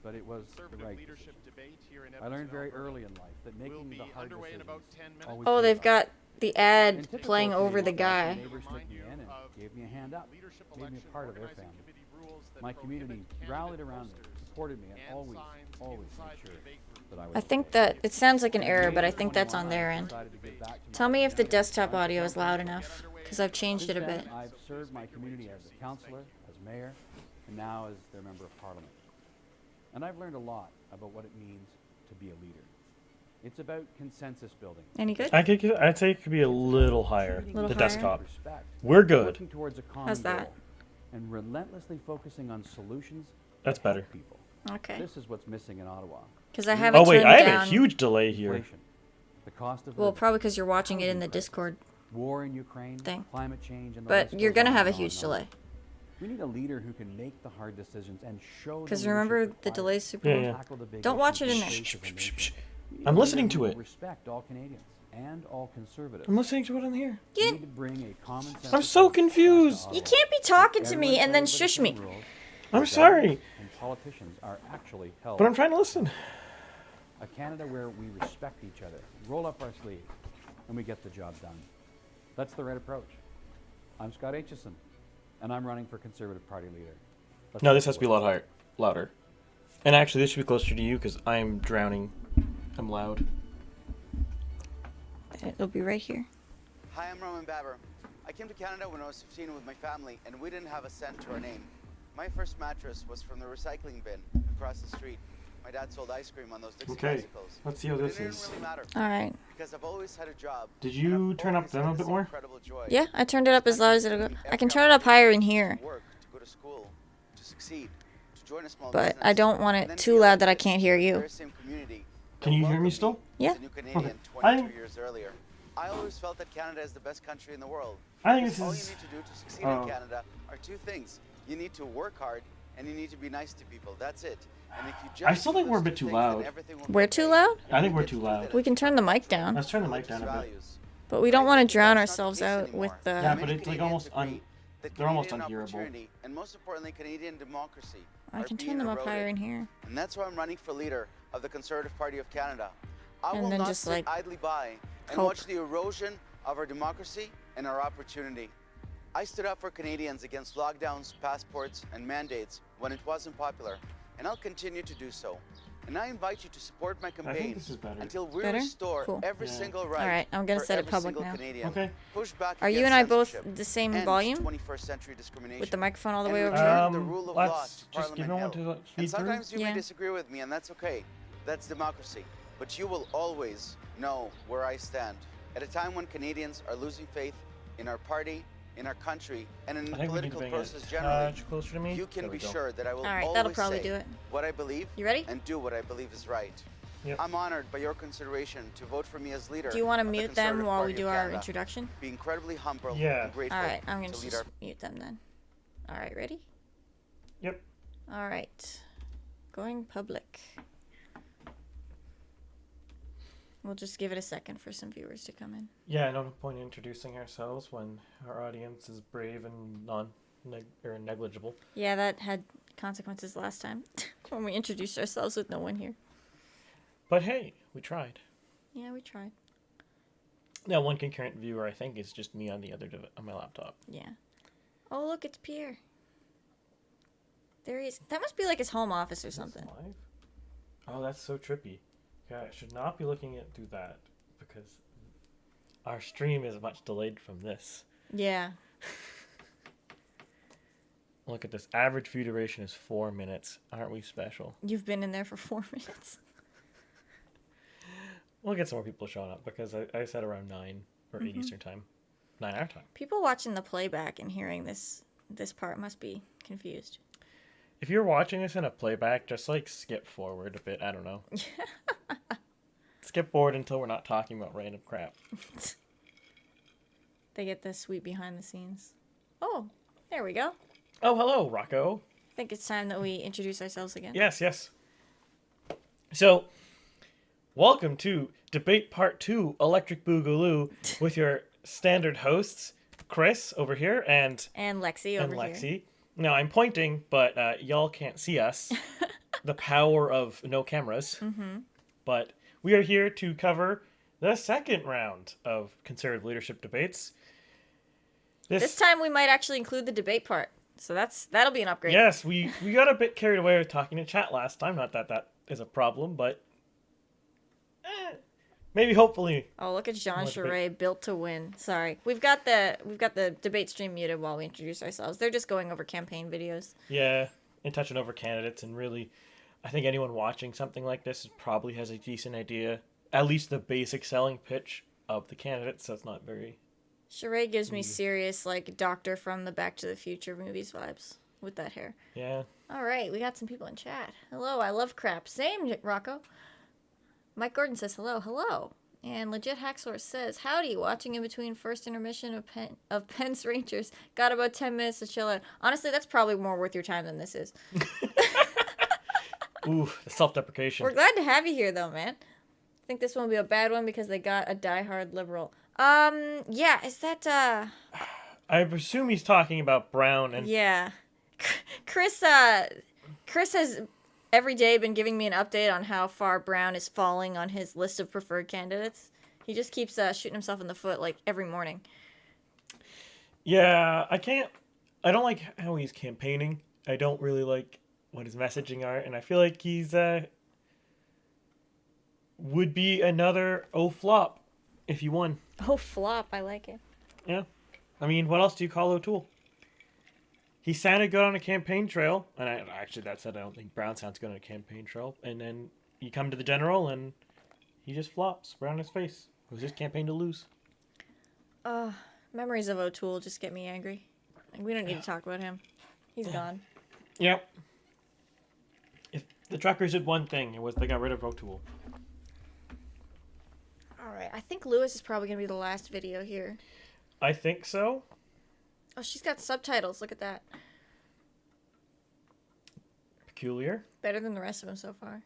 but it was the right decision. I learned very early in life that making the hard decisions always Oh, pays they've off. got the In ad typical playing over the Canadian fashion, guy. neighbors took me in and gave me a hand up, made me a part of their family. My community rallied around me, supported me, and always made sure that I was I think okay. that it sounds like an error, In but I May of think that's 21, on their I end. decided to give back to my Tell me if the community. desktop audio is loud enough, because I've changed Since it a then, bit. I've served my community as a councillor, as mayor, and now as their member of parliament. And I've learned a lot about what it means to be a leader. It's about consensus building. Any good? I'd say it could be a little higher. Treating Little The higher? desktop. respect, We're good. working towards a common How's that? goal, and relentlessly focusing on solutions That's that help better. people. Okay. This is what's missing in Ottawa. Because I haven't Oh wait, turned I have down. a huge delay here. Inflation, the cost of Well, living, probably because you're watching it in the housing crisis, Discord war in Ukraine, thing. climate change, and the But list you're goes gonna on have a and on huge and on. delay. We need a leader who can make the hard decisions and show. Because the remember, leadership the required delay's super Yeah, long. yeah. tackle the big Don't watch issues it in we there. face Shh, as a shh, nation. shh. We need I'm a listening leader to who it. will respect all Canadians and all conservatives. I'm listening to it on here. We You, need to bring a common sense I'm so approach back to confused. Ottawa. you can't be talking to me Everyone and then plays by the shush same me. rules, I'm where sorry. governments and politicians are actually held. But I'm trying to listen. A Canada where we respect each other, roll up our sleeves, and we get the job done. That's the right approach. I'm Scott Aitchison, and I'm running for Conservative Party leader. Let's No, get this has to be a work. lot higher, louder. And actually, this should be closer to you because I'm drowning. I'm loud. It'll be right here. Hi, I'm Roman Baber. I came to Canada when I was 15 with my family, and we didn't have a cent to our name. My first mattress was from the recycling bin across the street. My dad sold ice cream on those Dixie Okay, bicycles. let's see how But this it didn't is. really matter All right. because I've always had a job. Did and you I've turn up always them had a bit this more? incredible joy. Yeah, I turned it up as loud as it'll go. Every I can turn it up higher in here, Work, to go to school, to succeed, to join a small but business, I don't want and it then too feel loud like that I this can't hear you. very same community Can that you hear me welcomed still? Yeah. as a new Canadian Okay. 22 years earlier. I always felt that Canada is the best country in the world. I think Because this all is- you need to do to succeed Oh. in Canada are two things. You need to work hard and you need to be nice to people. That's it. And if you just I still think do we're a those bit two too things, then loud. everything will We're be too okay. loud? And I think you we're get too to loud. live We it. can turn the mic down, Let's turn the mic Religious down a bit. values. but we don't want to But drown that's not the ourselves case out anymore. with Yeah, the. but Many it's like Canadians almost agree that they're almost Canadian unhearable. opportunity, and most importantly, Canadian democracy I are can being turn them up eroded. higher in here. And that's why I'm running for leader of the Conservative Party of Canada. I And will then not just, sit like, idly by and hope. watch the erosion of our democracy and our opportunity. I stood up for Canadians against lockdowns, passports, and mandates when it wasn't popular, and I'll continue to do so. And I invite you to support my campaign this is better. until we Better? restore Cool. every Yeah. single right. All right, I'm gonna for set it every public single now. Canadian. Okay. Push back Are you against and I both censorship, the same end volume 21st century discrimination, with the microphone all the and way over return here? the rule of law Let's to just give Parliament no one Hill. to feed And through. sometimes you Yeah. may disagree with me, and that's okay. That's democracy. But you will always know where I stand. At a time when Canadians are losing faith in our party, in our country, and in the I think we need to political bring process it generally, closer to me. you can There we be go. sure that I will All right, always that'll probably say do it. what I believe You ready? and do what I believe is right. Yep. I'm honored by your consideration to vote for me as leader. Do you want to of the mute them Conservative while we Party do of our Canada. introduction? Be incredibly humble Yeah. and grateful All right, I'm going to to lead just our mute them then. All right, ready? Yep. All right. Going public. We'll just give it a second for some viewers to come in. Yeah, no point in introducing ourselves when our audience is brave and negligible. Yeah, that had consequences last time when we introduced ourselves with no one here. But hey, we tried. Yeah, we tried. Now, one concurrent viewer, I think, is just me on the other on my laptop. Yeah. Oh, look, it's Pierre. There he is. That must be like his home office or Is this something. live? Oh, that's so trippy. Okay, I should not be looking at through that because our stream is much delayed from this. Yeah. Look at this. Average view duration is 4 minutes. Aren't we special? You've been in there for 4 minutes. We'll get some more people showing up because I said around 9 or 8 Eastern time. 9 our time. People watching the playback and hearing this part must be confused. If you're watching this in a playback, just like skip forward a bit. I don't know. Skip forward until we're not talking about random crap. They get the sweet behind the scenes. Oh, there we go. Oh, hello, Rocco. I think it's time that we introduce ourselves again. Yes, yes. So, welcome to Debate Part 2, Electric Boogaloo, with your standard hosts, Chris over here and And Lexie over here. Lexie. Now, I'm pointing, but y'all can't see us. the power of no cameras. Mm-hmm. But we are here to cover the second round of conservative leadership debates. This time we might actually include the debate part. So that'll be an upgrade. Yes, we got a bit carried away with talking to chat last time. Not that is a problem, but maybe hopefully. Oh, look at Jean Charest, built to win. Sorry, we've got the debate stream muted while we introduce ourselves. They're just going over campaign videos. Yeah, and touching over candidates, and really, I think anyone watching something like this probably has a decent idea, at least the basic selling pitch of the candidates. So it's not very. Charest gives me serious, like, Doctor from the Back to the Future movies vibes with that hair. Yeah. All right, we got some people in chat. Hello, I love crap. Same, Rocco. Mike Gordon says hello, hello. And Legit Hacksource says, howdy, watching in between first intermission of Penn's Rangers. Got about 10 minutes to chill out. Honestly, that's probably more worth your time than this is. Ooh, the self-deprecation. We're glad to have you here, though, man. I think this one will be a bad one because they got a diehard liberal. Yeah, is that, I presume he's talking about Brown and... Yeah. Chris has every day been giving me an update on how far Brown is falling on his list of preferred candidates. He just keeps shooting himself in the foot, like, every morning. Yeah, I don't like how he's campaigning. I don't really like what his messaging are, and I feel like he's, would be another flop if he won. Oh, flop, I like it. Yeah. I mean, what else do you call O'Toole? He sounded good on a campaign trail, and actually that said I don't think Brown sounds good on a campaign trail, and then you come to the general, and he just flops right on his face. It was his campaign to lose. Memories of O'Toole just get me angry. Like, we don't need to talk about him. He's gone. Yep. If the truckers did one thing, it was they got rid of O'Toole. Alright, I think Lewis is probably going to be the last video here. I think so. Oh, she's got subtitles. Look at that. Peculiar. Better than the rest of them so far.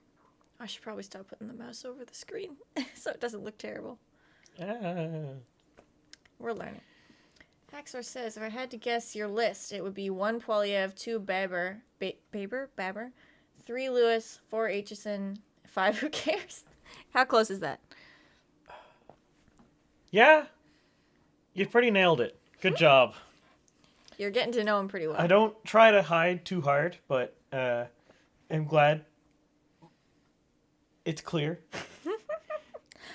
I should probably stop putting the mouse over the screen so it doesn't look terrible. We're learning. Hacksource says, if I had to guess your list, it would be 1 Poilievre, 2 Baber, 3 Lewis, 4 Aitchison, 5 who cares? How close is that? Yeah. You pretty nailed it. Good job. You're getting to know him pretty well. I don't try to hide too hard, but I'm glad it's clear.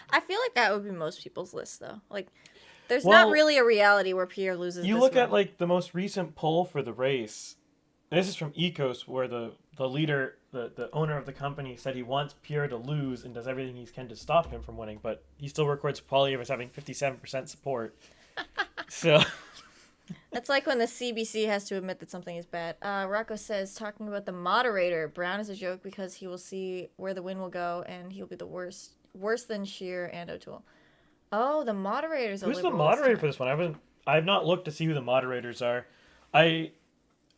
I feel like that would be most people's list, though. Like, there's not really a reality where Pierre loses. You look at, like, the most recent poll for the race. This is from Ecos, where the leader, the owner of the company, said he wants Pierre to lose and does everything he can to stop him from winning, but he still records Poilievre as having 57% support. So... That's like when the CBC has to admit that something is bad. Rocco says, talking about the moderator, Brown is a joke because he will see where the wind will go and he'll be the worst than Scheer and O'Toole. Oh, the moderator's a Who's liberal the moderator for this one? I've not looked to see who the moderators are. I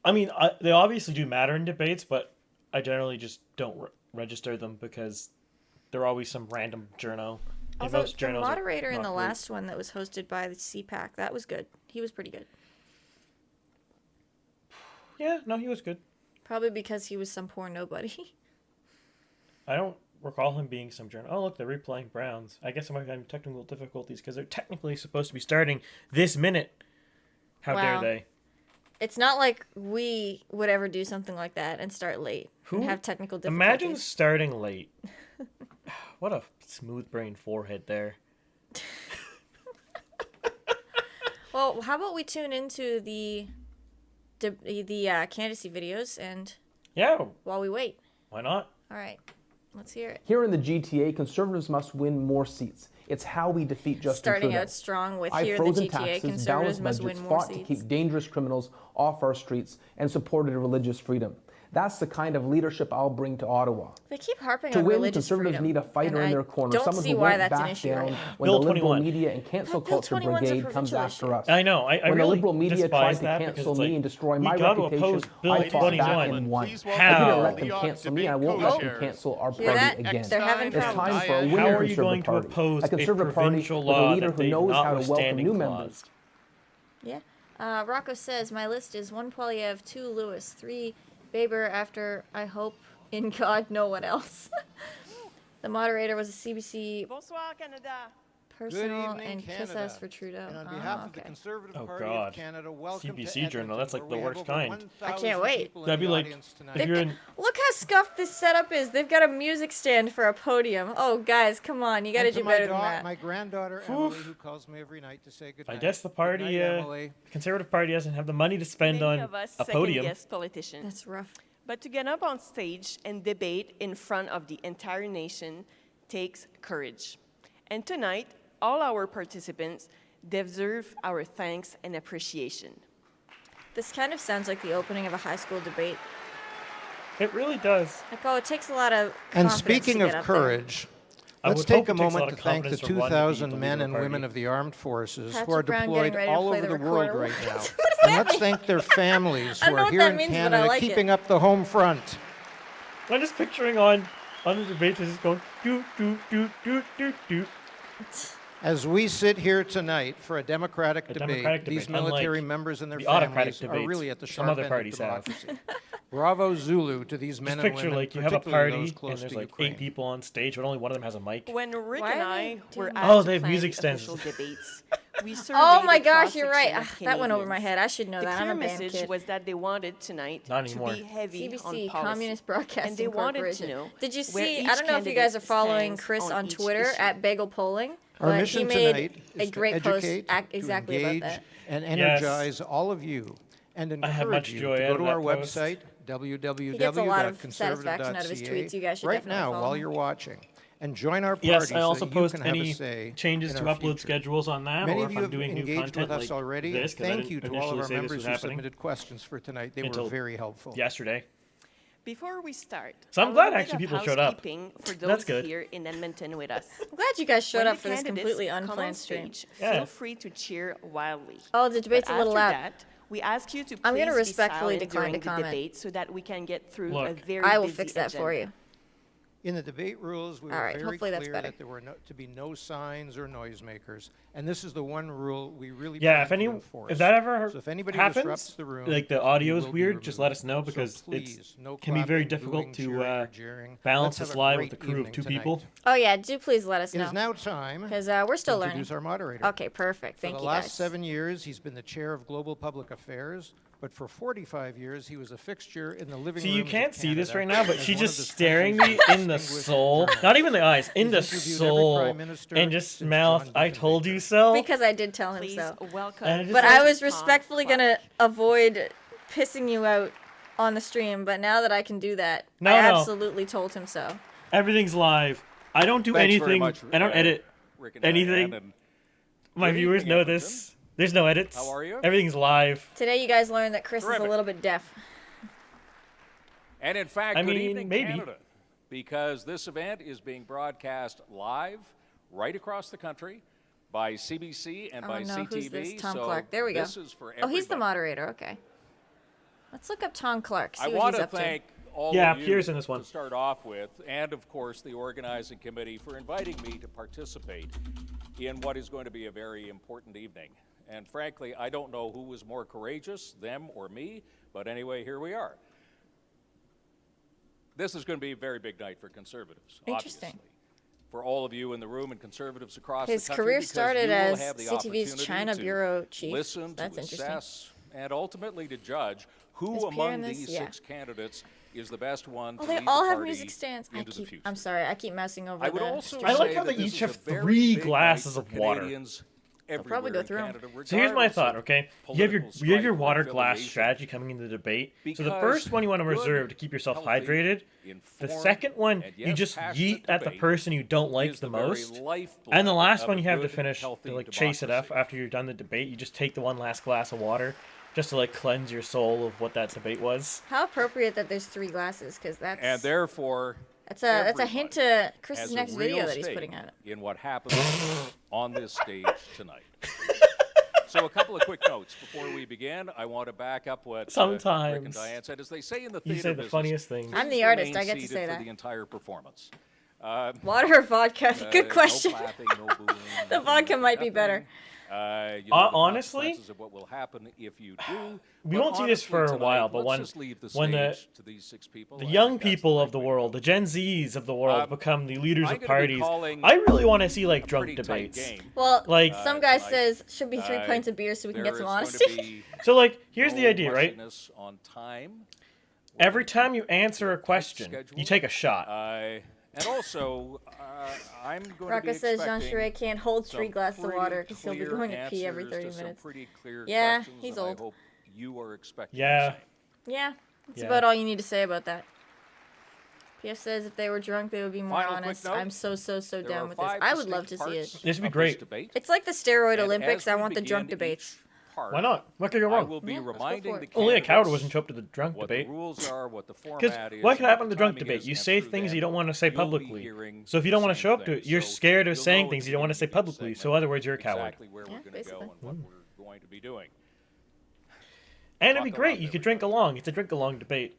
mean, they obviously do matter in debates, but I generally just don't register them because they're always some random journo. Although the moderator in the last one that was hosted by the CPAC, that was good. He was pretty good. Yeah, no, he was good. Probably because he was some poor nobody. I don't recall him being some journal. Oh, look, they're replaying Browns. I guess I'm having technical difficulties because they're technically supposed to be starting this minute. How dare they? It's not like we would ever do something like that and start late and have technical difficulties. Imagine starting late. What a smooth-brained forehead there. Well, how about we tune into the candidacy videos and while we wait. Why not? All right, let's hear it. Here in the GTA, conservatives must win more seats. It's how we defeat Justin Starting Trudeau. out strong with I've here in the frozen GTA, taxes, conservatives balanced must budgets, win more fought to seats. keep dangerous criminals off our streets, and supported religious freedom. That's the kind of leadership I'll bring to Ottawa. They keep harping To on win, religious conservatives freedom, need a fighter and in their I corner, don't someone see who why won't that's an back issue down right now. when Bill the liberal 21. media and cancel Bill culture 21's a brigade comes provincial after issue. us. I know. I When really the liberal media tried despise to that because cancel it's me like, and destroy we my got to reputation, oppose Bill I fought back 21. and won. Please I How? didn't let them cancel me, and I won't let them cancel our Co-chairs. Hear that? party again. They're having It's problems. time for a How winning are you going conservative to party. oppose A conservative a party provincial with law a leader that who they've knows how to welcome notwithstanding new claused? members. Yeah. Rocco says, my list is 1 Poilievre, 2 Lewis, 3 Baber after I hope In God, no one else. The moderator was a CBC Bonsoir, Canada. personal evening, and kiss Canada. ass for Trudeau. And on behalf of the Okay. Conservative Oh, Party God. of Canada, welcome CBC to journal, Edmonton, that's like where the we have worst over kind. 1,000 I can't wait. people in That'd be the like audience tonight. if you're in. Look how scuffed this setup is. They've got a music stand for a podium. Oh, guys, come on. You got to And do to better than that. my granddaughter Emily, who calls me every night to say good I night. guess the Good party, night, Emily. the Conservative Party doesn't have the money to spend Many on of us a podium. second-guess politicians. That's rough. But to get up on stage and debate in front of the entire nation takes courage. And tonight, all our participants deserve our thanks and appreciation. This kind of sounds like the opening of a high school debate. It really does. Like, oh, it takes a lot of And confidence speaking to of get up there. courage, I let's would take hope a it takes a lot moment of to thank the confidence for one to be 2,000 the men leader and of the women party. of the armed forces who Patrick are Brown deployed getting ready to all play over the the world recorder. right now. What does And that let's mean? thank their families I who don't know are what here that in means, but I Canada like it. keeping up the home front. I'm just picturing on the debate just going do do do do do do. As we sit here tonight for a democratic debate, these military unlike members and their the autocratic families are debates really at the some sharp other end parties of have. democracy. Bravo Zulu to these men Just and picture women, like you have a particularly party those and close there's to like Ukraine. 8 people on stage, but only one of them has a mic. When Rick Why and are I they were doing asked that? Oh, to they have plan music official stands. debates, we Oh surveyed my a gosh, you're right. cross-section of Ah, that went over my Canadians. head. I should know The that. I'm clear a band message kid. was that they wanted tonight Not to anymore. be heavy on CBC, policy. Communist Broadcasting and they wanted Corporation. to know Did you where see? each I don't know if you guys are candidate following stands Chris on each Twitter issue. at Bagel Polling, Our but mission he made tonight a is great to post educate, exactly to about engage, that. and Yes. energize all of you, and I had much encourage you joy to out go of to that our post. website, He gets a lot of www.conservative.ca, satisfaction out of his tweets. You guys should right definitely now follow while him. you're watching, and join our party Yes, I so also that you post can have any a say changes in to our upload future. schedules on that, Many or of if you I'm have doing new engaged content with us like already. this, 'cause I Thank you didn't to all of initially our say this members was who happening submitted questions for tonight. They were until very helpful. yesterday. Before we start, So I'm a glad little bit actually of people showed up. housekeeping for That's those good. here in Edmonton with us. I'm glad you guys showed When up the for this candidates completely come on unplanned stream. stage, Yeah. feel free to cheer wildly. Oh, the debate's But a little after loud. that, we ask you to please I'm gonna be respectfully silent decline to during the comment. debate so that we can get through a Look. very I will busy fix that for agenda. you. In the debate rules, we All were right, very hopefully that's clear better. that there were to be no signs or noisemakers, and this is the one rule we really Yeah, plan if to enforce. if that ever So if anybody happens, disrupts the room, like the you audio is will be weird, just let removed. us know So because please, it's no can be very clapping, difficult booing, to cheering, or jeering. balance Let's this have a live with great the crew of evening 2 tonight. people. Oh yeah, do please let us It know. is now time Because we're still to learning. introduce our moderator. Okay, perfect. Thank For the you last guys. 7 years, he's been the chair of Global Public Affairs, but for 45 years, he was a fixture in the living See, rooms you of can't see this Canada right now, but as she's one of just this staring country's me in the distinguished soul, journalists. not even the eyes, in He's the interviewed every soul, prime minister and just since mouth, John "I told Diefenbaker." you so." Because I did tell him Please so. welcome. And it just But says I was Tom respectfully Clark. gonna avoid pissing you out on the stream, but now that I can do that, No, I no. absolutely told him so. Everything's live. I don't do Thanks very anything. much, I don't edit Rick and Diane, anything. and My Good viewers evening, know Edmonton. this. There's no edits. How are you? Everything's live. Today you guys learned that Chris is Terrific. a little bit deaf. And in fact, I good mean, evening, maybe. Canada, because this event is being broadcast live right across the country by CBC and Oh by no, CTV. who's this? Tom so Clark. There we go. This is for Oh, he's the everybody. moderator. Okay. Let's look up Tom Clark. See I what want he's to up thank all Yeah, of you Pierre's in this one. to start off with, and of course the organizing committee for inviting me to participate in what is going to be a very important evening. And frankly, I don't know who was more courageous, them or me, but anyway, here we are. This is going to be a very big night for conservatives, Interesting. obviously. For all of you in the room and conservatives across His the country, career because started you will as have the CTV's opportunity China to bureau chief. Listen, That's to interesting. assess, and ultimately to judge who Is Pierre among in this? these Yeah. 6 candidates is the best one Oh, to they lead the all have party music stands. into the future. I'm sorry, I keep mousing over I would the also stream. I like say how that they this each is have a very 3 big glasses night for of water. Canadians probably everywhere go in through 'em. Canada, So here's my regardless thought, of okay? You have your political water stripe or glass affiliation. strategy coming into the debate. So the Because first one you want to good, reserve to keep yourself healthy, hydrated. The informed, second one and you yes, just passionate yeet at the debate person you don't like is the very most. lifeblood And the last of one a you have to good, finish healthy to like chase it up democracy. after you're done the debate. You just take the one last glass of water just to like cleanse your soul of what that debate was. How appropriate that there's 3 glasses, because that's And therefore, that's a hint to Chris's has a next video real that he's stake putting out. in what happens on this stage tonight. So a couple of quick notes before we begin. I want to back up what Rick and Sometimes. Diane said. As they say in the You theater say the business, funniest things. I'm the please artist, remain I get to seated say for that. the entire performance. Water or vodka? Good No question. clapping, no booing, The vodka might be better. You know the honestly, consequences of what will happen if you do. we But won't see this honestly, for a tonight, while, but let's when just leave the when stage to these 6 people. the I young think that's people the of the right way to world, go. the Gen Zs of the world, become the leaders I'm of gonna be parties, calling I really want to see like a drunk pretty tight debates. game. Well, Like- some guy tonight. says should be 3 pints of beer so we can There get some is going to honesty. be So like, here's the no idea, right? rushiness on time. Every time you answer a question, you take a shot. And also, I'm going to Rocco be says Jean expecting Charest can't hold 3 some glasses of pretty water because he'll be clear going to pee every answers 30 to some minutes. pretty clear Yeah, questions, he's and old. I hope you are expecting Yeah. the same. Yeah, that's Yeah. about all you need to say about that. PF says if they were drunk, they would be more Final quick honest. note. I'm so There down are with this. 5 I would love to distinct see parts it. This would be of great. debate. It's like the steroid And Olympics. as I we want the drunk begin debates. each part, Why not? What could go I wrong? will be Yeah, let's go reminding for the it. Only a coward candidates wasn't show up to the drunk what debate. the rules are, what the Because format is. what can and happen in the drunk timing debate? is, You and say through things them, you don't want to say you'll be publicly. hearing So if you don't the want to same show up to thing. it, you're So scared of you'll saying know things at you the don't want to say beginning of the publicly. So segment in other words, you're a coward. Exactly where Yeah, we're going to go basically. and what we're going to be doing. And it'd be Buckle great. up, You could drink along. It's a drink along debate.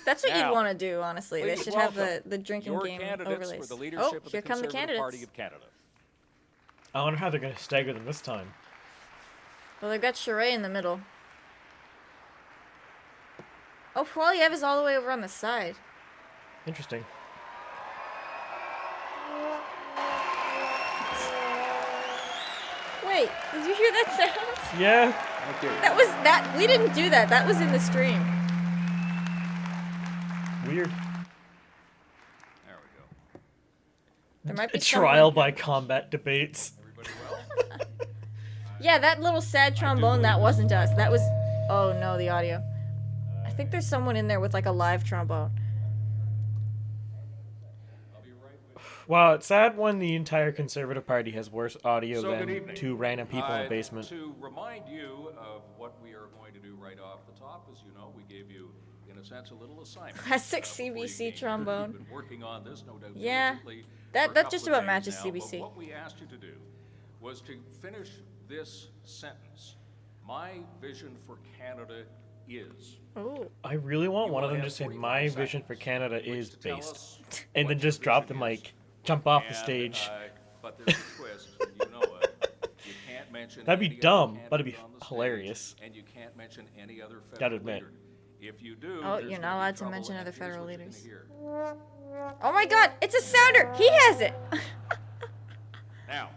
That's what you'd Now, want to do, honestly. They please should have welcome the drinking your game candidates overlays. for the leadership Oh, of the here come the Conservative Party candidates. of Canada. I wonder how they're going to stagger them this time. Well, they've got Charest in the middle. Oh, Poilievre is all the way over on the side. Interesting. Wait, did you hear that sound? Yeah. That was that. We didn't do that. That was in the stream. Weird. There we go. There might be Trial someone- by combat debates. Yeah, that little sad trombone. That wasn't us. That was. Oh no, the audio. I think there's someone in there with like a live trombone. Wow, it's sad when the entire Conservative Party has worse audio So good than evening. 2 random people in the basement. To remind you of what we are going to do right off the top, as you know, we gave you, in a sense, a little assignment. Classic before you CBC came here. trombone. We've been working on this, no doubt. Yeah, diligently that- for a that couple just of about days matches now, CBC. But what we asked you to do was to finish this sentence. My vision for Canada is. Oh, I really want You one of will them to have say, 45 my vision seconds for Canada in which is to tell based. us And what then your just drop the vision is. mic, jump off the And, stage. but there's a twist, and you know it. You can't mention That'd be any other dumb, but it'd be candidate on the stage, hilarious. and you can't mention any other federal Gotta admit. leader. If you do, Oh, there's you're gonna not be allowed to trouble, mention and other here's federal what you're gonna leaders. hear. oh my God! It's a sounder. He has it. Now,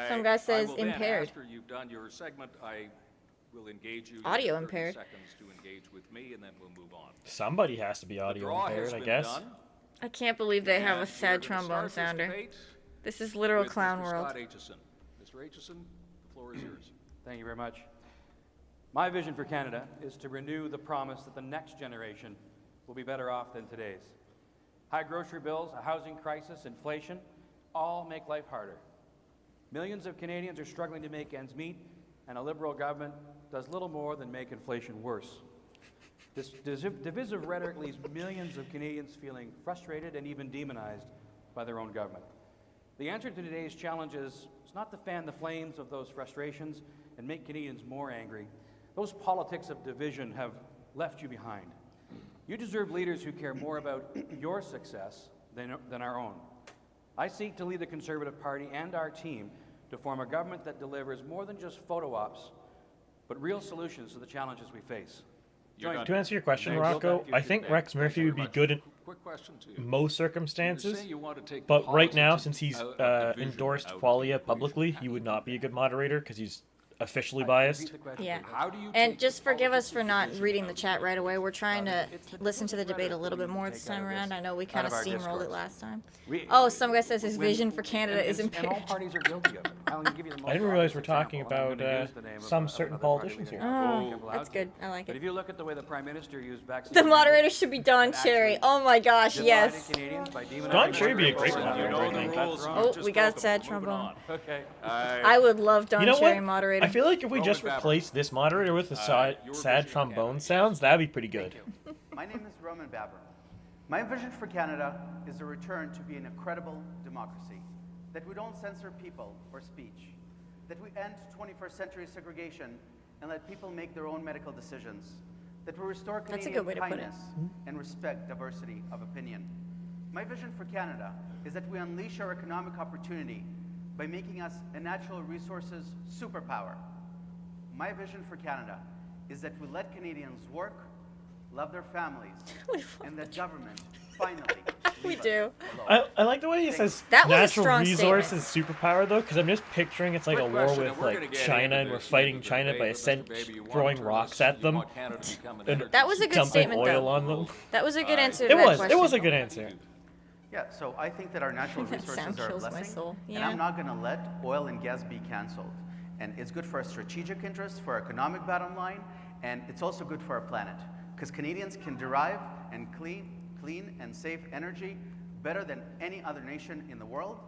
Some guy says I will then, impaired. after you've done your segment, I will engage you. You Audio have 30 impaired. Seconds to engage with me, and then we'll move on. Somebody has to be The audio draw impaired, has I been guess. done, I can't believe they have and a we're sad gonna trombone start this sounder. debate This is literal with clown Mr. world. Scott Aitchison. Mr. Aitchison, the floor is yours. Thank you very much. My vision for Canada is to renew the promise that the next generation will be better off than today's. High grocery bills, a housing crisis, inflation, all make life harder. Millions of Canadians are struggling to make ends meet, and a Liberal government does little more than make inflation worse. This divisive rhetoric leaves millions of Canadians feeling frustrated and even demonized by their own government. The answer to today's challenge is not to fan the flames of those frustrations and make Canadians more angry. Those politics of division have left you behind. You deserve leaders who care more about your success than our own. I seek to lead the Conservative Party and our team to form a government that delivers more than just photo ops, but real solutions to the challenges we face. Join To answer your question, Thanks. Rocco, I think Rex Murphy would be good in Quick question to you. most You're circumstances, saying you want to take the but right now, politics since he's out of division endorsed out of the Qualia equation. publicly, How he do would you not do be a that? good moderator because he's officially biased. Repeat the question, Yeah. please. How do you And take just the forgive us politics for of not division reading out the of chat right away. We're trying to It's the listen to the divisive debate a rhetoric little we bit need more to this take out time of around. this- I know we out kind of of our steamrolled it discourse. last time. We- Oh, some guy says his when- vision for Canada is and all impaired. parties are guilty of it. I'll give you the most I didn't realize obvious we're talking example, and I'm about gonna use the name of some a- certain another party politicians leader. here. Oh, I'm allowed that's to. good. I like But it. if you look at the way the Prime Minister used vaccine The mandates moderator should be Don and Cherry. actually Oh my gosh, divided yes. Canadians by demonizing Don Cherry would be a great one moderator, group, I think. the rules. that's You wrong. Oh, just we got broke sad them. Moving trombone. on. Okay. I would love Don You know Cherry what? moderator. I feel like if we Roman just Babber. replace this moderator with the your sad vision, trombone Canada. sounds, that'd be pretty good. My name is Roman Babber. My vision for Canada is a return to being a credible democracy, that we don't censor people or speech, that we end 21st century segregation and let people make their own medical decisions, that we restore That's a Canadian good way to put it. kindness and respect diversity of opinion. My vision for Canada is that we unleash our economic opportunity by making us a natural resources superpower. My vision for Canada is that we let Canadians work, love their families, and that government finally We leave us do. alone. I like the way he says That was a natural strong resources superpower though, because I'm just picturing it's like a Quick war question, with and we're gonna like get China, into and we're this fighting into the China debate, by but Mr. sent Baby, you want throwing to rocks turn at this- you them want Canada to become an and energy That was a good dumping statement, oil though. on them. That was a good answer to It that was. question. It was a good answer. Yeah, so I think that our natural That sound resources are a kills my blessing, soul. and Yeah. I'm not going to let oil and gas be canceled. And it's good for our strategic interests, for our economic bottom line, and it's also good for our planet. Because Canadians can derive and clean and safe energy better than any other nation in the world.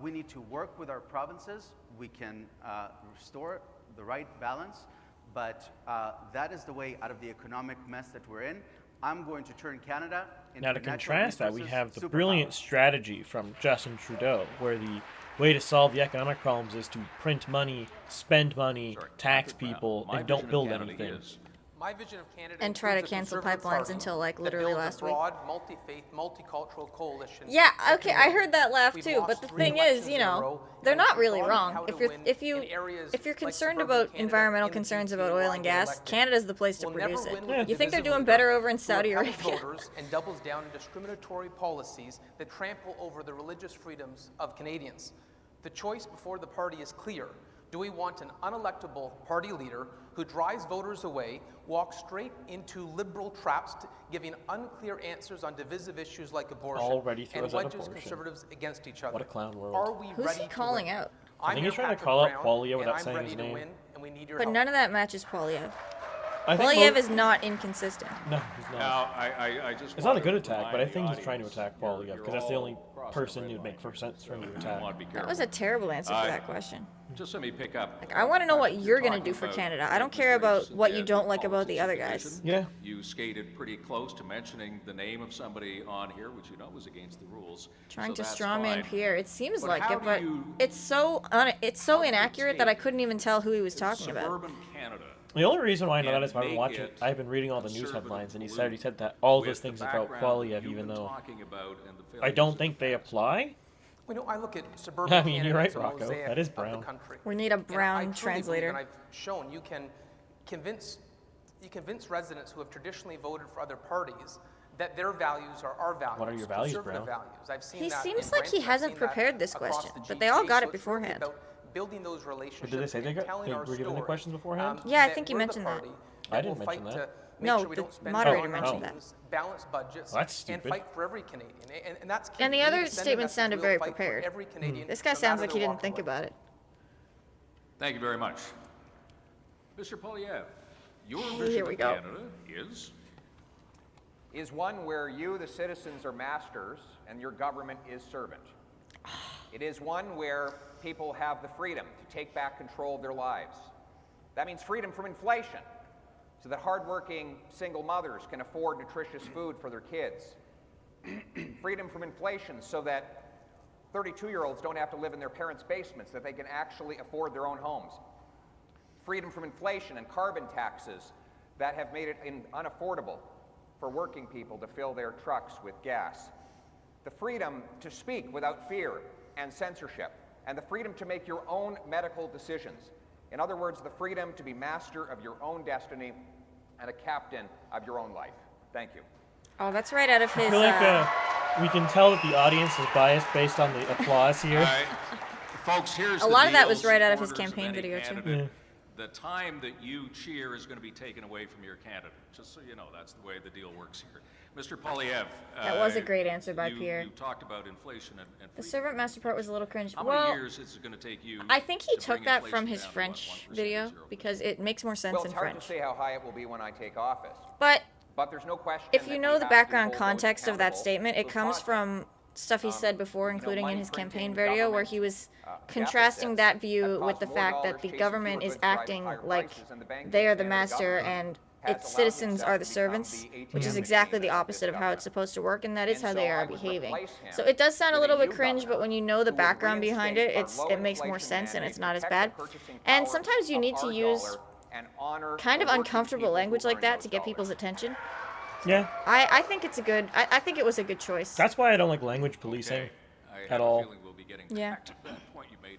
We need to work with our provinces. We can restore the right balance, but that is the way out of the economic mess that we're in. I'm going to turn Canada into Now to a natural contrast that, we resources have the superpower. brilliant strategy from Justin Trudeau, where the way to solve the economic problems is to print money, spend money, tax people, My and don't vision of build Canada anything. is My vision of Canada And try to includes a cancel conservative pipelines party until, like, that literally builds last a week. broad, multi-faith, multicultural coalition. Yeah, that okay, can I win. heard that laugh We've too, lost but the 3 thing is, elections you in a know, row, they're and not we've really forgotten how wrong. to If you're win if you in areas if you're like concerned suburban about Canada environmental in the concerns GTA about oil where and I get gas, elected. Canada's the place to We'll never produce it. win with a You think they're divisive doing leader better over in who Saudi repels Arabia? voters and doubles down on discriminatory policies that trample over the religious freedoms of Canadians. The choice before the party is clear. Do we want an unelectable party leader who drives voters away, walks straight into liberal traps, giving unclear answers on divisive issues like abortion, Already and throws out wedges abortion. conservatives against each other? What a clown world. Are we Who's ready he to calling win? out? I think I'm he's Mayor trying to Patrick call out Brown, Poilievre and without I'm saying ready his to name. win, and we need your But help. none of that matches Poilievre. I think Poilievre mo- is not inconsistent. No, he's not. Now, I just It's not a want good to attack, remind but I the think he's trying to audience, attack you're- Poilievre, you're because that's the all only crossing person the who'd red make line, for sense for him to so attack. you want to be That careful. was a terrible answer for that question. Just let me pick up. Like, I want to know what Patrick, you're going to talking do for about Canada. I don't Mr. care about Aitchison what you and don't like about the politics other of guys. division. Yeah. You skated pretty close to mentioning the name of somebody on here, which you know was against the rules. Trying so to that's strawman fine. Pierre. It seems But like how it, do but you- it's so inaccurate that I couldn't even tell who he was talking about. Suburban Canada. The only reason why I know that and is I've been make watching. it I've been reading all the news conservative headlines, and he blue said that all with those the things about background that Poilievre, you've even been though talking about and the I failures don't of think the they past. apply. You know, I look at suburban I mean, Canada you're right, as a Rocco. mosaic That is of brown. the country. We need a And I brown truly translator. believe, and I've shown you can convince residents who have traditionally voted for other parties that their values are our values. What are your values, conservative Brown? values. I've seen He that seems in like he Brent, I've hasn't seen that prepared this across question, the but they all GTA. got So it it's really beforehand. about building those relationships. But did they say they and got? telling They our were given the story, questions beforehand? Yeah, I that think you we're the mentioned that. party I didn't will mention fight that. to make No, sure we the don't spend moderator on mentioned our that. balanced budgets, Well, that's and stupid. fight for every Canadian. And that's key. And the We need other to send a statement message sounded we'll very fight for prepared. every Canadian, This guy no sounds matter like he their didn't walk think of life. about it. Thank you very much. Mr. Poilievre, your Here vision we of go. Canada is one where you, the citizens, are masters and your government is servant. It is one where people have the freedom to take back control of their lives. That means freedom from inflation, so that hardworking single mothers can afford nutritious food for their kids. Freedom from inflation, so that 32-year-olds don't have to live in their parents' basements, that they can actually afford their own homes. Freedom from inflation and carbon taxes that have made it unaffordable for working people to fill their trucks with gas. The freedom to speak without fear and censorship, and the freedom to make your own medical decisions. In other words, the freedom to be master of your own destiny and a captain of your own life. Thank you. Oh, that's right out of his. I feel like we can tell that the audience is biased based on the applause here. Folks, here's A the lot of that deal, was right out of his supporters campaign any video, too. candidate. The time that you cheer is going to be taken away from your candidate. Just so you know, that's the way the deal works here. Mr. Poilievre. That was a great answer by you, Pierre. You talked about inflation and The freedom. servant master part was a little cringe. How Well, many years is it going to take you? I think he to took bring that from inflation his down to, French 1%, video 0%? because it makes more sense Well, in it's hard French. to say how high it will be when I take office. But There's no question if that you we know the have to background hold those context of that accountable statement, it for comes progress. from stuff he said before, including in money his printing, campaign video, where government, he was deficits contrasting that view that with cost the more fact that dollars the chasing government fewer is goods, driving acting higher like prices, and the Bank of they are the Canada master government and has its allowed citizens itself are to the become servants, the which is ATM exactly the machine of opposite this of how government. it's supposed to work, and that is And how so they I are would behaving. replace him So it does sound a with a little bit new cringe, but governor when you know the who would background behind it, reinstate our low it makes more inflation sense and it's mandate, not as protect bad. the purchasing And power sometimes you of need to our use dollar, and honor kind the of working uncomfortable people who language like earn that those to get dollars. people's attention. Yeah, I think it's a good. I think it was a good choice. that's why I don't like language policing Okay. I at have all. a feeling we'll be getting Yeah. back to that point you made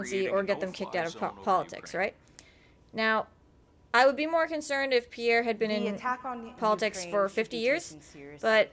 presidency or get them kicked out of politics, right? Now, I would be more concerned if Pierre had been The in attack on politics Ukraine for should 50 be years, taken seriously. but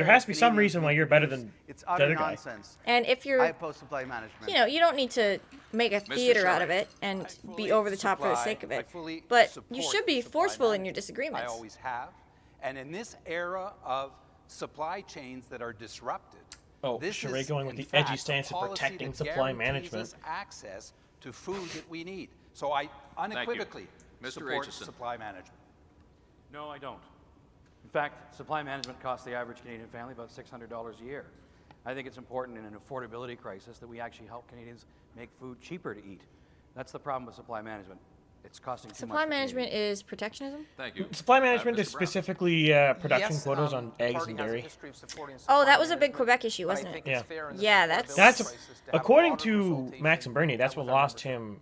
there has to be some Canadians reason why can you're better produce. than It's the utter other guy. nonsense. And if you're, I oppose supply management. you know, you don't need to make a theater out of it and be over the top for the sake of it. But you should be forceful in your disagreements. I always have. And in this era of supply chains that are disrupted, Oh, this Sheree is, going with in the fact, edgy a stance of policy protecting that supply guarantees management. us access to food that we need. So I unequivocally Mr. support Aitchison. supply management. No, I don't. In fact, supply management costs the average Canadian family about $600 a year. I think it's important in an affordability crisis that we actually help Canadians make food cheaper to eat. That's the problem with supply management. It's costing too much. Supply for management Canadians. is protectionism? Thank you. Supply management Mr. is Brown. specifically production Yes, quotas the on eggs party and has a dairy. history of supporting Oh, supply that was a big management, Quebec issue, but I wasn't think it? it's fair in this Yeah, affordability That's crisis to have a according broader to consultation Max and Bernie. That's what with our lost membership. him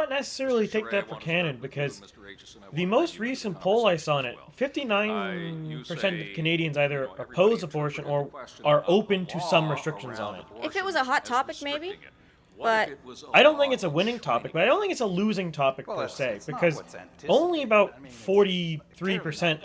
not necessarily take that for canon, because the most recent poll I saw on it, 59% of Canadians either oppose abortion or are open to some restrictions on it. If it was a hot topic, maybe. But I don't think it's a winning topic, but I don't think it's a losing topic per se, because only about 43%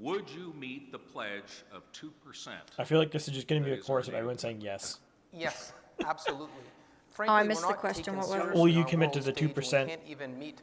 Would you meet the pledge of 2%? I feel like this is just going to be a chorus of everyone saying yes. Yes, absolutely. Oh, I Frankly, missed we're the not question. taken What was it? seriously Will on you our commit to world the stage when 2%? We can't even meet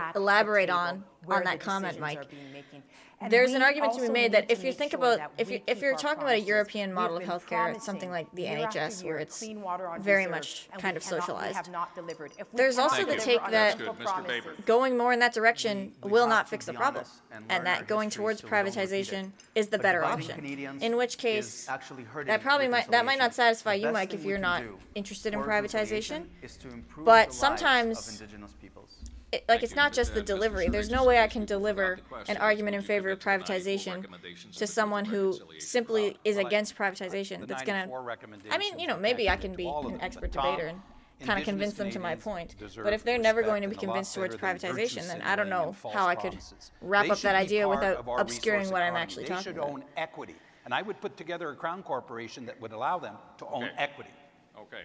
at the elaborate table on where that the comment, decisions Mike. are being making. And There's an we argument to be also made need that to if you make think sure about, that if we you're keep our talking about a promises. European We model have of been healthcare, it's something like the promising year after NHS, where year it's clean water on very reserve, much and kind we of cannot- socialized. We have not delivered. If we There's cannot also the deliver take on that political promises, going more in that direction will have not to fix the be problem, honest and and learn our that going history towards so we don't repeat it. privatization is the But better dividing option. Canadians In which is case, actually hurting that probably might not reconciliation. satisfy The you, best Mike, thing if we you're can not do interested in for privatization. reconciliation is to improve But the lives sometimes of Indigenous peoples. It's not just the delivery. There's no way I can deliver an argument in favor of privatization to someone who simply is against privatization. That's gonna. I mean, maybe I can be an expert debater and kind of convince them to my point. But if they're never going to be convinced towards privatization, then I don't know how I could wrap up that idea without obscuring what I'm actually talking about. They should about. own equity. And I would put together a crown corporation that would allow them to own equity. Okay.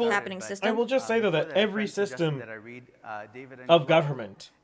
will, happening system. I will just say though that before that, a every friend suggested system that I read David and of Goliath. government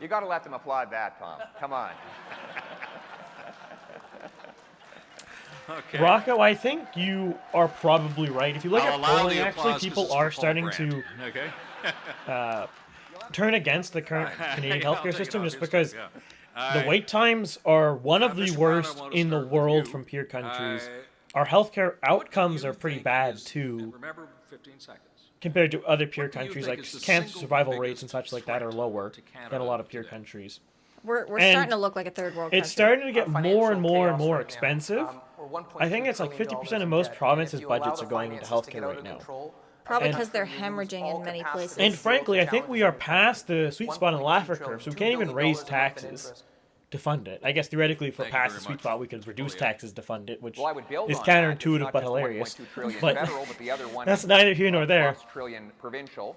You got to let them applaud that, Tom. Come on. Okay. Rocco, I think you are probably right. If you look at polling, actually, people are starting to turn against the current Canadian healthcare system just because the wait times are one of the worst in the world from peer countries. Our healthcare outcomes are pretty bad too. Remember 15 seconds. Compared to other peer countries, like cancer survival rates and such like that are lower than a lot of peer countries. We're starting to look like a third world country. It's starting to get more and more and more expensive. I think it's like 50% of most provinces' budgets are going into healthcare right now. Probably because they're hemorrhaging in many places. And frankly, I think we are past the sweet spot in the Laffer curve, so we can't even raise taxes to fund it. I guess theoretically, if we're past the sweet spot, we could reduce taxes to fund it, which is counterintuitive but hilarious. But that's neither here nor there. Trillion provincial.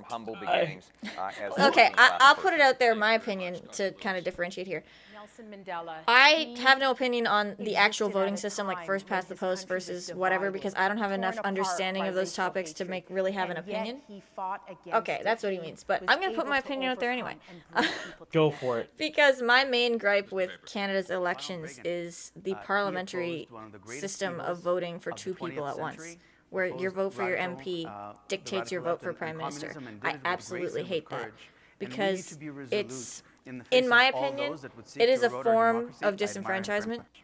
from humble beginnings as Okay, working class I'll put it person. out there, my opinion, to kind of differentiate here. Nelson Mandela. I he have no opinion on the actual existed at voting a system, like time first past the when his post country was versus whatever, divided, because I don't have torn enough apart understanding by of those racial topics to hatred, really have an and yet opinion. he fought against Okay, it. that's what he means, but was I'm going to put able my to opinion out there anyway. overcome and bring people Go together. for it. Because my main gripe with Canada's elections is the he parliamentary opposed one of the greatest system of evils voting for of the two people 20th at once, century, where your opposed vote for your radical, MP the dictates your radical vote for left prime and minister. communism, and did I it with absolutely grace and hate with that courage. And we need because to be resolute it's, in the in face my of all opinion, those that would seek it is to a erode our form democracy. of I admire him very disenfranchisement much.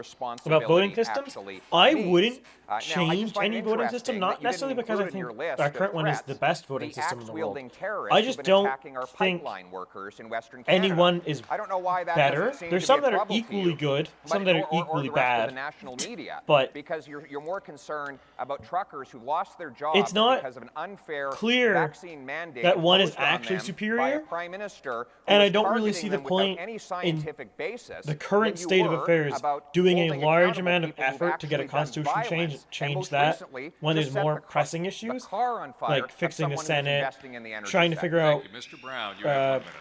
responsibility about voting systems, actually I means. wouldn't Now, I just change find any it voting system, interesting not that you necessarily didn't because I include in think your list our of current one is the threats best voting the system in the world. axe-wielding terrorists I who've just been don't attacking our think pipeline workers in Western Canada. anyone is I don't know why that better. doesn't seem There's to some be a that are trouble to equally you, good, but- some that are or equally the rest bad. of the national media, but because you're more concerned about truckers who lost their jobs it's not because of an unfair clear vaccine mandate that one is imposed on actually them by a superior, prime minister who and I was don't really targeting see the them without point any in scientific basis the current that you state of were affairs about doing a holding large accountable amount of people who've effort to get a actually done constitution violence, and change most that recently, when just there's set more the pressing the issues, car on fire like of fixing the someone who's Senate, investing in the energy trying to sector. figure out Thank you, Mr. Brown. You have 1 minute.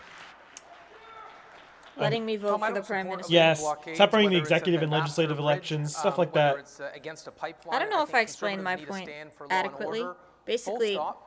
Letting me vote Tom, I for the don't prime support minister. yes, blockades, separating the whether it's at executive and the legislative Ambassador Bridge, elections, stuff like whether that. it's against a pipeline. I don't know if I think explained my conservatives need to point stand for law and adequately. order, Basically, full stop.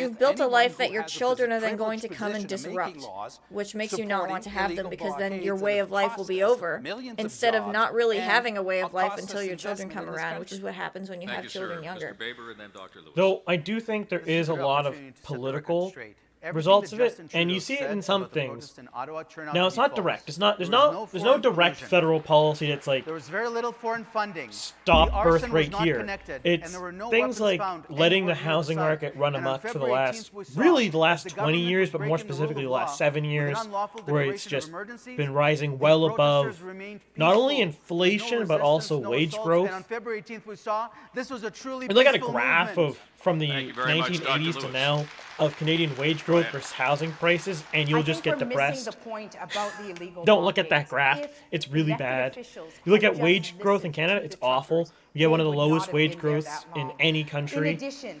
You've built a anyone life who that your has a children are then going privileged to come and position of making disrupt, laws which makes you not want to have them supporting because then illegal your blockades way that of life will cost be us over millions of instead of jobs not really and having a way of life cost until us your children investment come in this around, which country. is what happens when you Thank have you, children sir. younger. Mr. Baber and then Dr. Lewis. Though I do think there is a lot of political results of it, and you see it in some things. Now it's not direct. It's not. There's no direct federal policy that's like There was very little foreign funding. stop The birth arson was rate not here. connected, It's and there were no things weapons like found letting the anywhere near housing site. market run And on amok for the February last, 18th, we saw really the as last the 20 government years, was but more breaking the rule specifically of the last law 7 with years, an unlawful where it's declaration of just emergencies. been rising These well protesters above remained not only peaceful. inflation No but also resistance, no wage assaults. growth. And on February 18th, we saw this was a truly We look at a peaceful graph movement. of from the Thank you very much, Dr. 1980s to Lewis. now of Canadian wage growth versus housing prices, and you'll I just think get we're depressed. missing the point about the illegal Don't look at that blockades. graph. If It's really elected bad. officials You look had at just wage growth in listened Canada, to it's the awful. truckers, We get one they of the would not lowest have wage been there growths that in long. any In country. addition,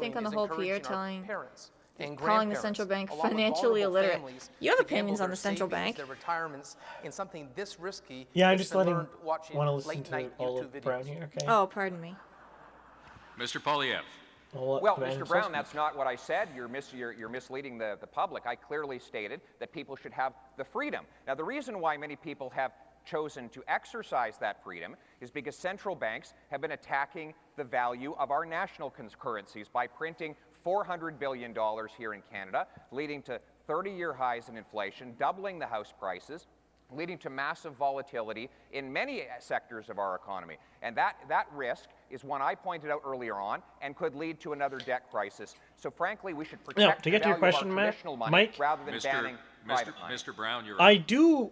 think on the is whole, Pierre, encouraging our telling parents and calling the central bank grandparents, along with financially vulnerable illiterate? families, You have to gamble opinions on their the central savings, bank. their retirements in something this risky. Yeah, I'm that's just been letting learned watching want to listen late-night to YouTube Olive videos. Brown here. Okay. Oh, pardon me. Mr. Polyev. I'll let Well, the man Mr. himself Brown, speak. that's not what I said. You're misleading the public. I clearly stated that people should have the freedom. Now, the reason why many people have chosen to exercise that freedom is because central banks have been attacking the value of our national currencies by printing $400 billion here in Canada, leading to 30-year highs in inflation, doubling the house prices, leading to massive volatility in many sectors of our economy. And that risk is one I pointed out earlier on and could lead to another debt crisis. So frankly, we should protect to get to your the value question, of our traditional money Mike, rather than banning private money. Mr. Brown, you're I do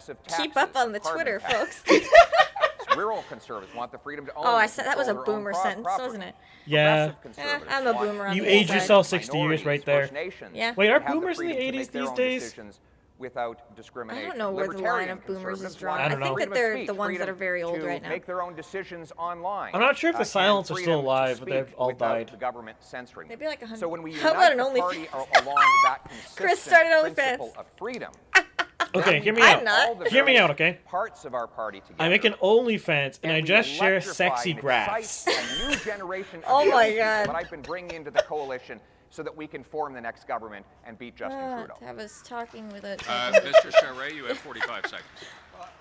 excessive taxes. Keep up on the carbon Twitter, tax. folks. Rural conservatives want the freedom to own. Oh, I and said that was a control their own boomer sentence, property. wasn't it? Yeah. Progressive conservatives I'm a want boomer on You the aged inside. yourself 60 years minorities, right there. First Nations Yeah. Wait, are have the boomers in the freedom to 80s make their these own days? decisions without I discrimination. don't know where the line Libertarian of boomers is conservatives drawn. want I I don't think know. that freedom of they're speech, the ones that freedom are very old to right now. make their own decisions online. I'm not sure if the and silents are still freedom to alive, but speak they've all without died. The government censoring them. Maybe like 100. So when we How unite about an the party OnlyFans? along that Chris consistent started principle OnlyFans. of freedom. Okay, then hear me we out. put all the Hear me various out, okay? Parts of our party together. I make an OnlyFans and I we just share electrify sexy and graphs. excite a new generation of Oh young my people God. that I've been bringing into the coalition so that we can form the next government and beat Justin Trudeau. I was talking with a. Mr. Charest, you have 45 seconds.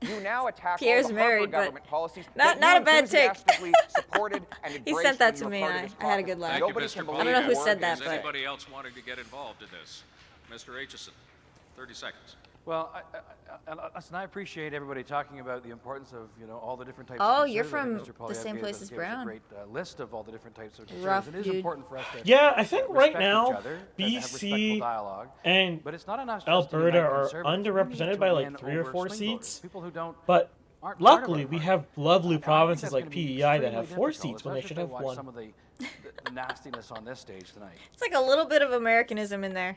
You now attack Pierre's all the married, Harper but government policies not that a bad take. enthusiastically supported and He embraced sent that when to you were me, part of and this I had a caucus. good laugh. Thank you, Nobody Mr. can Polito. believe I don't know who more said that, Is but- anybody else wanting to get involved in this? Mr. Aitchison, 30 seconds. Well, listen, I appreciate everybody talking about the importance of, all the different types Oh, of you're conservatives. from Mr. the Poilievre same place as gave us Brown. a great list of all the different types of Rough conservatives. It is dude. important for us to Yeah, I think right respect now, each other and have respectful BC dialogue. and But it's not enough just to Alberta unite are conservatives. We need underrepresented to by win like 3 or over 4 swing voters, seats. people who don't But aren't part of luckily, our we party. have lovely I think provinces that's like gonna be PEI that have extremely 4 difficult, seats when they especially should if have watch 1. Some of the nastiness on this stage tonight. It's like a little bit of Americanism in there.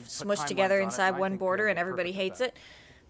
smushed together inside one border and everybody hates it.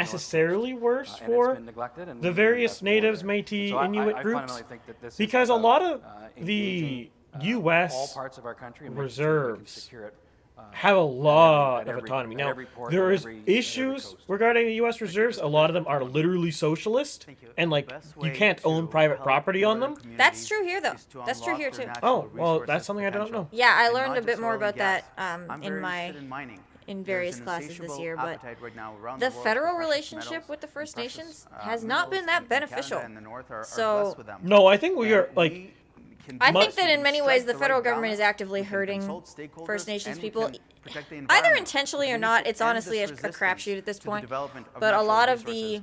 necessarily worse and it's for been neglected, and the we various invest natives, more there. Métis, So I Inuit groups, fundamentally think that this is because a about, lot of engaging, the U.S. all parts of our country and making sure we can reserves secure it, have a lot at of every- autonomy. at Now, every port, there at is every issues regarding the U.S. reserves. A lot of them are literally socialist, and like you can't own private property on them. That's true here, though. That's true here, too. Oh, well, that's something I don't know. Yeah, I And learned not a bit just more oil and about gas. that I'm in very my interested in mining. in There's various an classes this insatiable year, but appetite right now around the the world federal for precious relationship metals with the First and precious, Nations has not minerals, been that and Canada beneficial. and the North are So blessed with them. No, I think we are And like. we can I do think this. that We in can many strike ways the the federal right government is balance. actively We can hurting consult stakeholders, First Nations and we people, can protect the either environment. intentionally or We need not. to It's end honestly this a resistance crapshoot at this to the point. development of But a natural lot of the resources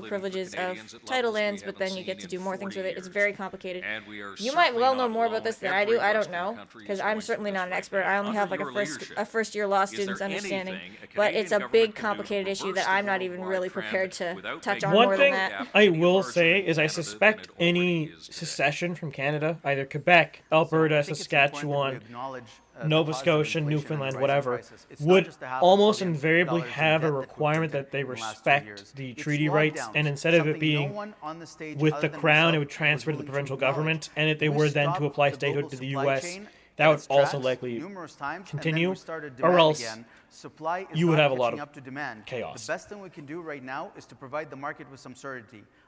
special living for privileges of Canadians at title levels we lands, but haven't then you get seen to do in more things 40 with it. It's years. very complicated. And we are You might certainly well know not more about alone. this than I do. Every I don't Western know country is because going I'm through certainly this not an right expert. now. I only Under have like your leadership, a first year law is there student's understanding. anything a But Canadian it's a government big can do to complicated issue reverse that the I'm not even worldwide really trend prepared to without touch making on One more thing than that. I any will larger say in is I Canada than suspect it already any is today. secession from Canada, either Quebec, Alberta, I think it's important that we Saskatchewan, acknowledge, the Nova cause of Scotia, inflation and Newfoundland, rising whatever, prices. It's not would just the $500 almost billion invariably in have a debt that were requirement printed that they in the last 2 respect years. the It's treaty rights, lockdowns, and instead of it something no being one on the stage with other the than crown, it myself would transfer to was the willing provincial acknowledge. government, and if they We were then to stopped apply the statehood global to the supply US, chain that at would its also tracks likely numerous times, continue, and then we started or demand else again. Supply is you would not have a lot catching of up to demand. chaos. The best thing we can do right now is to provide the market with some certainty.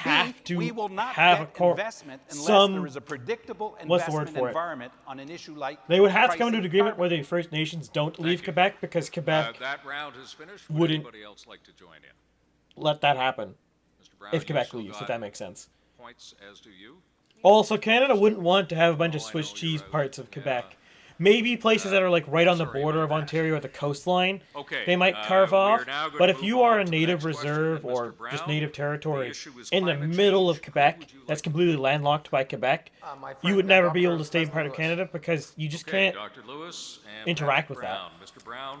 have to we will not have get a investment unless some there is a predictable what's the word investment for it? environment on an issue like They would have to come to pricing an agreement carbon. where the First Nations don't leave Quebec because Quebec That round is finished. Would wouldn't anybody else like to join in? let that happen Mr. Brown, if you Quebec still leaves, got if that makes sense. Points, as do you. Also, Canada wouldn't want to have a bunch of Swiss cheese parts of Quebec. Maybe places that are like right on the border of Ontario at the coastline, Okay, they might carve we are off. now gonna But if move you are on a to the native next question. reserve Mr. or just Brown, native territory the issue is in the climate middle of change. Quebec that's completely landlocked by Quebec, my you friend, would never Dr. be able to stay President part of Lewis. Canada because you just Okay, can't Dr. Lewis and interact Patrick with that. Brown. Mr. Brown,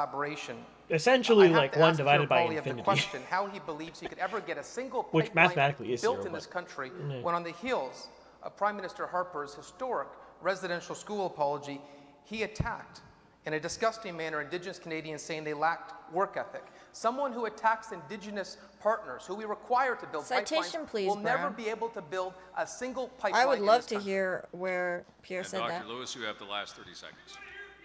collaboration. Essentially, I have like to one ask divided by Pierre Poilievre the infinity. question how he believes he could ever get a single Which pipeline mathematically is built zero, in this but- country Yeah. when on the heels of Prime Minister Harper's historic residential school apology, he attacked in a disgusting manner Indigenous Canadians, saying they lacked work ethic. Someone who attacks Indigenous partners who we require to build Citation, pipelines please, will never Brown. be able to build a single pipeline I would in love this to country. hear where Pierre And said Dr. that. Lewis, you have the last 30 seconds.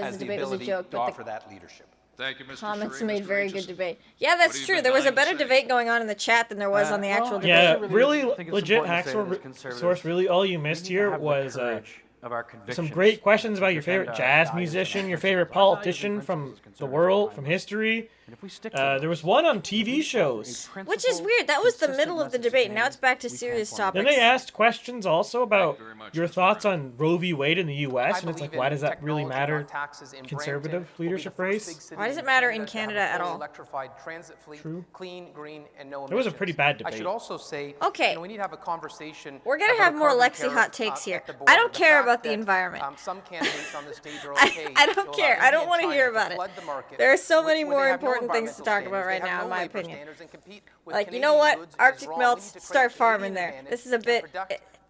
says has the the debate was a ability joke, to but the offer that leadership. Thank you, Mr. comments Sherry. made Mr. very Aitchison. good debate. Yeah, What that's have you true. been There was a dying to better say? debate going on in the chat than there was on the actual debate. Yeah, really I think it's legit important to say that as Hacksaw conservatives, source. Really, all you missed we need to here have the was courage of our some convictions great questions to about your defend favorite our jazz values and musician, our your principles. favorite Our values and politician from principles as the conservatives world, are from timeless. history. And if we stick to There was one on TV shows. Which is weird. That was the middle of the debate. Now it's back to serious topics. Then they asked questions also about very much, your Mr. thoughts on Roe v. Wade in the U.S. I and it's like, believe why in does that really technology, matter? not taxes. In Conservative Brampton will be the leadership first race? big city Why does in it matter in to have a Canada at fully all? Electrified transit fleet, True. clean, green, and no It was a emissions. pretty bad I debate. should also say, Okay. we need to have a conversation. We're gonna about have more carbon Lexie tariff, hot takes here. at the I don't border. The care fact about the that, environment. some candidates on the stage are I okay. don't to care. allow I don't India want to and hear China about it. flood the market There are so many where more they have no important things to talk environmental about right standards, they now, have in no my labor opinion. standards, and compete with Like, you know Canadian what? goods is Arctic wrong. We need melts, to create start a farming Canadian there. advantage This is a and bit. protect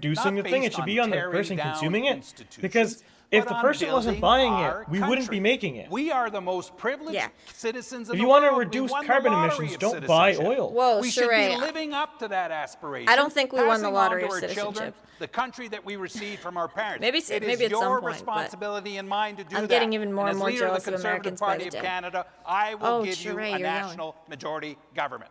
producing not the thing. It based should on be on the tearing person down consuming it. institutions, Because if but the on person wasn't building buying our it, we wouldn't be country. making it. We are the most privileged citizens in If the you world. want to We reduce won the carbon lottery emissions, of don't buy citizenship. oil. Whoa, We should Sheree, be living up to that aspiration. I don't think we won the passing lottery on of to our children citizenship. the country that we received from our parents. Maybe it maybe is at some your point, but responsibility and mine to do I'm that. getting even more and more as leader jealous of the of Conservative Americans by Party the of day. Canada, I will Oh, give Sheree, you a you're yelling. national majority government.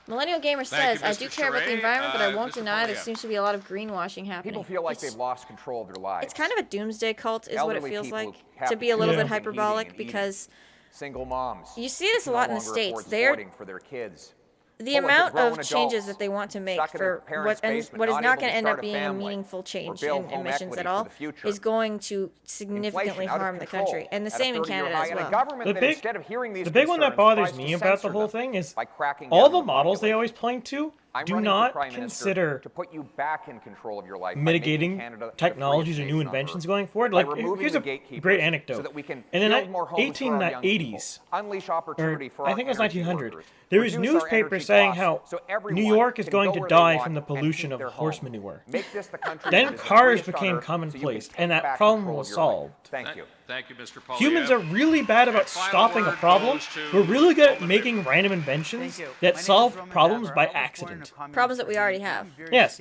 Millennial Gamer Thank says, you, I do Mr. care about the Charest. environment, but I won't Mr. deny there Poilievre. seems to be a lot of greenwashing happening. People feel like It's- they've lost control of their lives. It's kind of a doomsday cult, is what it Elderly feels people like, who have to be a little to bit keep heating hyperbolic, and eating. because Single moms. you see this a no lot in the longer States. afford They're sporting for their kids. the Full of amount grown of changes adults that they want to make stuck in their for parents' basement, what is not not able going to to end start up a being a family meaningful change build in home emissions equity at for all the future. is going to significantly Inflation out of harm the control country, and the at a same in 30-year Canada high, as and a well. government The that big- instead of hearing these The big one that concerns bothers tries to me about the censor whole them thing is by cracking all down the on models they population. always point to I'm do running not for Prime Minister consider to put you back in control of your life by mitigating making Canada the technologies freest or new nation on inventions earth. going forward. By Like, removing here's the a gatekeepers great anecdote. so that we can In the build more homes for our young people, 1880s, unleash or opportunity for I our think it was energy 1900, workers, there was reduce our newspapers energy saying costs how so New everyone York is can going go to where they die want from the and pollution keep of their horse home. manure. Make this the country Then that is the cars freest on became earth so you can commonplace, take and that back problem control was of your life. solved. Thank you. Thank you, Mr. Polyev. Humans are really bad about stopping a problem. We're really good at making random inventions that solve problems by accident. Problems that we already have. Yes.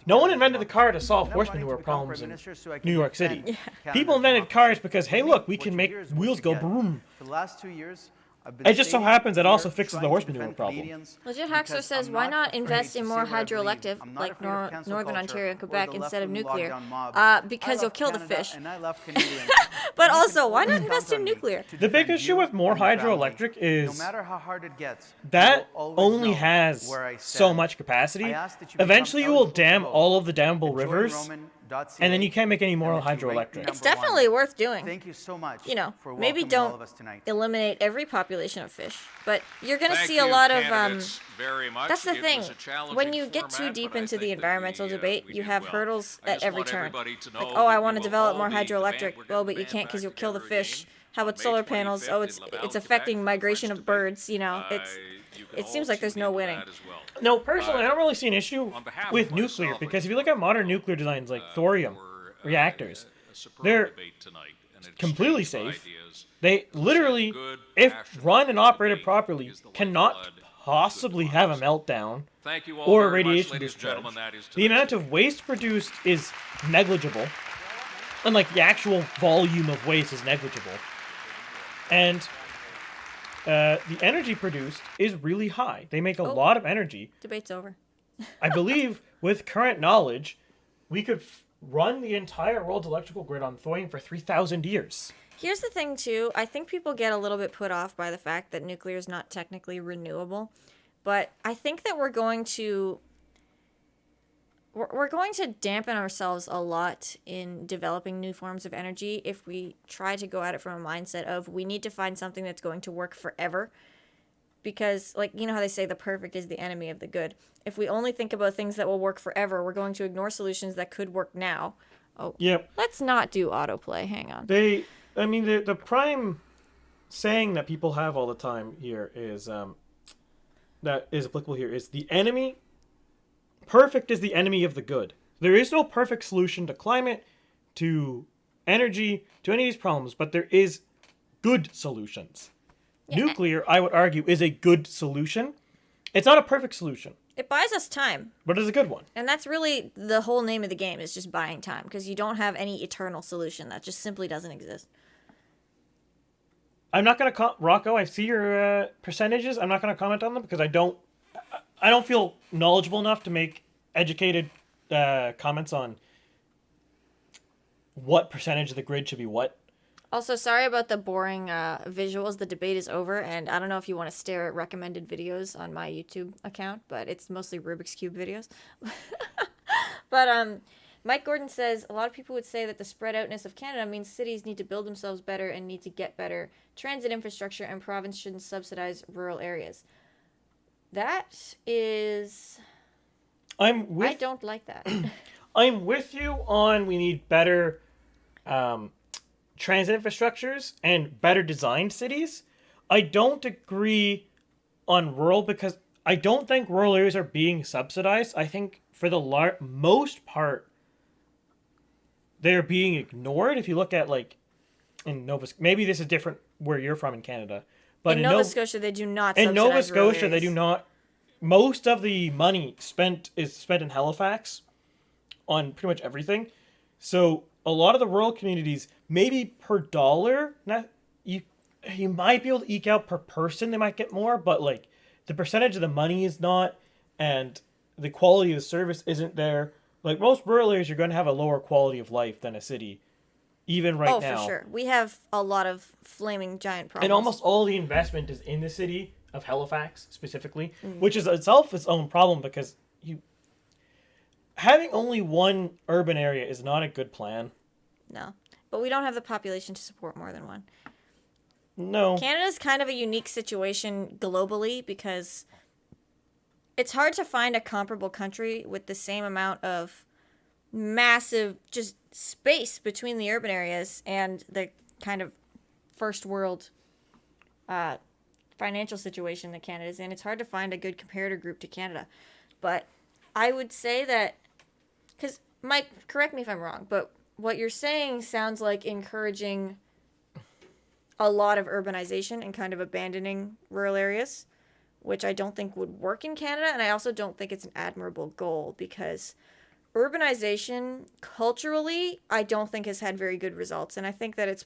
No one invented the car to solve horse manure problems in New York City. People invented cars because, hey, look, we can make wheels go boom. For the last 2 years, I've been It just so standing happens it here also fixes the trying horse to manure defend problem. Canadians Legit Haxor because says, I'm why not afraid invest to in say more what I believe. hydroelectric, I'm not like afraid of cancel Northern culture Ontario and or Quebec the instead of left-wing nuclear? lockdown mob. Because I you'll love kill the Canada fish. and I love Canadians. But You can also, why not always invest count in on me nuclear? to The big defend issue you with more and your family. hydroelectric is no matter how hard it gets, that you will always only know has where I so stand. much capacity. I ask that you become Eventually, you will eligible to dam vote. all of the dammable Enjoy rivers, Roman.ca and then you can't make any more and that you rank hydroelectric. It's definitely worth doing. Thank you so much. You know, for maybe welcoming all don't of us tonight. eliminate every population of fish, but you're going to Thank see a you, lot of. candidates, very much. That's the It thing. was a challenging When you get too format, deep but I into the think that environmental debate, we you did have well. hurdles I at just every want turn. everybody to know Like, oh, I that want to you will develop all more be the band. hydroelectric. We're Well, getting but you the can't band because you'll back kill the together fish. again How on about May solar panels? 25th Oh, in it's Laval, Quebec affecting for the migration French of debate. birds. You know, You can it seems all like there's tune no into winning. that as well. No, personally, I don't really see an issue on behalf with of nuclear myself, because I if you look at modern nuclear designs like thorium for, reactors, a superb they're debate tonight and a completely exchange of safe. ideas. They literally, good, if passionate run and operated debate properly, is the cannot lifeblood of good possibly have a democracy. meltdown Thank you all or a very much, radiation ladies and discharge. gentlemen. That is The amount tonight's of waste produced is negligible, and like the actual volume of waste is negligible, and the energy produced is really high. They make a lot of energy. Debate's over. I believe with current knowledge, we could run the entire world's electrical grid on thorium for 3,000 years. Here's the thing, too. I think people get a little bit put off by the fact that nuclear is not technically renewable. But I think that we're going to dampen ourselves a lot in developing new forms of energy if we try to go at it from a mindset of we need to find something that's going to work forever. Because, like, you know how they say the perfect is the enemy of the good. If we only think about things that will work forever, we're going to ignore solutions that could work now. Oh, yep. Let's not do autoplay. Hang on. The prime saying that people have all the time here is, that is applicable here is the enemy, perfect is the enemy of the good. There is no perfect solution to climate, to energy, to any of these problems, but there is good solutions. Yeah. Nuclear, I would argue, is a good solution. It's not a perfect solution. It buys us time. But it's a good one. And that's really the whole name of the game, is just buying time, because you don't have any eternal solution. That just simply doesn't exist. I'm not going to Rocco, I see your percentages. I'm not going to comment on them because I don't feel knowledgeable enough to make educated comments on what percentage of the grid should be what. Also, sorry about the boring visuals. The debate is over, and I don't know if you want to stare at recommended videos on my YouTube account, but it's mostly Rubik's Cube videos. But Mike Gordon says, a lot of people would say that the spread outness of Canada means cities need to build themselves better and need to get better transit infrastructure, and province shouldn't subsidize rural areas. That is... I don't like that. I'm with you on we need better... transit infrastructures and better designed cities. I don't agree on rural because I don't think rural areas are being subsidized. I think for the most part, they're being ignored. If you look at like in Nova, maybe this is different where you're from in Canada, but in Nova Scotia they do not. In Nova Scotia they do not. Most of the money is spent in Halifax on pretty much everything. So a lot of the rural communities, maybe per dollar, you might be able to eke out per person. They might get more, but like the percentage of the money is not, and the quality of the service isn't there. Like most rural areas, you're going to have a lower quality of life than a city, even right now. Oh, for sure. We have a lot of flaming giant problems. And almost all the investment is in the city of Halifax specifically, which is itself its own problem because having only one urban area is not a good plan. No. But we don't have the population to support more than one. No. Canada's kind of a unique situation globally because it's hard to find a comparable country with the same amount of massive just space between the urban areas and the kind of first world financial situation that Canada is in. It's hard to find a good comparator group to Canada. But I would say that, because Mike, correct me if I'm wrong, but what you're saying sounds like encouraging a lot of urbanization and kind of abandoning rural areas, which I don't think would work in Canada. And I also don't think it's an admirable goal, because urbanization culturally, I don't think has had very good results. And I think that it's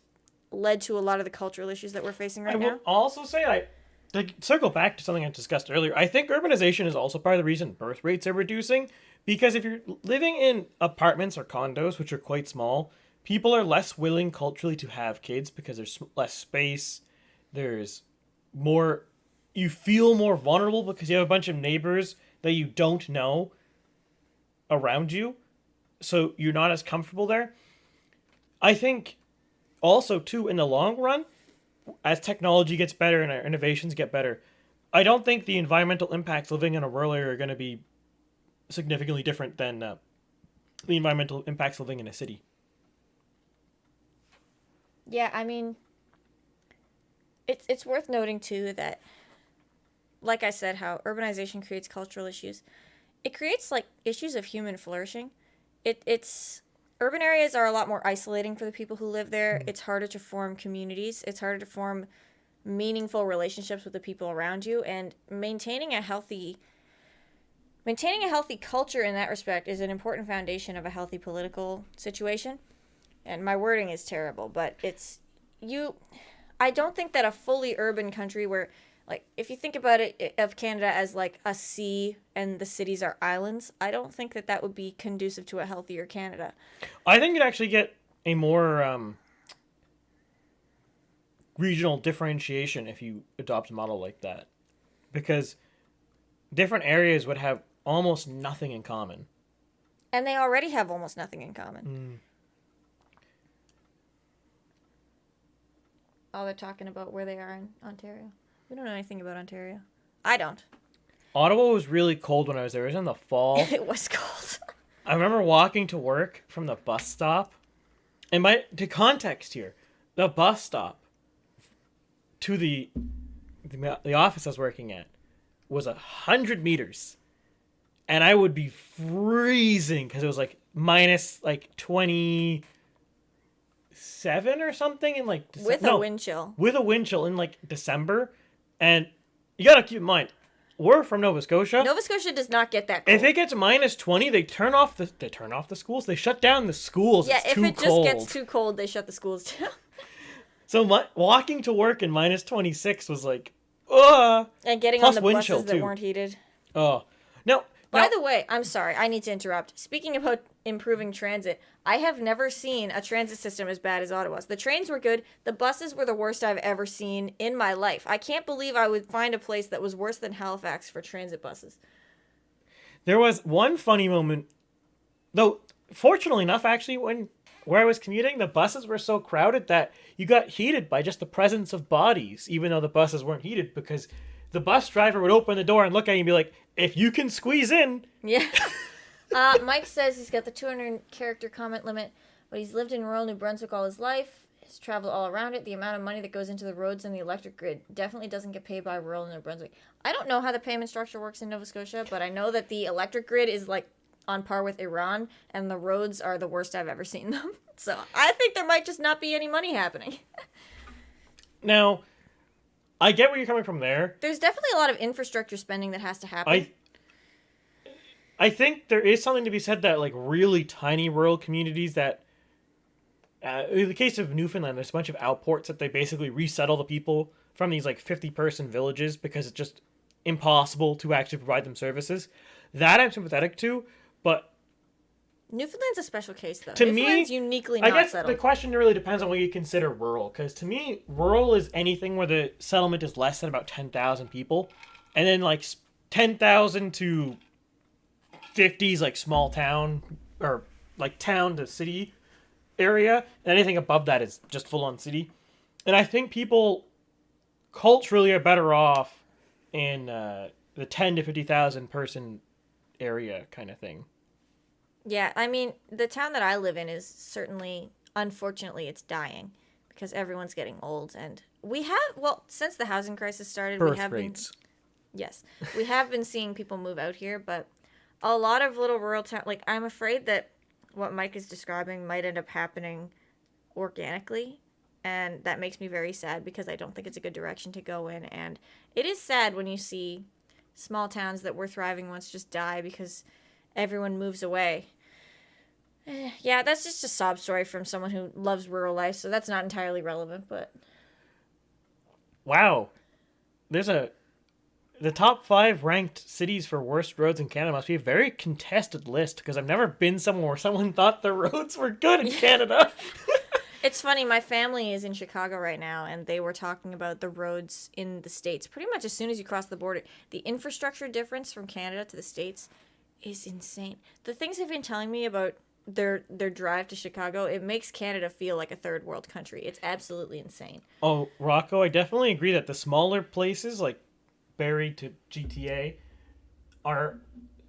led to a lot of the cultural issues that we're facing right now. I will also say, to circle back to something I discussed earlier, I think urbanization is also part of the reason birth rates are reducing, because if you're living in apartments or condos, which are quite small, people are less willing culturally to have kids because there's less space, there's more, you feel more vulnerable because you have a bunch of neighbors that you don't know around you, so you're not as comfortable there. I think also, too, in the long run, as technology gets better and our innovations get better, I don't think the environmental impacts living in a rural area are going to be significantly different than the environmental impacts living in a city. Yeah, I mean, it's worth noting, too, that, like I said, how urbanization creates cultural issues. It creates, like, issues of human flourishing. It's urban areas are a lot more isolating for the people who live there. It's harder to form communities. It's harder to form meaningful relationships with the people around you, and maintaining a healthy culture in that respect is an important foundation of a healthy political situation. And my wording is terrible, but I don't think that a fully urban country where, like, if you think about it, of Canada as like a sea and the cities are islands, I don't think that that would be conducive to a healthier Canada. I think you'd actually get a more regional differentiation if you adopt a model like that, because different areas would have almost nothing in common. And they already have almost nothing in common. Oh, they're talking about where they are in Ontario. We don't know anything about Ontario. I don't. Ottawa was really cold when I was there. It was in the fall. It was cold. I remember walking to work from the bus stop. And to context here, the bus stop to the office I was working at was 100 meters. And I would be freezing because it was like minus like 27 or something in like with a wind chill. With a wind chill in like December. And you got to keep in mind, we're from Nova Scotia. Nova Scotia does not get that cold. If it gets minus 20, they turn off the schools. They shut down the schools. Yeah, it's if it just gets too cold, they shut the schools down. So walking to work in minus 26 was like, ugh. And getting on the buses that weren't heated. Oh. No. By the way, I'm sorry, I need to interrupt. Speaking about improving transit, I have never seen a transit system as bad as Ottawa's. The trains were good. The buses were the worst I've ever seen in my life. I can't believe I would find a place that was worse than Halifax for transit buses. There was one funny moment, though, fortunately enough, actually, where I was commuting, the buses were so crowded that you got heated by just the presence of bodies, even though the buses weren't heated, because the bus driver would open the door and look at you and be like, if you can squeeze in. Yeah. Mike says he's got the 200 character comment limit, but he's lived in rural New Brunswick all his life. He's traveled all around it. The amount of money that goes into the roads and the electric grid definitely doesn't get paid by rural New Brunswick. I don't know how the payment structure works in Nova Scotia, but I know that the electric grid is like on par with Iran, and the roads are the worst I've ever seen them. So I think there might just not be any money happening. Now, I get where you're coming from there. There's definitely a lot of infrastructure spending that has to happen. I think there is something to be said that, like, really tiny rural communities that, in the case of Newfoundland, there's a bunch of outports that they basically resettle the people from these, like, 50-person villages because it's just impossible to actually provide them services. That I'm sympathetic to, but Newfoundland's a special case, though. To Newfoundland's me, uniquely I not guess settled. the question really depends on what you consider rural. Because to me, rural is anything where the settlement is less than about 10,000 people. And then, like, 10,000 to 50 is, like, small town, or, like, town to city area. And anything above that is just full-on city. And I think people culturally are better off in the 10 to 50,000 person area kind of thing. Yeah, I mean, the town that I live in is certainly, unfortunately, it's dying because everyone's getting old. And we have, well, since the housing crisis started, we Birth have rates. yes, we have been seeing people move out here, but a lot of little rural town, like, I'm afraid that what Mike is describing might end up happening organically. And that makes me very sad because I don't think it's a good direction to go in. And it is sad when you see small towns that were thriving once just die because everyone moves away. Yeah, that's just a sob story from someone who loves rural life, so that's not entirely relevant, but... Wow. The top 5 ranked cities for worst roads in Canada must be a very contested list, because I've never been somewhere where someone thought the roads were good in Canada. It's funny, my family is in Chicago right now, and they were talking about the roads in the States. Pretty much as soon as you cross the border, the infrastructure difference from Canada to the States is insane. The things they've been telling me about their drive to Chicago, it makes Canada feel like a third world country. It's absolutely insane. Oh, Rocco, I definitely agree that the smaller places like Barrie to GTA are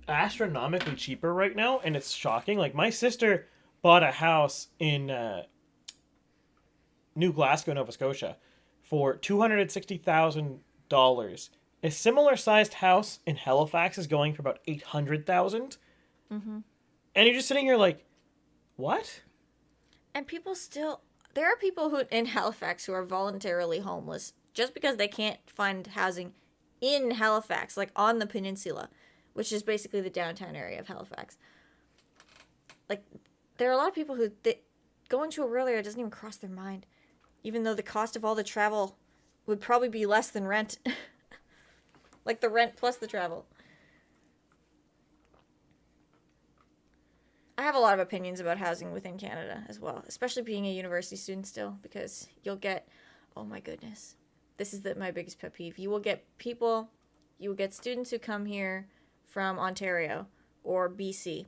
astronomically cheaper right now, and it's shocking. Like, my sister bought a house in New Glasgow, Nova Scotia for $260,000. A similar sized house in Halifax is going for about $800,000. Mm-hmm. And you're just sitting here like, what? And people still... There are people who in Halifax who are voluntarily homeless just because they can't find housing in Halifax, like on the peninsula, which is basically the downtown area of Halifax. Like, there are a lot of people who... going to a rural area doesn't even cross their mind, even though the cost of all the travel would probably be less than rent. Like the rent plus the travel. I have a lot of opinions about housing within Canada as well, especially being a university student still, because you'll get, oh my goodness, this is my biggest pet peeve. You will get students who come here from Ontario or BC,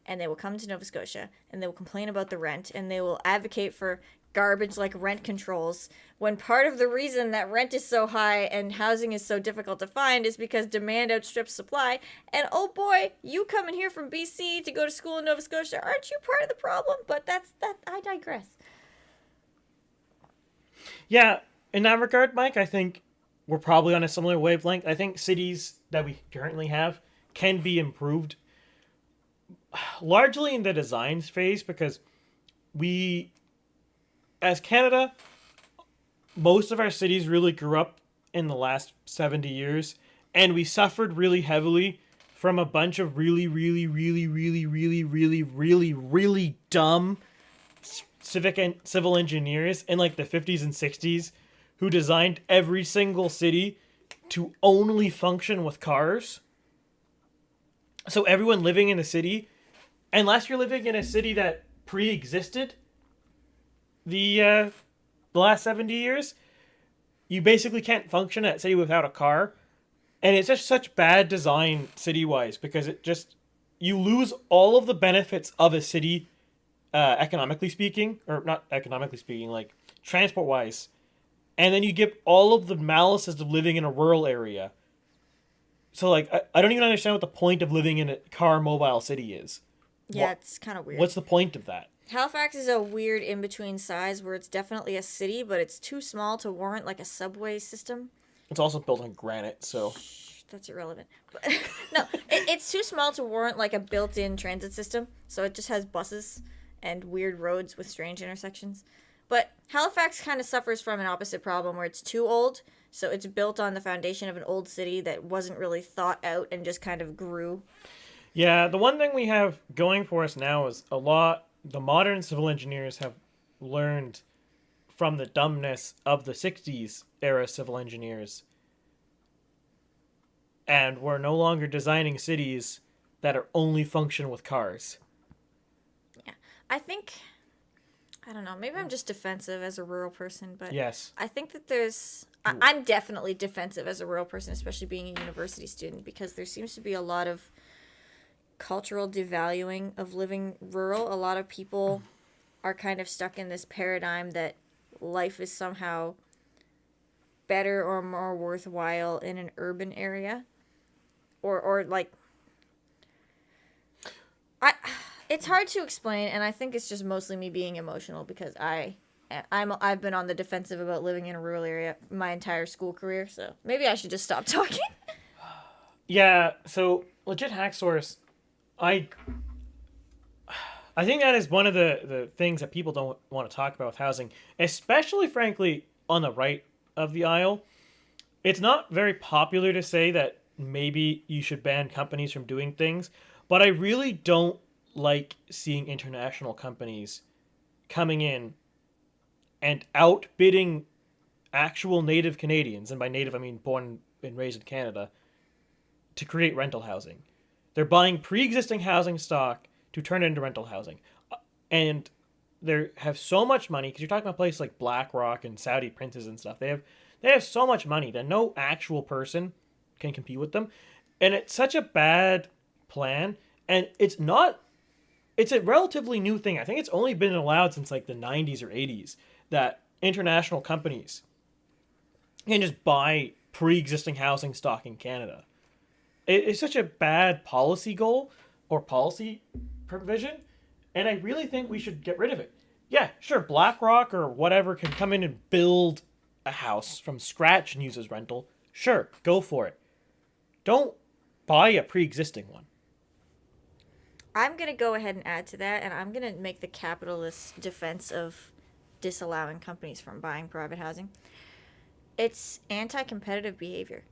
and they will come to Nova Scotia, and they will complain about the rent, and they will advocate for garbage like rent controls, when part of the reason that rent is so high and housing is so difficult to find is because demand outstrips supply. And oh boy, you coming here from BC to go to school in Nova Scotia, aren't you part of the problem? But I digress. Yeah, in that regard, Mike, I think we're probably on a similar wavelength. I think cities that we currently have can be improved largely in the design phase, because we, as Canada, most of our cities really grew up in the last 70 years, and we suffered really heavily from a bunch of really dumb civic and civil engineers in like the 50s and 60s who designed every single city to only function with cars. So everyone living in a city, unless you're living in a city that pre-existed the last 70 years, you basically can't function at city without a car. And it's just such bad design city-wise, because you lose all of the benefits of a city, economically speaking, or not economically speaking, like transport-wise. And then you give all of the malices of living in a rural area. So, like, I don't even understand what the point of living in a car mobile city is. Yeah, it's kind of weird. What's the point of that? Halifax is a weird in-between size where it's definitely a city, but it's too small to warrant like a subway system. It's also built on granite, so... That's irrelevant. But, no, it's too small to warrant like a built-in transit system, so it just has buses and weird roads with strange intersections. But Halifax kind of suffers from an opposite problem where it's too old, so it's built on the foundation of an old city that wasn't really thought out and just kind of grew. Yeah, the one thing we have going for us now is the modern civil engineers have learned from the dumbness of the 60s era civil engineers. And we're no longer designing cities that are only function with cars. Yeah, I don't know, maybe I'm just defensive as a rural person, but yes. I think that I'm definitely defensive as a rural person, especially being a university student, because there seems to be a lot of cultural devaluing of living rural. A lot of people are kind of stuck in this paradigm that life is somehow better or more worthwhile in an urban area. or like it's hard to explain, and I think it's just mostly me being emotional because I've been on the defensive about living in a rural area my entire school career, so maybe I should just stop talking. Yeah, so legit hack source, I think that is one of the things that people don't want to talk about with housing, especially frankly on the right of the aisle. It's not very popular to say that maybe you should ban companies from doing things, but I really don't like seeing international companies coming in and outbidding actual native Canadians, and by native I mean born and raised in Canada, to create rental housing. They're buying pre-existing housing stock to turn it into rental housing. And they have so much money, because you're talking about places like BlackRock and Saudi princes and stuff. They have so much money that no actual person can compete with them. And it's such a bad plan. And it's a relatively new thing. I think it's only been allowed since like the 90s or 80s that international companies can just buy pre-existing housing stock in Canada. It's such a bad policy goal or policy provision, and I really think we should get rid of it. Yeah, sure, BlackRock or whatever can come in and build a house from scratch and use as rental. Sure, go for it. Don't buy a pre-existing one. I'm going to go ahead and add to that, and I'm going to make the capitalist defense of disallowing companies from buying private housing. It's anti-competitive behavior.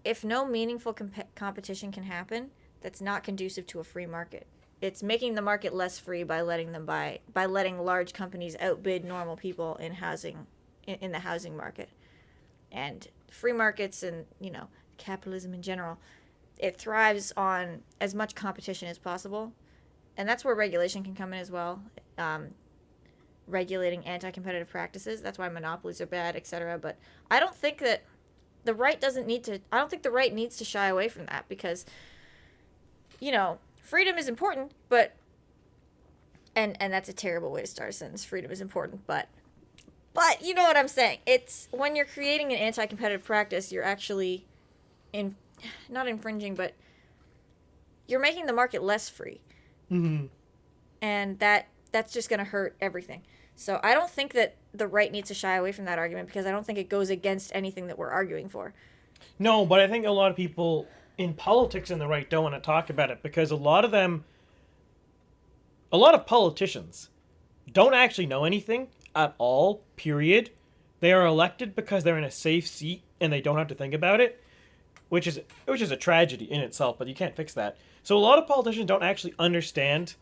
If no meaningful competition can happen, that's not conducive to a free market. It's making the market less free by letting large companies outbid normal people in housing, in the housing market. And free markets and, capitalism in general, it thrives on as much competition as possible. And that's where regulation can come in as well. Regulating anti-competitive practices. That's why monopolies are bad, etc. But I don't think that the right needs to shy away from that because, freedom is important, but, and that's a terrible way to start a sentence. Freedom is important, but you know what I'm saying. It's when you're creating an anti-competitive practice, you're actually not infringing, but you're making the market less free. Mm-hmm. And that's just going to hurt everything. So I don't think that the right needs to shy away from that argument because I don't think it goes against anything that we're arguing for. No, but I think a lot of people in politics in the right don't want to talk about it because a lot of politicians don't actually know anything at all, period. They are elected because they're in a safe seat and they don't have to think about it, which is a tragedy in itself, but you can't fix that. So a lot of politicians don't actually understand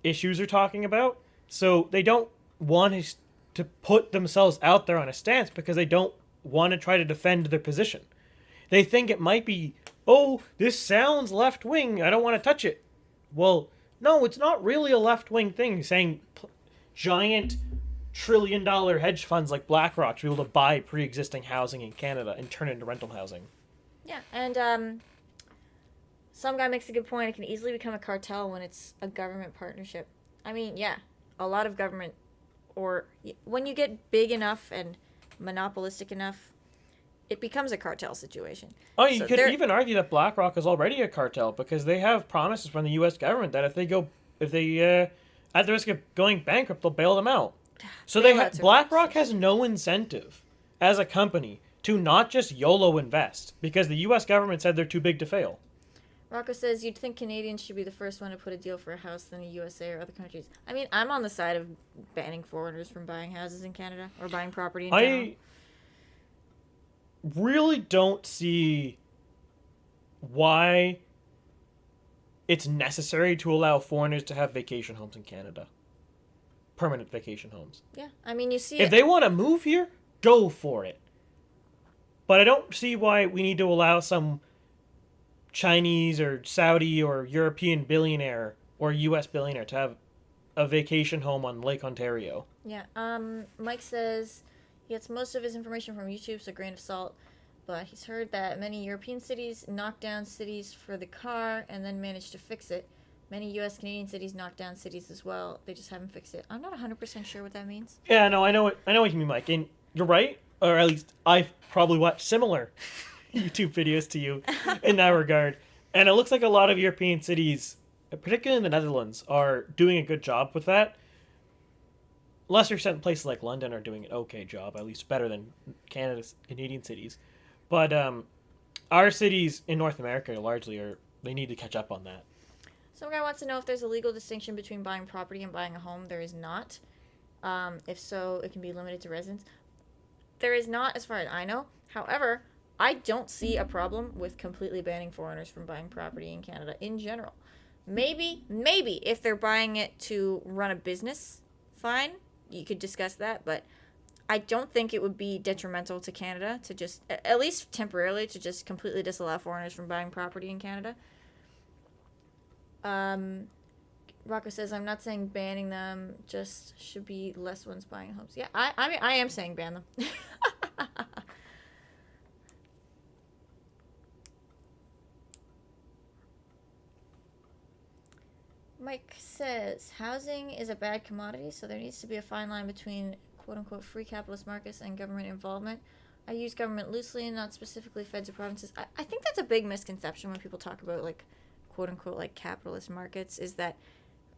issues they're talking about, so they don't want to put themselves out there on a stance because they don't want to try to defend their position. They think it might be, oh, this sounds left-wing, I don't want to touch it. Well, no, it's not really a left-wing thing, saying giant trillion-dollar hedge funds like BlackRock should be able to buy pre-existing housing in Canada and turn it into rental housing. Yeah, and some guy makes a good point. It can easily become a cartel when it's a government partnership. I mean, yeah, a lot of government, or when you get big enough and monopolistic enough, it becomes a cartel situation. Oh, you could even argue that BlackRock is already a cartel because they have promises from the U.S. government that if they at the risk of going bankrupt, they'll bail them out. So BlackRock has no incentive as a company to not just YOLO invest because the U.S. government said they're too big to fail. Rocco says, you'd think Canadians should be the first one to put a deal for a house than the USA or other countries. I mean, I'm on the side of banning foreigners from buying houses in Canada or buying property in general. I really don't see why it's necessary to allow foreigners to have vacation homes in Canada. Permanent vacation homes. Yeah, I mean, you see if they want to move here, go for it. But I don't see why we need to allow some Chinese or Saudi or European billionaire or U.S. billionaire to have a vacation home on Lake Ontario. Yeah, Mike says he gets most of his information from YouTube, so grain of salt. But he's heard that many European cities knock down cities for the car and then manage to fix it. Many U.S. Canadian cities knock down cities as well. They just haven't fixed it. I'm not 100% sure what that means. Yeah, no, I know what you mean, Mike. And you're right, or at least I've probably watched similar YouTube videos to you in that regard. And it looks like a lot of European cities, particularly in the Netherlands, are doing a good job with that. Lesser extent places like London are doing an okay job, at least better than Canadian cities. But our cities in North America largely they need to catch up on that. Some guy wants to know if there's a legal distinction between buying property and buying a home. There is not. If so, it can be limited to residents. There is not, as far as I know. However, I don't see a problem with completely banning foreigners from buying property in Canada in general. Maybe if they're buying it to run a business, fine, you could discuss that, but I don't think it would be detrimental to Canada to just, at least temporarily, to just completely disallow foreigners from buying property in Canada. Rocco says, I'm not saying banning them, just should be less ones buying homes. Yeah, I mean, I am saying ban them. Mike says, housing is a bad commodity, so there needs to be a fine line between quote-unquote free capitalist markets and government involvement. I use government loosely and not specifically feds or provinces. I think that's a big misconception when people talk about, like, quote-unquote, like, capitalist markets, is that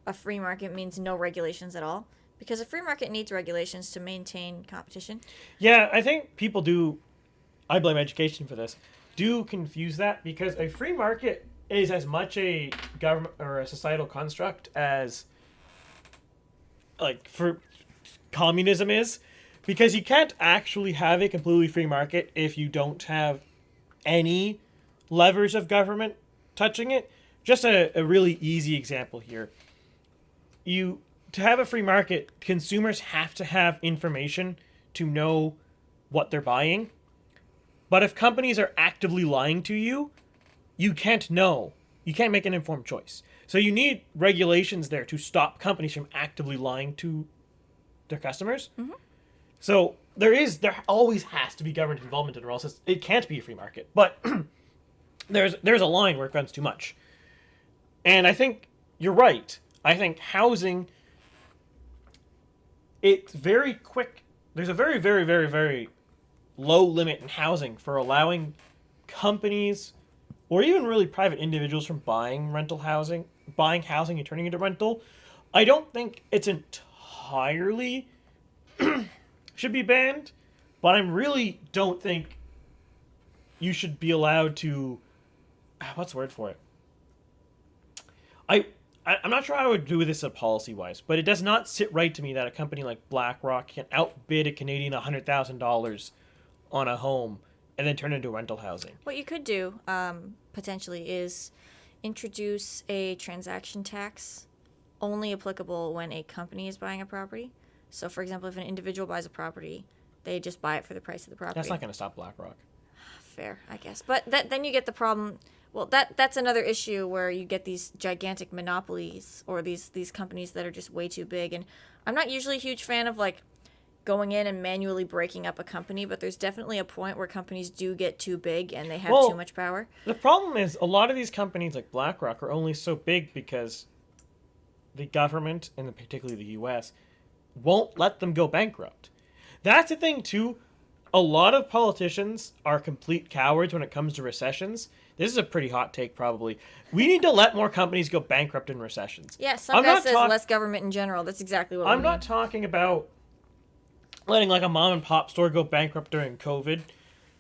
a free market means no regulations at all. Because a free market needs regulations to maintain competition. Yeah, I think people do, I blame education for this, do confuse that, because a free market is as much a government or a societal construct as, like, for communism is, because you can't actually have a completely free market if you don't have any levers of government touching it. Just a really easy example here. To have a free market, consumers have to have information to know what they're buying. But if companies are actively lying to you, you can't know. You can't make an informed choice. So you need regulations there to stop companies from actively lying to their customers. Mm-hmm. So there always has to be government involvement in it, or else it can't be a free market. But there's a line where it runs too much. And I think you're right. I think housing, it's very quick. There's a very, very, very, very low limit in housing for allowing companies or even really private individuals from buying housing and turning it into rental. I don't think it's entirely should be banned, but I really don't think you should be allowed to, what's the word for it? I'm not sure how I would do this policy-wise, but it does not sit right to me that a company like BlackRock can outbid a Canadian $100,000 on a home and then turn it into rental housing. What you could do, potentially, is introduce a transaction tax only applicable when a company is buying a property. So, for example, if an individual buys a property, they just buy it for the price of the property. That's not going to stop BlackRock. Fair, I guess. But then you get the problem. Well, that's another issue where you get these gigantic monopolies or these companies that are just way too big. And I'm not usually a huge fan of, like, going in and manually breaking up a company, but there's definitely a point where companies do get too big and they have too much power. The problem is a lot of these companies like BlackRock are only so big because the government, and particularly the U.S., won't let them go bankrupt. That's the thing, too. A lot of politicians are complete cowards when it comes to recessions. This is a pretty hot take, probably. We need to let more companies go bankrupt in recessions. Yeah, some guy says less government in general. That's exactly what I'm not talking about letting, like, a mom and pop store go bankrupt during COVID.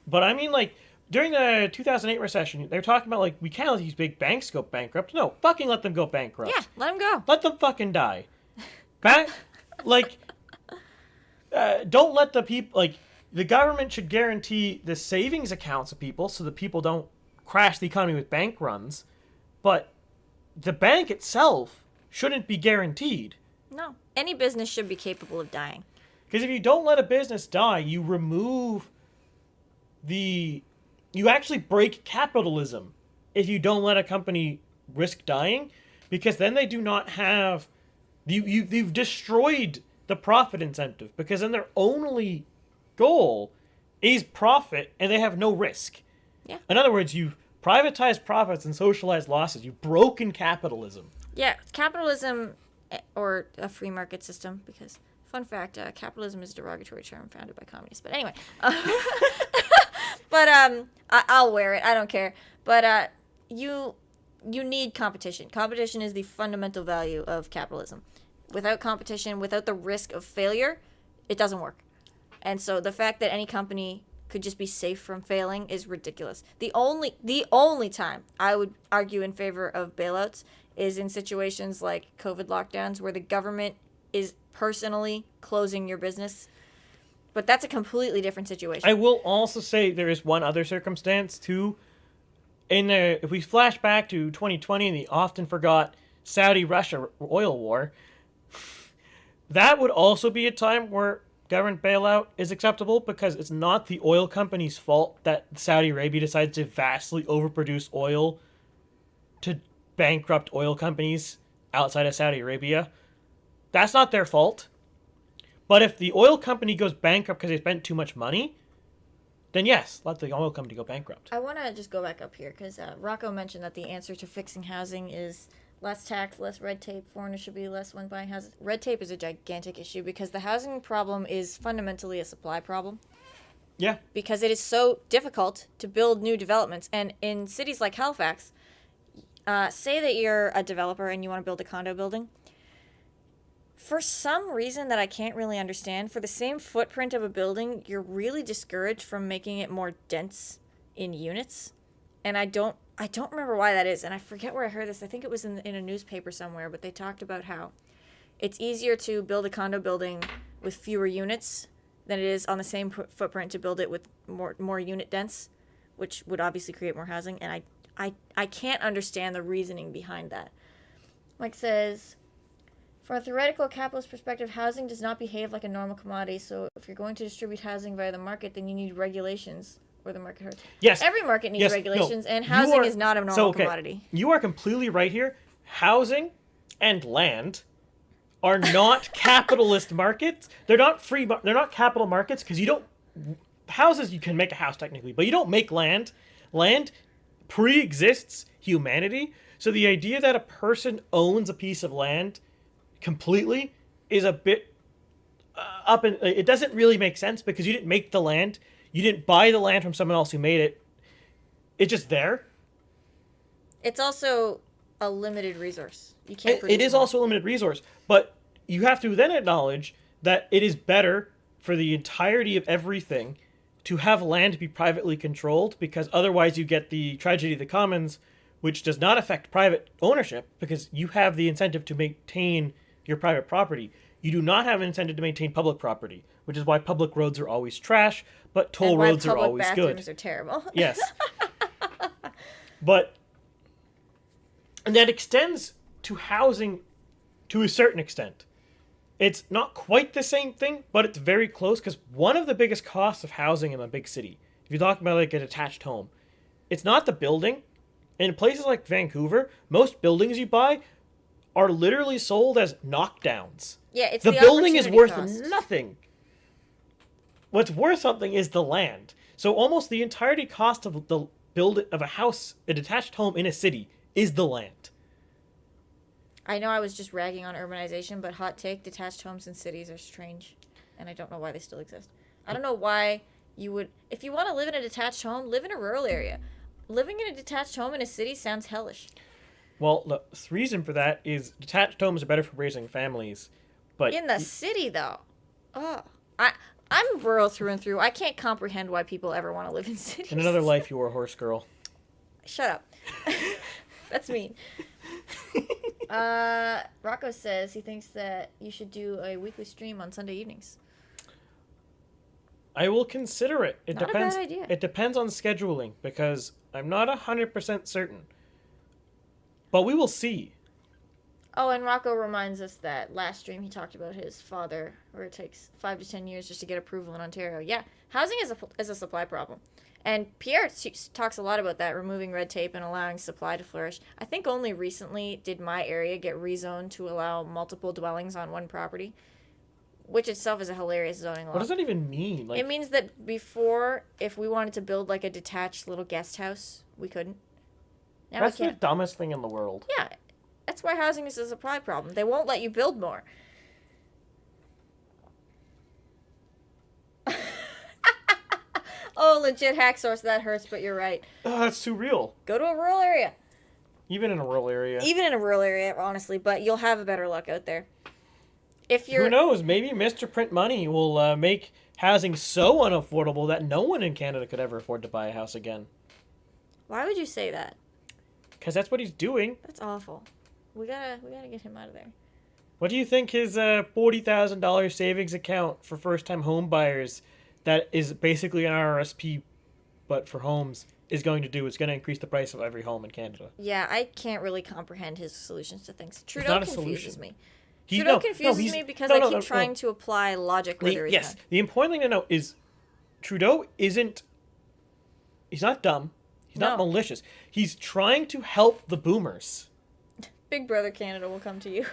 But I mean, like, during the 2008 recession, they're talking about, like, we can't let these big banks go bankrupt. No, fucking let them go bankrupt. Yeah, let them go. Let them fucking die. Don't let the people, like, the government should guarantee the savings accounts of people so that people don't crash the economy with bank runs. But the bank itself shouldn't be guaranteed. No. Any business should be capable of dying. Because if you don't let a business die, you actually break capitalism if you don't let a company risk dying, because then they do not have, you've destroyed the profit incentive, because then their only goal is profit and they have no risk. Yeah. In other words, you've privatized profits and socialized losses. You've broken capitalism. Yeah, capitalism or a free market system, because fun fact, capitalism is a derogatory term founded by communists. But anyway, But I'll wear it. I don't care. But you need competition. Competition is the fundamental value of capitalism. Without competition, without the risk of failure, it doesn't work. And so the fact that any company could just be safe from failing is ridiculous. The only time I would argue in favor of bailouts is in situations like COVID lockdowns where the government is personally closing your business. But that's a completely different situation. I will also say there is one other circumstance too. If we flash back to 2020 and the often forgot Saudi-Russia oil war, that would also be a time where government bailout is acceptable because it's not the oil company's fault that Saudi Arabia decides to vastly overproduce oil to bankrupt oil companies outside of Saudi Arabia. That's not their fault. But if the oil company goes bankrupt because they spent too much money, then yes, let the oil company go bankrupt. I want to just go back up here because Rocco mentioned that the answer to fixing housing is less tax, less red tape. Foreigners should be less when buying houses. Red tape is a gigantic issue because the housing problem is fundamentally a supply problem. Yeah. Because it is so difficult to build new developments. And in cities like Halifax, say that you're a developer and you want to build a condo building. For some reason that I can't really understand, for the same footprint of a building, you're really discouraged from making it more dense in units. And I don't remember why that is, and I forget where I heard this. I think it was in a newspaper somewhere, but they talked about how it's easier to build a condo building with fewer units than it is on the same footprint to build it with more unit dense, which would obviously create more housing. And I can't understand the reasoning behind that. Mike says, from a theoretical capitalist perspective, housing does not behave like a normal commodity. So if you're going to distribute housing via the market, then you need regulations. Or the market hurts. Yes. Every market needs regulations, and You housing are- is not a normal commodity. You are completely right here. Housing and land are not capitalist markets. They're not free. They're not capital markets because you don't. Houses, you can make a house technically, but you don't make land. Land pre-exists humanity. So the idea that a person owns a piece of land completely is a bit up, and it doesn't really make sense because you didn't make the land. You didn't buy the land from someone else who made it. It's just there. It's also a limited resource. You can't. It is also a limited resource, but you have to then acknowledge that it is better for the entirety of everything to have land be privately controlled, because otherwise you get the tragedy of the commons, which does not affect private ownership because you have the incentive to maintain your private property. You do not have an incentive to maintain public property, which is why public roads are always trash, but toll roads are always good. Bathrooms are terrible. Yes. And that extends to housing to a certain extent. It's not quite the same thing, but it's very close, because one of the biggest costs of housing in a big city, if you're talking about like a detached home, it's not the building. In places like Vancouver, most buildings you buy are literally sold as knockdowns. Yeah, it's the building is worth cost. nothing. What's worth something is the land. So almost the entirety cost of the build of a house, a detached home in a city, is the land. I know I was just ragging on urbanization, but hot take, detached homes in cities are strange. And I don't know why they still exist. I don't know why you would... If you want to live in a detached home, live in a rural area. Living in a detached home in a city sounds hellish. Well, the reason for that is detached homes are better for raising families. But in the city, though. Oh. I'm rural through and through. I can't comprehend why people ever want to live in cities. In another life, you were a horse girl. Shut up. That's mean. Rocco says he thinks that you should do a weekly stream on Sunday evenings. I will consider it. It Not depends. a bad idea. It depends on scheduling, because I'm not 100% certain. But we will see. Oh, and Rocco reminds us that last stream he talked about his father, where it takes 5 to 10 years just to get approval in Ontario. Yeah, housing is a supply problem. And Pierre talks a lot about that, removing red tape and allowing supply to flourish. I think only recently did my area get rezoned to allow multiple dwellings on one property, which itself is a hilarious zoning law. What does that even mean? It means that before, if we wanted to build like a detached little guest house, we couldn't. Now That's we the can. dumbest thing in the world. Yeah, that's why housing is a supply problem. They won't let you build more. Oh, legit hack source. That hurts, but you're right. Oh, that's too real. Go to a rural area. Even in a rural area. Even in a rural area, honestly, but you'll have a better luck out there. If you're... Who knows? Maybe Mr. Print Money will make housing so unaffordable that no one in Canada could ever afford to buy a house again. Why would you say that? Because that's what he's doing. That's awful. We gotta get him out of there. What do you think his $40,000 savings account for first-time home buyers that is basically an RRSP but for homes is going to do? It's going to increase the price of every home in Canada. Yeah, I can't really comprehend his solutions to things. Trudeau not a confuses solution. me. He- Trudeau no, confuses he's- me because no, I no, keep no, trying no. to apply logic where there is Yes, none. the important thing to know is Trudeau isn't... He's not dumb. He's not No. malicious. He's trying to help the boomers. Big Brother Canada will come to you.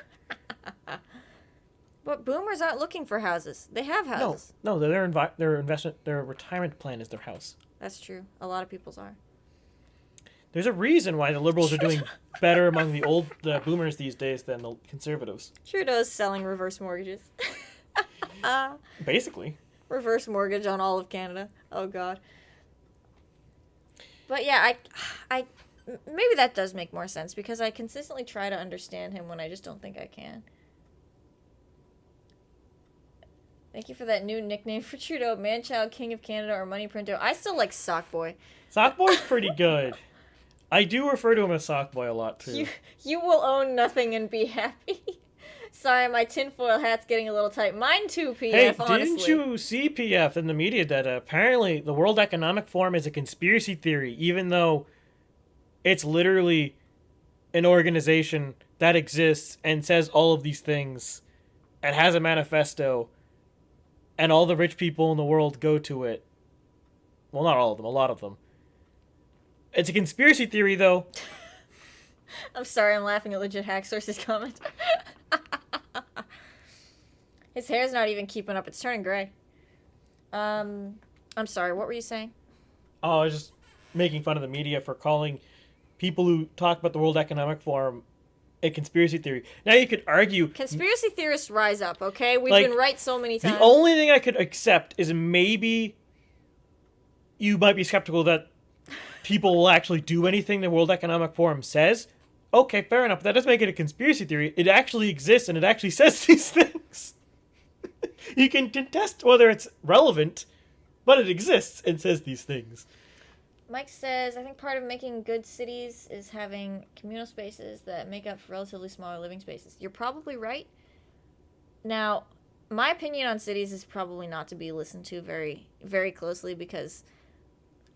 But boomers aren't looking for houses. They have houses. No, their investment, their retirement plan is their house. That's true. A lot of people's are. There's a reason why the Liberals are doing better among the boomers these days than the Conservatives. Trudeau's selling reverse mortgages. Basically. Reverse mortgage on all of Canada. Oh, God. But yeah, I maybe that does make more sense because I consistently try to understand him when I just don't think I can. Thank you for that new nickname for Trudeau, Manchild, King of Canada, or Money Printo. I still like Sockboy. Sockboy's pretty good. I do refer to him as Sockboy a lot, too. You will own nothing and be happy. Sorry, my tinfoil hat's getting a little tight. Mine too, PF, Hey, honestly. didn't you see, PF, in the media that apparently the World Economic Forum is a conspiracy theory, even though it's literally an organization that exists and says all of these things and has a manifesto, and all the rich people in the world go to it. Well, not all of them, a lot of them. It's a conspiracy theory, though. I'm sorry, I'm laughing at legit hack source's comment. His hair's not even keeping up. It's turning gray. I'm sorry, what were you saying? Oh, I was just making fun of the media for calling people who talk about the World Economic Forum a conspiracy theory. Now you could argue... Conspiracy theorists rise up, okay? We've Like, been right so many times. The only thing I could accept is maybe you might be skeptical that people will actually do anything the World Economic Forum says. Okay, fair enough. That doesn't make it a conspiracy theory. It actually exists and it actually says these things. You can contest whether it's relevant, but it exists and says these things. Mike says, I think part of making good cities is having communal spaces that make up for relatively smaller living spaces. You're probably right. Now, my opinion on cities is probably not to be listened to very, very closely because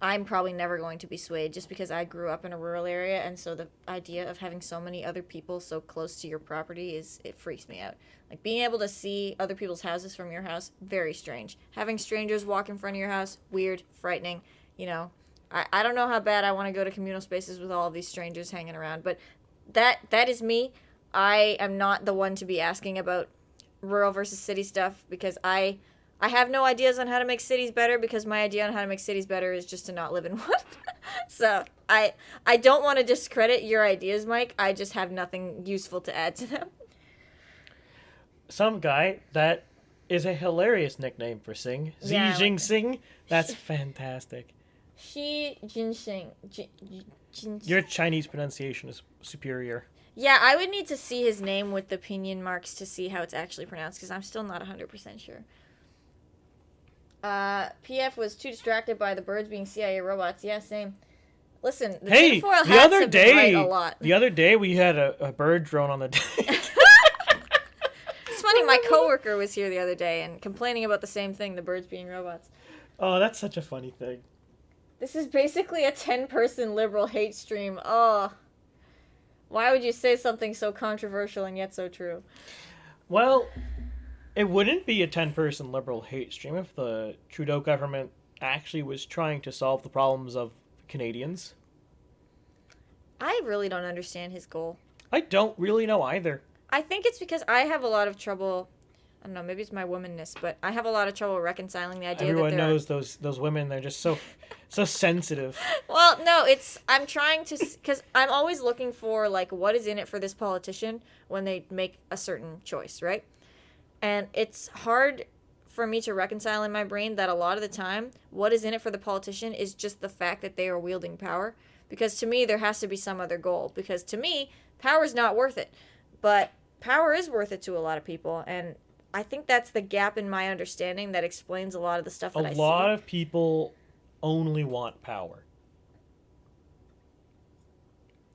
I'm probably never going to be swayed just because I grew up in a rural area, and so the idea of having so many other people so close to your property it freaks me out. Like, being able to see other people's houses from your house, very strange. Having strangers walk in front of your house, weird, frightening, you know. I don't know how bad I want to go to communal spaces with all of these strangers hanging around, but that is me. I am not the one to be asking about rural versus city stuff because I have no ideas on how to make cities better because my idea on how to make cities better is just to not live in one. So I don't want to discredit your ideas, Mike. I just have nothing useful to add to them. Some guy that is a hilarious nickname for Sing. Xi Yeah, I like Jinping. That's fantastic. Xi Jinping. Your Chinese pronunciation is superior. Yeah, I would need to see his name with the pinyin marks to see how it's actually pronounced because I'm still not 100% sure. PF was too distracted by the birds being CIA robots. Yeah, same. Listen, the tinfoil hats have been right a lot. The other day we had a bird drone on the deck. It's funny, my coworker was here the other day and complaining about the same thing, the birds being robots. Oh, that's such a funny thing. This is basically a 10-person liberal hate stream. Oh. Why would you say something so controversial and yet so true? Well, it wouldn't be a 10-person liberal hate stream if the Trudeau government actually was trying to solve the problems of Canadians. I really don't understand his goal. I don't really know either. I think it's because I have a lot of trouble... I don't know, maybe it's my womanness, but I have a lot of trouble reconciling the idea Everyone that there knows those women, they're just so sensitive. Well, no, I'm trying to, because I'm always looking for, like, what is in it for this politician when they make a certain choice, right? And it's hard for me to reconcile in my brain that a lot of the time, what is in it for the politician is just the fact that they are wielding power. Because to me, there has to be some other goal. Because to me, power is not worth it. But power is worth it to a lot of people. And I think that's the gap in my understanding that explains a lot of the stuff that I see. A lot of people only want power.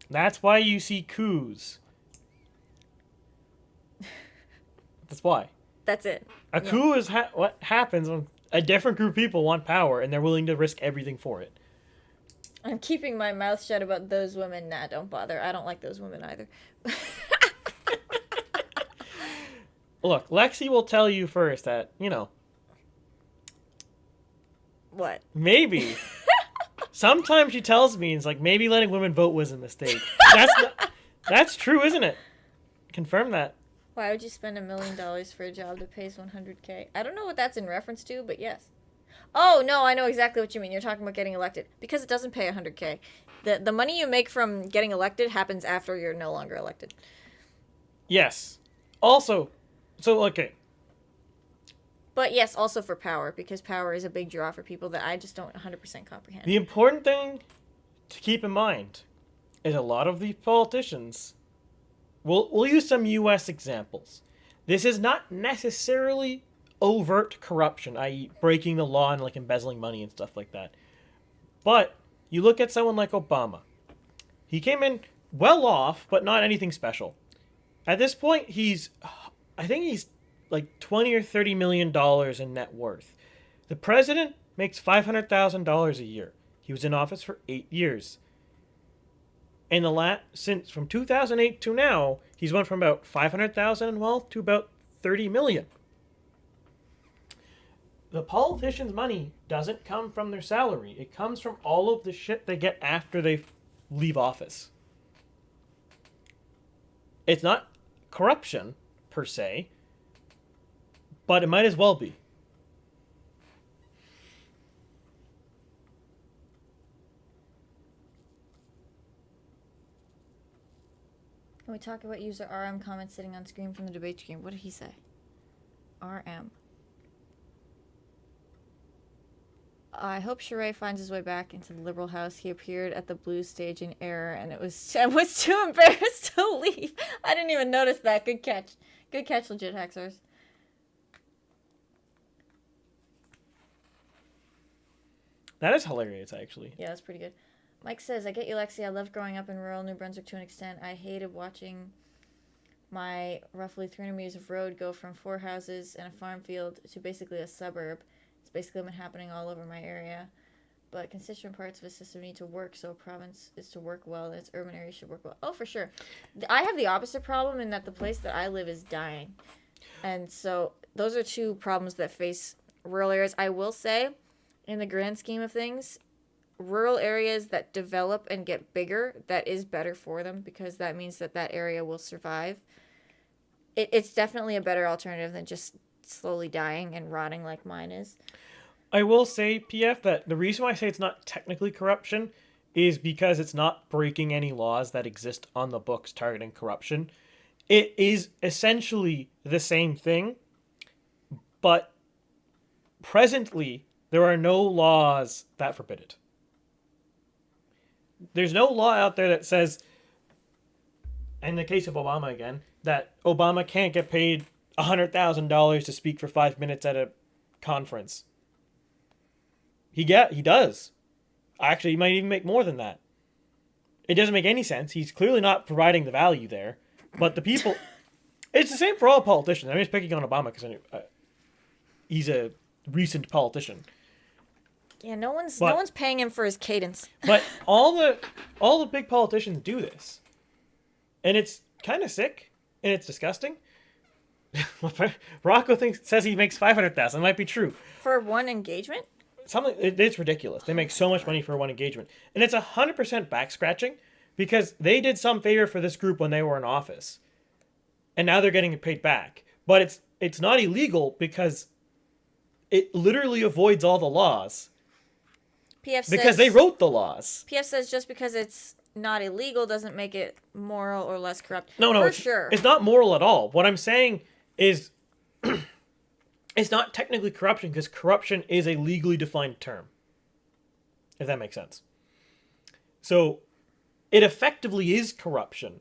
That's why you see coups. That's why. That's it. A coup is what happens when a different group of people want power and they're willing to risk everything for it. I'm keeping my mouth shut about those women. Nah, don't bother. I don't like those women either. Look, Lexie will tell you first that, What? maybe. Sometimes she tells me, it's like, maybe letting women vote was a mistake. That's true, isn't it? Confirm that. Why would you spend $1 million for a job that pays $100K? I don't know what that's in reference to, but yes. Oh, no, I know exactly what you mean. You're talking about getting elected. Because it doesn't pay $100K. The money you make from getting elected happens after you're no longer elected. Yes. Also, okay. But yes, also for power, because power is a big draw for people that I just don't 100% comprehend. The important thing to keep in mind is a lot of these politicians, we'll use some U.S. examples. This is not necessarily overt corruption, i.e. breaking the law and like embezzling money and stuff like that. But you look at someone like Obama. He came in well off, but not anything special. At this point, I think he's like $20 or $30 million in net worth. The president makes $500,000 a year. He was in office for 8 years. And since from 2008 to now, he's went from about $500,000 in wealth to about $30 million. The politicians' money doesn't come from their salary. It comes from all of the shit they get after they leave office. It's not corruption, per se, but it might as well be. Can we talk about user RM comments sitting on screen from the debate screen? What did he say? RM. I hope Sheree finds his way back into the Liberal House. He appeared at the Blues stage in error, and I was too embarrassed to leave. I didn't even notice that. Good catch. Good catch, legit Haxors. That is hilarious, actually. Yeah, that's pretty good. Mike says, I get you, Lexie. I loved growing up in rural New Brunswick to an extent. I hated watching my roughly 300 meters of road go from 4 houses and a farm field to basically a suburb. It's basically been happening all over my area. But constituent parts of a system need to work, so a province is to work well, and its urban area should work well. Oh, for sure. I have the opposite problem in that the place that I live is dying. And so those are two problems that face rural areas. I will say, in the grand scheme of things, rural areas that develop and get bigger, that is better for them because that means that that area will survive. It's definitely a better alternative than just slowly dying and rotting like mine is. I will say, PF, that the reason why I say it's not technically corruption is because it's not breaking any laws that exist on the books targeting corruption. It is essentially the same thing, but presently there are no laws that forbid it. There's no law out there that says, in the case of Obama again, that Obama can't get paid $100,000 to speak for 5 minutes at a conference. He does. Actually, he might even make more than that. It doesn't make any sense. He's clearly not providing the value there. But the people... It's the same for all politicians. I'm just picking on Obama because he's a recent politician. Yeah, no one's paying him for his cadence. But all the big politicians do this. And it's kind of sick. And it's disgusting. Rocco says he makes $500,000. It might be true. For one engagement? It's ridiculous. They make so much money for one engagement. And it's 100% back scratching because they did some favor for this group when they were in office. And now they're getting it paid back. But it's not illegal because it literally avoids all the laws. PF because they wrote the laws. PF says just because it's not illegal doesn't make it moral or less corrupt. No, for sure. It's not moral at all. What I'm saying is it's not technically corruption because corruption is a legally defined term. If that makes sense. So it effectively is corruption,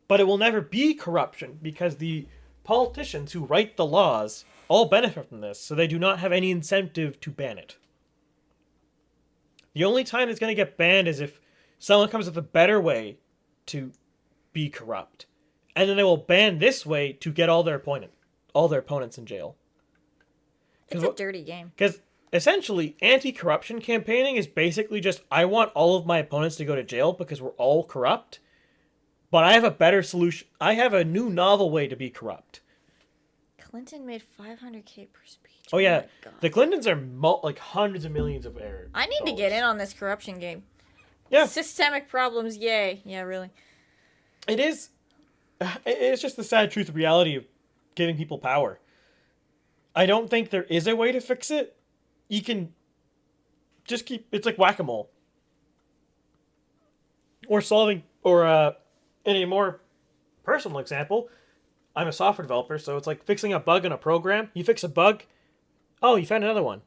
but it will never be corruption because the politicians who write the laws all benefit from this, so they do not have any incentive to ban it. The only time it's going to get banned is if someone comes up with a better way to be corrupt. And then they will ban this way to get all their opponents in jail. It's a dirty game. Because essentially, anti-corruption campaigning is basically just, I want all of my opponents to go to jail because we're all corrupt, but I have a better solution. I have a new novel way to be corrupt. Clinton made $500K per speech. Oh yeah, my God. the Clintons are like hundreds of millions of errors. I need to get in on this corruption game. Yeah. Systemic problems, yay. Yeah, really. It is. It's just the sad truth of reality of giving people power. I don't think there is a way to fix it. You can just keep... It's like whack-a-mole. Or solving... Or in a more personal example, I'm a software developer, so it's like fixing a bug in a program. You fix a bug, oh, you found another one.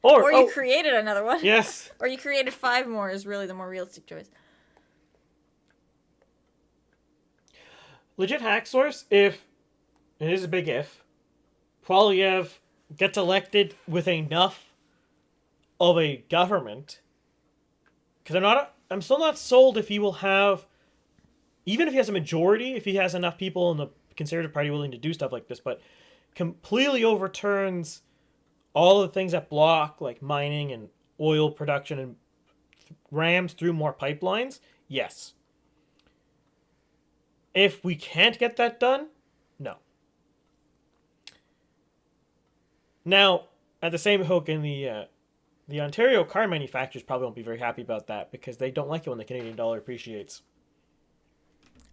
Or you created another one. Yes. Or you created 5 more is really the more realistic choice. Legit hack source, if... It is a big if. Poilievre gets elected with enough of a government, because I'm still not sold if he will have, even if he has a majority, if he has enough people in the Conservative Party willing to do stuff like this, but completely overturns all the things that block, like mining and oil production, and rams through more pipelines, yes. If we can't get that done, no. Now, at the same hook, in the Ontario car manufacturers probably won't be very happy about that because they don't like it when the Canadian dollar appreciates.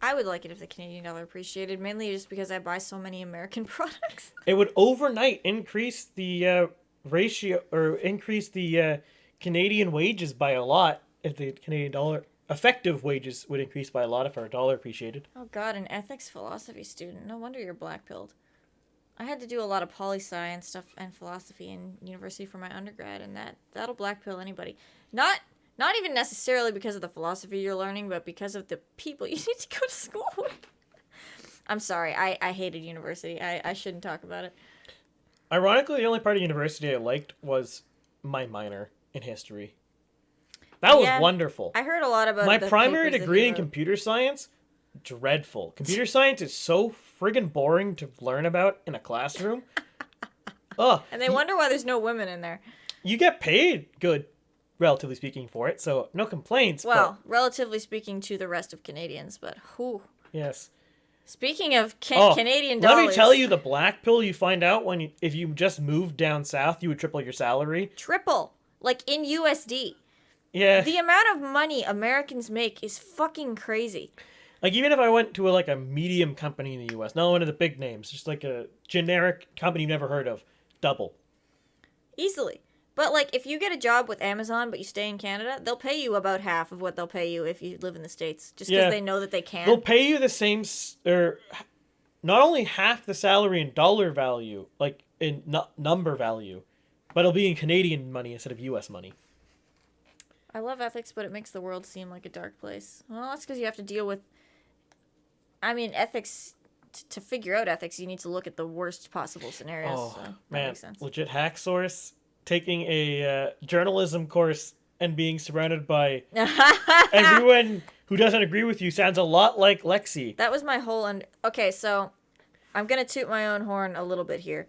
I would like it if the Canadian dollar appreciated, mainly just because I buy so many American products. It would overnight increase the ratio, or increase the Canadian wages by a lot if the Canadian dollar... Effective wages would increase by a lot if our dollar appreciated. Oh god, an ethics philosophy student. No wonder you're black-pilled. I had to do a lot of poli-sci and stuff and philosophy in university for my undergrad, and that'll black-pill anybody. Not even necessarily because of the philosophy you're learning, but because of the people you need to go to school with. I'm sorry, I hated university. I shouldn't talk about it. Ironically, the only part of university I liked was my minor in history. That was wonderful. I heard a lot about my the primary papers that degree you in wrote. computer science. Dreadful. Computer science is so friggin' boring to learn about in a classroom. Ugh. And they wonder why there's no women in there. You get paid good, relatively speaking, for it, so no complaints. Well, relatively speaking to the rest of Canadians, but whew. Yes. Speaking of Canadian dollars... Let me tell you the black pill you find out if you just moved down south, you would triple your salary. Triple. Like in USD. Yeah. The amount of money Americans make is fucking crazy. Like, even if I went to a medium company in the U.S., not one of the big names, just like a generic company you've never heard of, double. Easily. But, like, if you get a job with Amazon but you stay in Canada, they'll pay you about half of what they'll pay you if you live in the States. Just because they know that they can. They'll pay you the same, or not only half the salary in dollar value, like in number value, but it'll be in Canadian money instead of U.S. money. I love ethics, but it makes the world seem like a dark place. Well, that's because you have to deal with... I mean, ethics... To figure out ethics, you need to look at the worst possible scenarios. Oh, so that man. makes sense. Legit hack source. Taking a journalism course and being surrounded by everyone who doesn't agree with you sounds a lot like Lexie. That was my whole... Okay, so I'm going to toot my own horn a little bit here.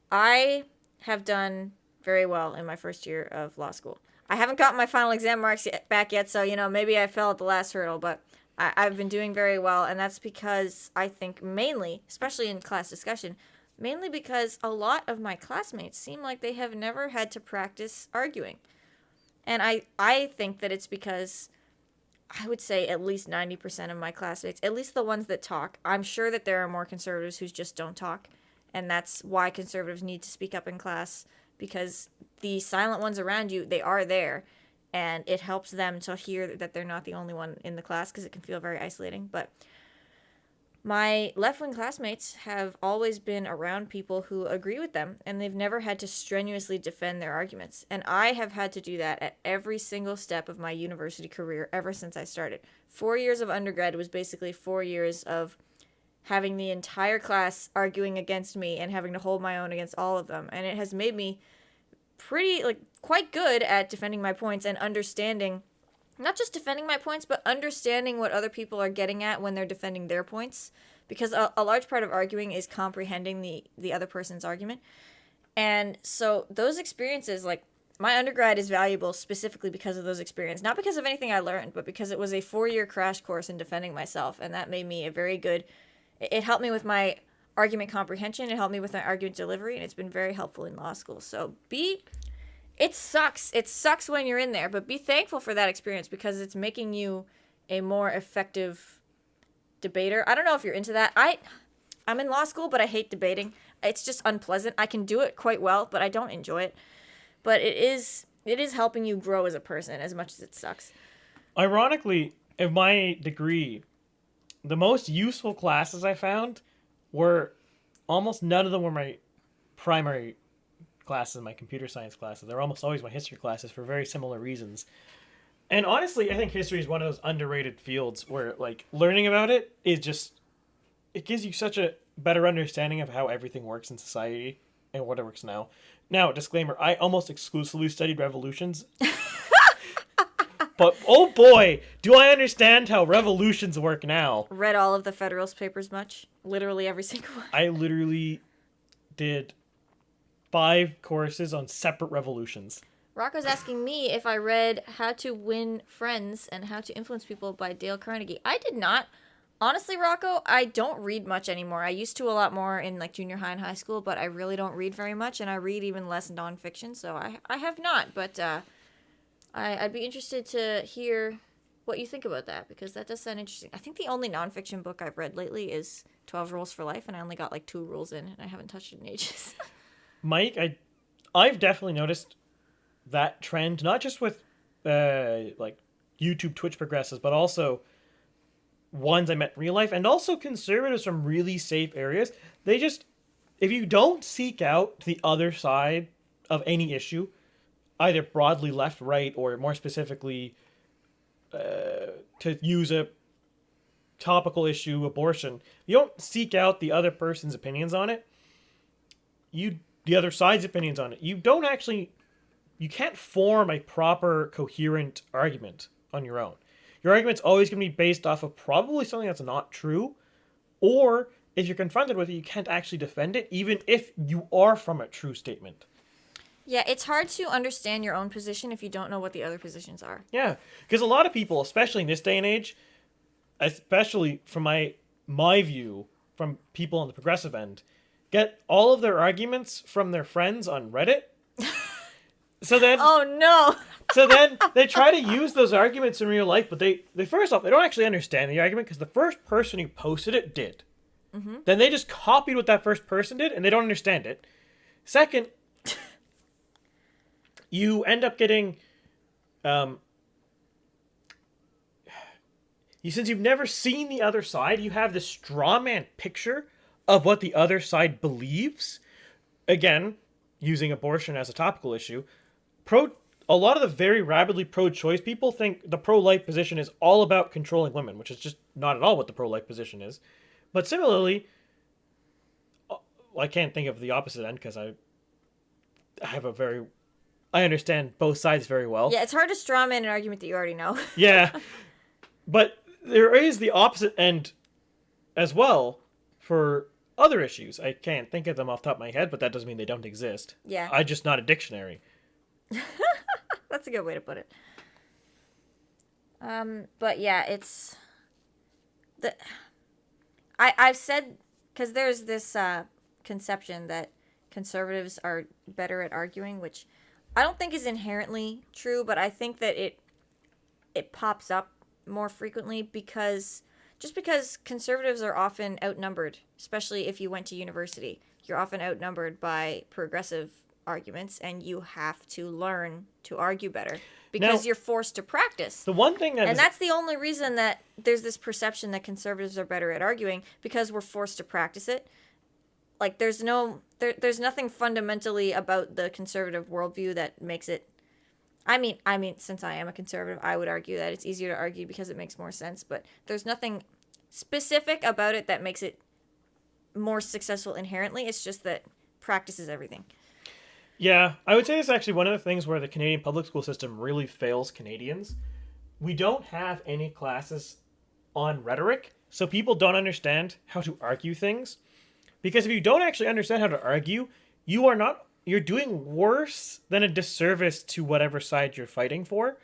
I have done very well in my first year of law school. I haven't gotten my final exam marks back yet, so, maybe I fell at the last hurdle, but I've been doing very well, and that's because I think mainly, especially in class discussion, mainly because a lot of my classmates seem like they have never had to practice arguing. And I think that it's because I would say at least 90% of my classmates, at least the ones that talk, I'm sure that there are more conservatives who just don't talk, and that's why conservatives need to speak up in class, because the silent ones around you, they are there, and it helps them to hear that they're not the only one in the class, because it can feel very isolating. But my left-wing classmates have always been around people who agree with them, and they've never had to strenuously defend their arguments. And I have had to do that at every single step of my university career ever since I started. 4 years of undergrad was basically 4 years of having the entire class arguing against me and having to hold my own against all of them. And it has made me quite good at defending my points and understanding, not just defending my points, but understanding what other people are getting at when they're defending their points. Because a large part of arguing is comprehending the other person's argument. And so those experiences, like, my undergrad is valuable specifically because of those experiences. Not because of anything I learned, but because it was a 4-year crash course in defending myself. And that made me a very good... It helped me with my argument comprehension. It helped me with my argument delivery. And it's been very helpful in law school. So it sucks. It sucks when you're in there, but be thankful for that experience because it's making you a more effective debater. I don't know if you're into that. I'm in law school, but I hate debating. It's just unpleasant. I can do it quite well, but I don't enjoy it. But it is helping you grow as a person as much as it sucks. Ironically, in my degree, the most useful classes I found were almost none of them were my primary classes, my computer science classes. They're almost always my history classes for very similar reasons. And honestly, I think history is one of those underrated fields where, like, learning about it is just, it gives you such a better understanding of how everything works in society and what it works now. Now, disclaimer, I almost exclusively studied revolutions. But, oh boy, do I understand how revolutions work now. Read all of the Federalist Papers much? Literally every single one. I literally did 5 courses on separate revolutions. Rocco's asking me if I read How to Win Friends and How to Influence People by Dale Carnegie. I did not. Honestly, Rocco, I don't read much anymore. I used to a lot more in like junior high and high school, but I really don't read very much, and I read even less nonfiction, so I have not. But I'd be interested to hear what you think about that, because that does sound interesting. I think the only nonfiction book I've read lately is 12 Rules for Life, and I only got like 2 rules in, and I haven't touched it in ages. Mike, I've definitely noticed that trend, not just with like YouTube, Twitch progressives, but also ones I met in real life, and also conservatives from really safe areas. They just, if you don't seek out the other side of any issue, either broadly left, right, or more specifically to use a topical issue, abortion, you don't seek out the other person's opinions on it, the other side's opinions on it, you can't form a proper, coherent argument on your own. Your argument's always going to be based off of probably something that's not true, or if you're confronted with it, you can't actually defend it, even if you are from a true statement. Yeah, it's hard to understand your own position if you don't know what the other positions are. Yeah, because a lot of people, especially in this day and age, especially from my view, from people on the progressive end, get all of their arguments from their friends on Reddit. So then, oh no! So then they try to use those arguments in real life, but they first off, they don't actually understand the argument because the first person who posted it did. Mm-hmm. Then they just copied what that first person did, and they don't understand it. Second, you end up getting, since you've never seen the other side, you have this straw man picture of what the other side believes. Again, using abortion as a topical issue, a lot of the very rabidly pro-choice people think the pro-life position is all about controlling women, which is just not at all what the pro-life position is. But similarly, I can't think of the opposite end because I understand both sides very well. Yeah, it's hard to straw man an argument that you already know. Yeah, but there is the opposite end as well for other issues. I can't think of them off the top of my head, but that doesn't mean they don't exist. Yeah. I'm just not a dictionary. That's a good way to put it. But yeah, it's I've said, because there's this conception that conservatives are better at arguing, which I don't think is inherently true, but I think that it pops up more frequently because conservatives are often outnumbered, especially if you went to university. You're often outnumbered by progressive arguments, and you have to learn to argue better because you're forced to practice. The one thing and that's the only reason that there's this perception that conservatives are better at arguing, because we're forced to practice it. Like, there's nothing fundamentally about the conservative worldview that makes it. I mean, since I am a conservative, I would argue that it's easier to argue because it makes more sense. But there's nothing specific about it that makes it more successful inherently. It's just that practice is everything. Yeah, I would say it's actually one of the things where the Canadian public school system really fails Canadians. We don't have any classes on rhetoric, so people don't understand how to argue things. Because if you don't actually understand how to argue, you're doing worse than a disservice to whatever side you're fighting for.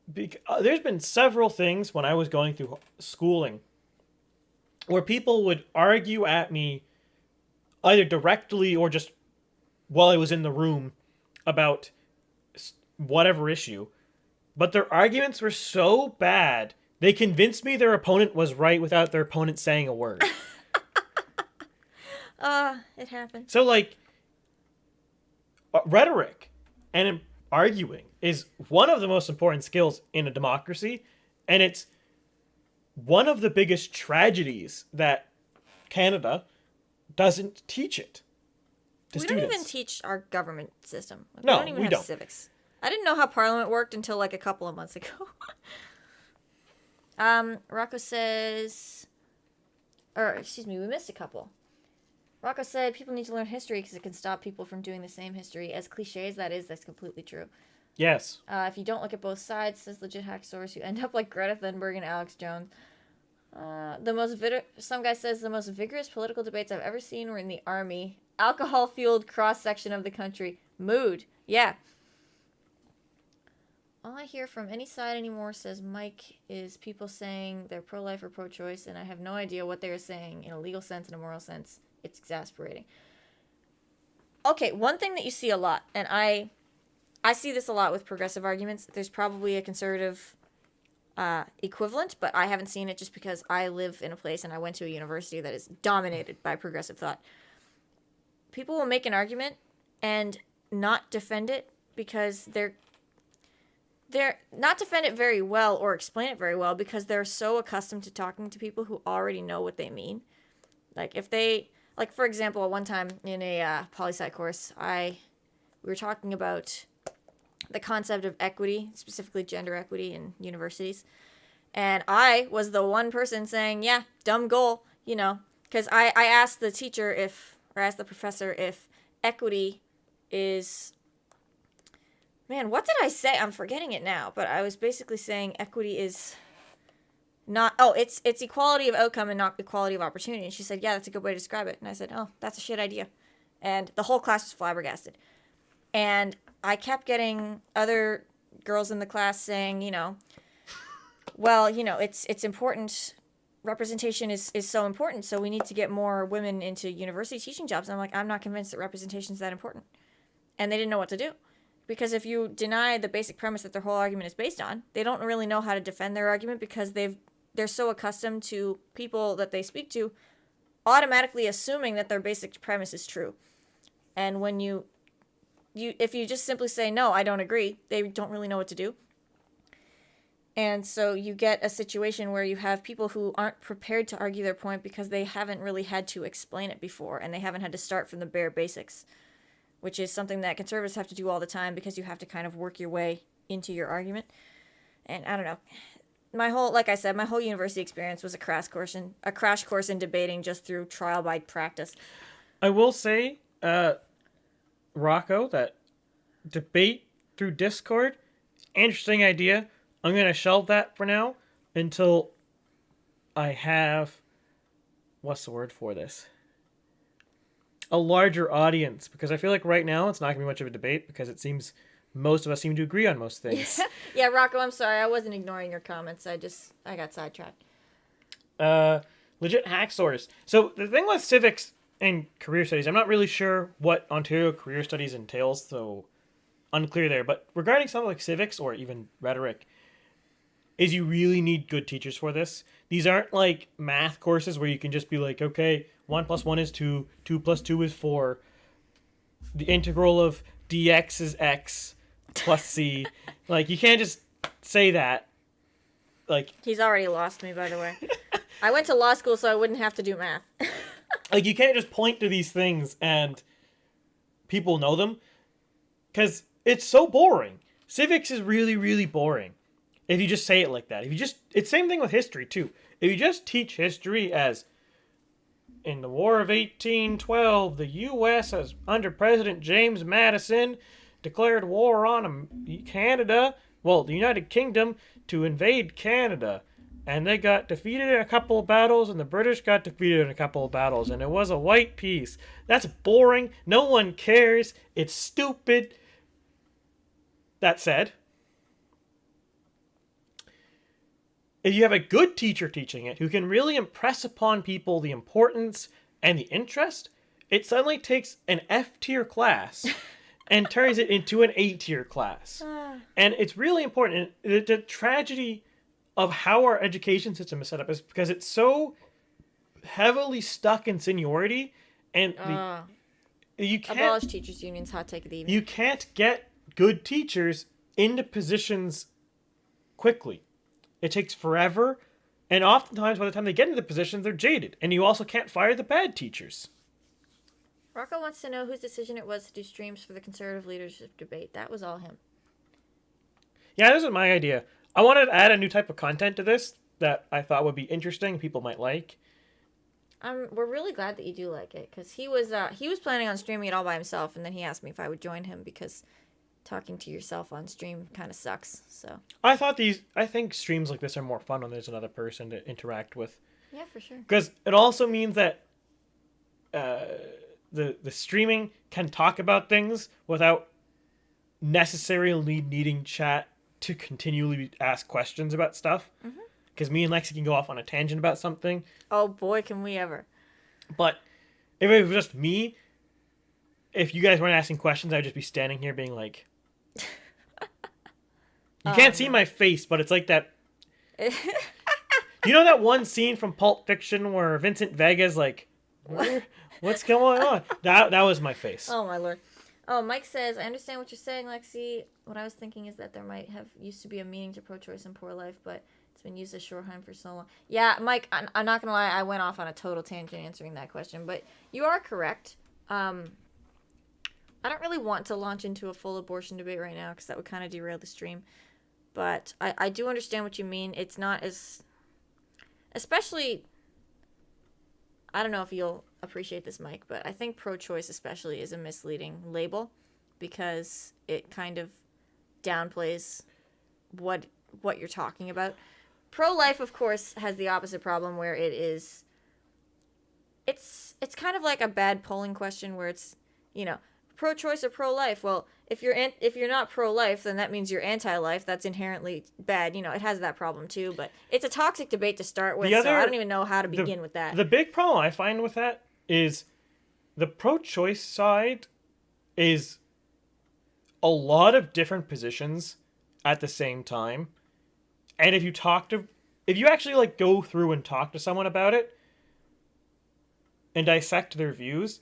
There's been several things when I was going through schooling where people would argue at me either directly or just while I was in the room about whatever issue. But their arguments were so bad, they convinced me their opponent was right without their opponent saying a word. It happens. So, like, rhetoric and arguing is one of the most important skills in a democracy, and it's one of the biggest tragedies that Canada doesn't teach it to students. We don't even teach our government system. No, we don't even we have don't. civics. I didn't know how Parliament worked until like a couple of months ago. Rocco says, we missed a couple. Rocco said people need to learn history because it can stop people from doing the same history. As cliche as that is, that's completely true. Yes. If you don't look at both sides, says Legit Hack Source, you end up like Greta Thunberg and Alex Jones. Some guy says the most vigorous political debates I've ever seen were in the army. Alcohol-fueled cross-section of the country. Mood. Yeah. All I hear from any side anymore, says Mike, is people saying they're pro-life or pro-choice, and I have no idea what they're saying in a legal sense and a moral sense. It's exasperating. Okay, one thing that you see a lot, and I see this a lot with progressive arguments. There's probably a conservative equivalent, but I haven't seen it just because I live in a place and I went to a university that is dominated by progressive thought. People will make an argument and not defend it because they're not defend it very well or explain it very well because they're so accustomed to talking to people who already know what they mean. Like for example, one time in a poli-sci course, we were talking about the concept of equity, specifically gender equity in universities. And I was the one person saying, yeah, dumb goal, because I asked the teacher asked the professor if equity is, man, what did I say? I'm forgetting it now, but I was basically saying equity is it's equality of outcome and not equality of opportunity. And she said, yeah, that's a good way to describe it. And I said, oh, that's a shit idea. And the whole class was flabbergasted. And I kept getting other girls in the class saying, well, it's important. Representation is so important. So we need to get more women into university teaching jobs. And I'm like, I'm not convinced that representation is that important. And they didn't know what to do. Because if you deny the basic premise that their whole argument is based on, they don't really know how to defend their argument because they're so accustomed to people that they speak to automatically assuming that their basic premise is true. And when if you just simply say, no, I don't agree, they don't really know what to do. And so you get a situation where you have people who aren't prepared to argue their point because they haven't really had to explain it before and they haven't had to start from the bare basics, which is something that conservatives have to do all the time because you have to kind of work your way into your argument. And I don't know. Like I said, my whole university experience was a crash course in debating just through trial by practice. I will say, Rocco, that debate through Discord, interesting idea. I'm going to shelve that for now until I have, what's the word for this? A larger audience, because I feel like right now it's not going to be much of a debate because it seems most of us seem to agree on most things. Yeah, Rocco, I'm sorry. I wasn't ignoring your comments. I got sidetracked. Legit hack source. So the thing with civics and career studies, I'm not really sure what Ontario career studies entails, so unclear there. But regarding something like civics or even rhetoric, is you really need good teachers for this. These aren't like math courses where you can just be like, okay, 1 + 1 is 2, 2 + 2 is 4. the integral of dx is x plus c. Like, you can't just say that. Like, he's already lost me, by the way. I went to law school so I wouldn't have to do math. like, you can't just point to these things and people know them, because it's so boring. Civics is really, really boring if you just say it like that. If you just, it's same thing with history too. If you just teach history as, in the War of 1812, the U.S. as under President James Madison declared war on Canada, well, the United Kingdom, to invade Canada. And they got defeated in a couple of battles, and the British got defeated in a couple of battles, and it was a white peace. That's boring. No one cares. It's stupid. That said, if you have a good teacher teaching it who can really impress upon people the importance and the interest, it suddenly takes an F-tier class and turns it into an A-tier class. And it's really important. The tragedy of how our education system is set up is because it's so heavily stuck in seniority, and you can't abolish teachers' unions. Hot take of the evening. You can't get good teachers into positions quickly. It takes forever, and oftentimes by the time they get into the positions, they're jaded. And you also can't fire the bad teachers. Rocco wants to know whose decision it was to do streams for the conservative leadership debate. That was all him. Yeah, this is my idea. I wanted to add a new type of content to this that I thought would be interesting, people might like. We're really glad that you do like it, because he was planning on streaming it all by himself, and then he asked me if I would join him because talking to yourself on stream kind of sucks. So I think streams like this are more fun when there's another person to interact with. Yeah, for sure. Because it also means that the streaming can talk about things without necessarily needing chat to continually ask questions about stuff. Because me and Lexie can go off on a tangent about something. Oh boy, can we ever. But if it was just me, if you guys weren't asking questions, I'd just be standing here being like... You can't see my face, but it's like that... You know that one scene from Pulp Fiction where Vincent Vega's like, what's going on? That was my face. Oh my lord. Oh, Mike says, I understand what you're saying, Lexie. What I was thinking is that there might have used to be a meaning to pro-choice and pro-life, but it's been used as shorthand for so long. Yeah, Mike, I'm not going to lie, I went off on a total tangent answering that question, but you are correct. I don't really want to launch into a full abortion debate right now because that would kind of derail the stream. But I do understand what you mean. It's not as... Especially... I don't know if you'll appreciate this, Mike, but I think pro-choice especially is a misleading label because it kind of downplays what you're talking about. Pro-life, of course, has the opposite problem where it's kind of like a bad polling question where it's, pro-choice or pro-life. Well, if you're not pro-life, then that means you're anti-life. That's inherently bad. It has that problem too, but it's a toxic debate to start with, so I don't even know how to begin with that. The big problem I find with that is the pro-choice side is a lot of different positions at the same time. And if you actually go through and talk to someone about it and dissect their views,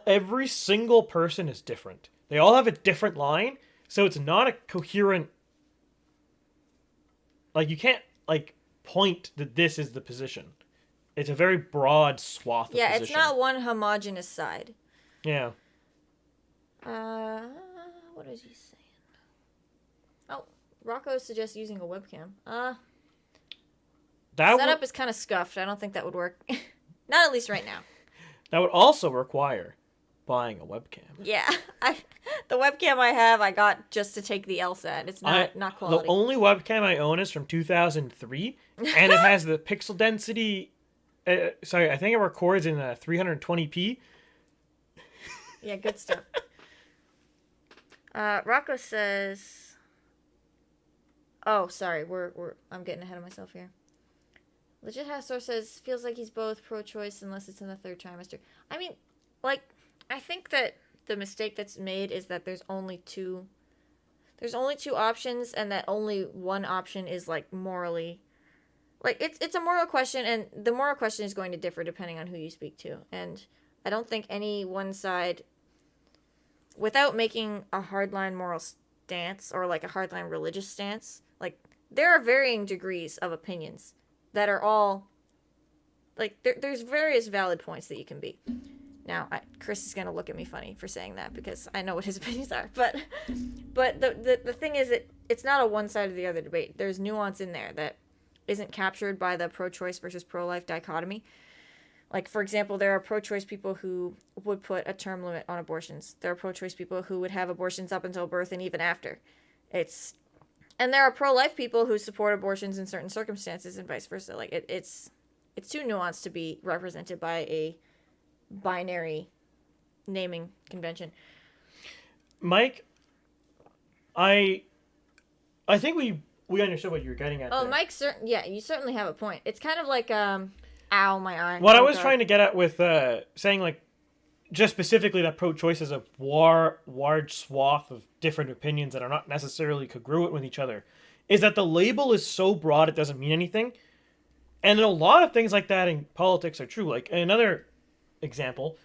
every single person is different. They all have a different line, so it's not a coherent, you can't point that this is the position. It's a very broad swath of position. Yeah, it's not one homogenous side. Yeah. What is he saying? Oh, Rocco suggests using a webcam. Setup is kind of scuffed. I don't think that would work. Not at least right now. That would also require buying a webcam. Yeah, the webcam I have, I got just to take the LSAT. It's not quality. The only webcam I own is from 2003, and it has the pixel density. I think it records in 320p. Yeah, good stuff. Rocco says, "Oh, sorry, I'm getting ahead of myself here." Legit Hastor says, feels like he's both pro-choice unless it's in the third trimester. I mean, I think that the mistake that's made is that there's only two options, and that only one option is morally, it's a moral question, and the moral question is going to differ depending on who you speak to. And I don't think any one side without making a hardline moral stance or like a hardline religious stance, like there are varying degrees of opinions that are all like there's various valid points that you can be. Now, Chris is gonna look at me funny for saying that because I know what his opinions are, but the thing is that it's not a one side or the other debate. There's nuance in there that isn't captured by the pro-choice versus pro-life dichotomy. Like, for example, there are pro-choice people who would put a term limit on abortions. There are pro-choice people who would have abortions up until birth and even after. And there are pro-life people who support abortions in certain circumstances and vice versa. Like, it's too nuanced to be represented by a binary naming convention. Mike, I think we understood what you were getting at. Oh, there. Mike, you certainly have a point. It's kind of like ow, my eye. What I was trying to get at with saying, like, just specifically that pro-choice is a large swath of different opinions that are not necessarily congruent with each other, is that the label is so broad it doesn't mean anything. And a lot of things like that in politics are true. Like, another example,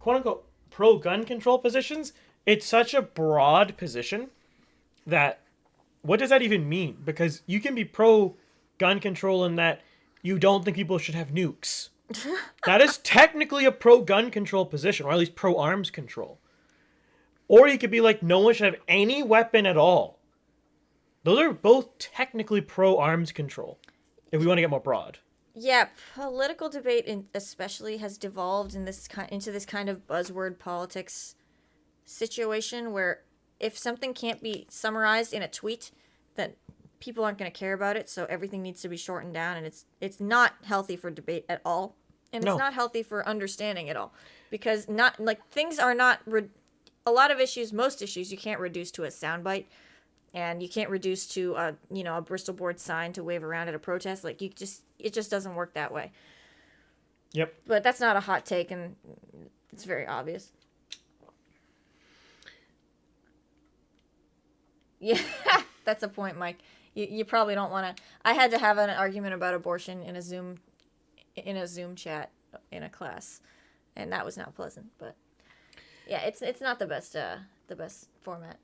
quote-unquote pro-gun control positions, it's such a broad position that what does that even mean? Because you can be pro-gun control in that you don't think people should have nukes. That is technically a pro-gun control position, or at least pro-arms control. Or you could be like, no one should have any weapon at all. Those are both technically pro-arms control, if we want to get more broad. Yeah, political debate especially has devolved into this kind of buzzword politics situation where if something can't be summarized in a tweet, then people aren't going to care about it, so everything needs to be shortened down, and it's not healthy for debate at all, and it's not healthy for understanding at all, because things are not a lot of issues, most issues you can't reduce to a soundbite, and you can't reduce to a Bristol board sign to wave around at a protest. Like, it just doesn't work that way. Yep. But that's not a hot take, and it's very obvious. Yeah, that's a point, Mike. You probably don't want to. I had to have an argument about abortion in a Zoom chat in a class, and that was not pleasant. But yeah, it's not the best format.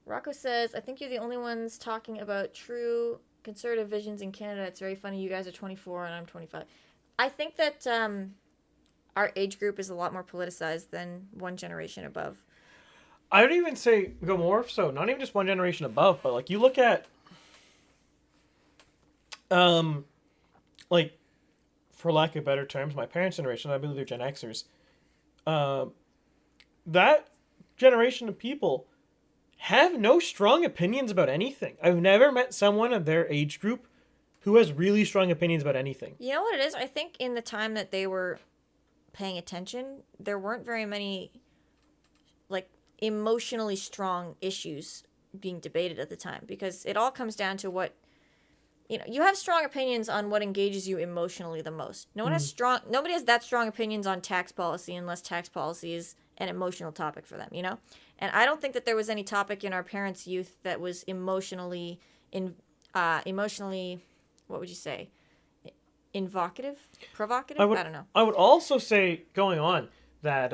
Rocco says, I think you're the only ones talking about true conservative visions in Canada. It's very funny. You guys are 24 and I'm 25. I think that our age group is a lot more politicized than one generation above. I would even say go more so, not even just one generation above, but like you look at, like, for lack of better terms, my parents' generation, I believe they're Gen Xers. That generation of people have no strong opinions about anything. I've never met someone of their age group who has really strong opinions about anything. You know what it is? I think in the time that they were paying attention, there weren't very many, like, emotionally strong issues being debated at the time, because it all comes down to what, you have strong opinions on what engages you emotionally the most. Nobody has that strong opinions on tax policy unless tax policy is an emotional topic for them, And I don't think that there was any topic in our parents' youth that was emotionally, what would you say? Provocative? I don't know. I would also say, going on, that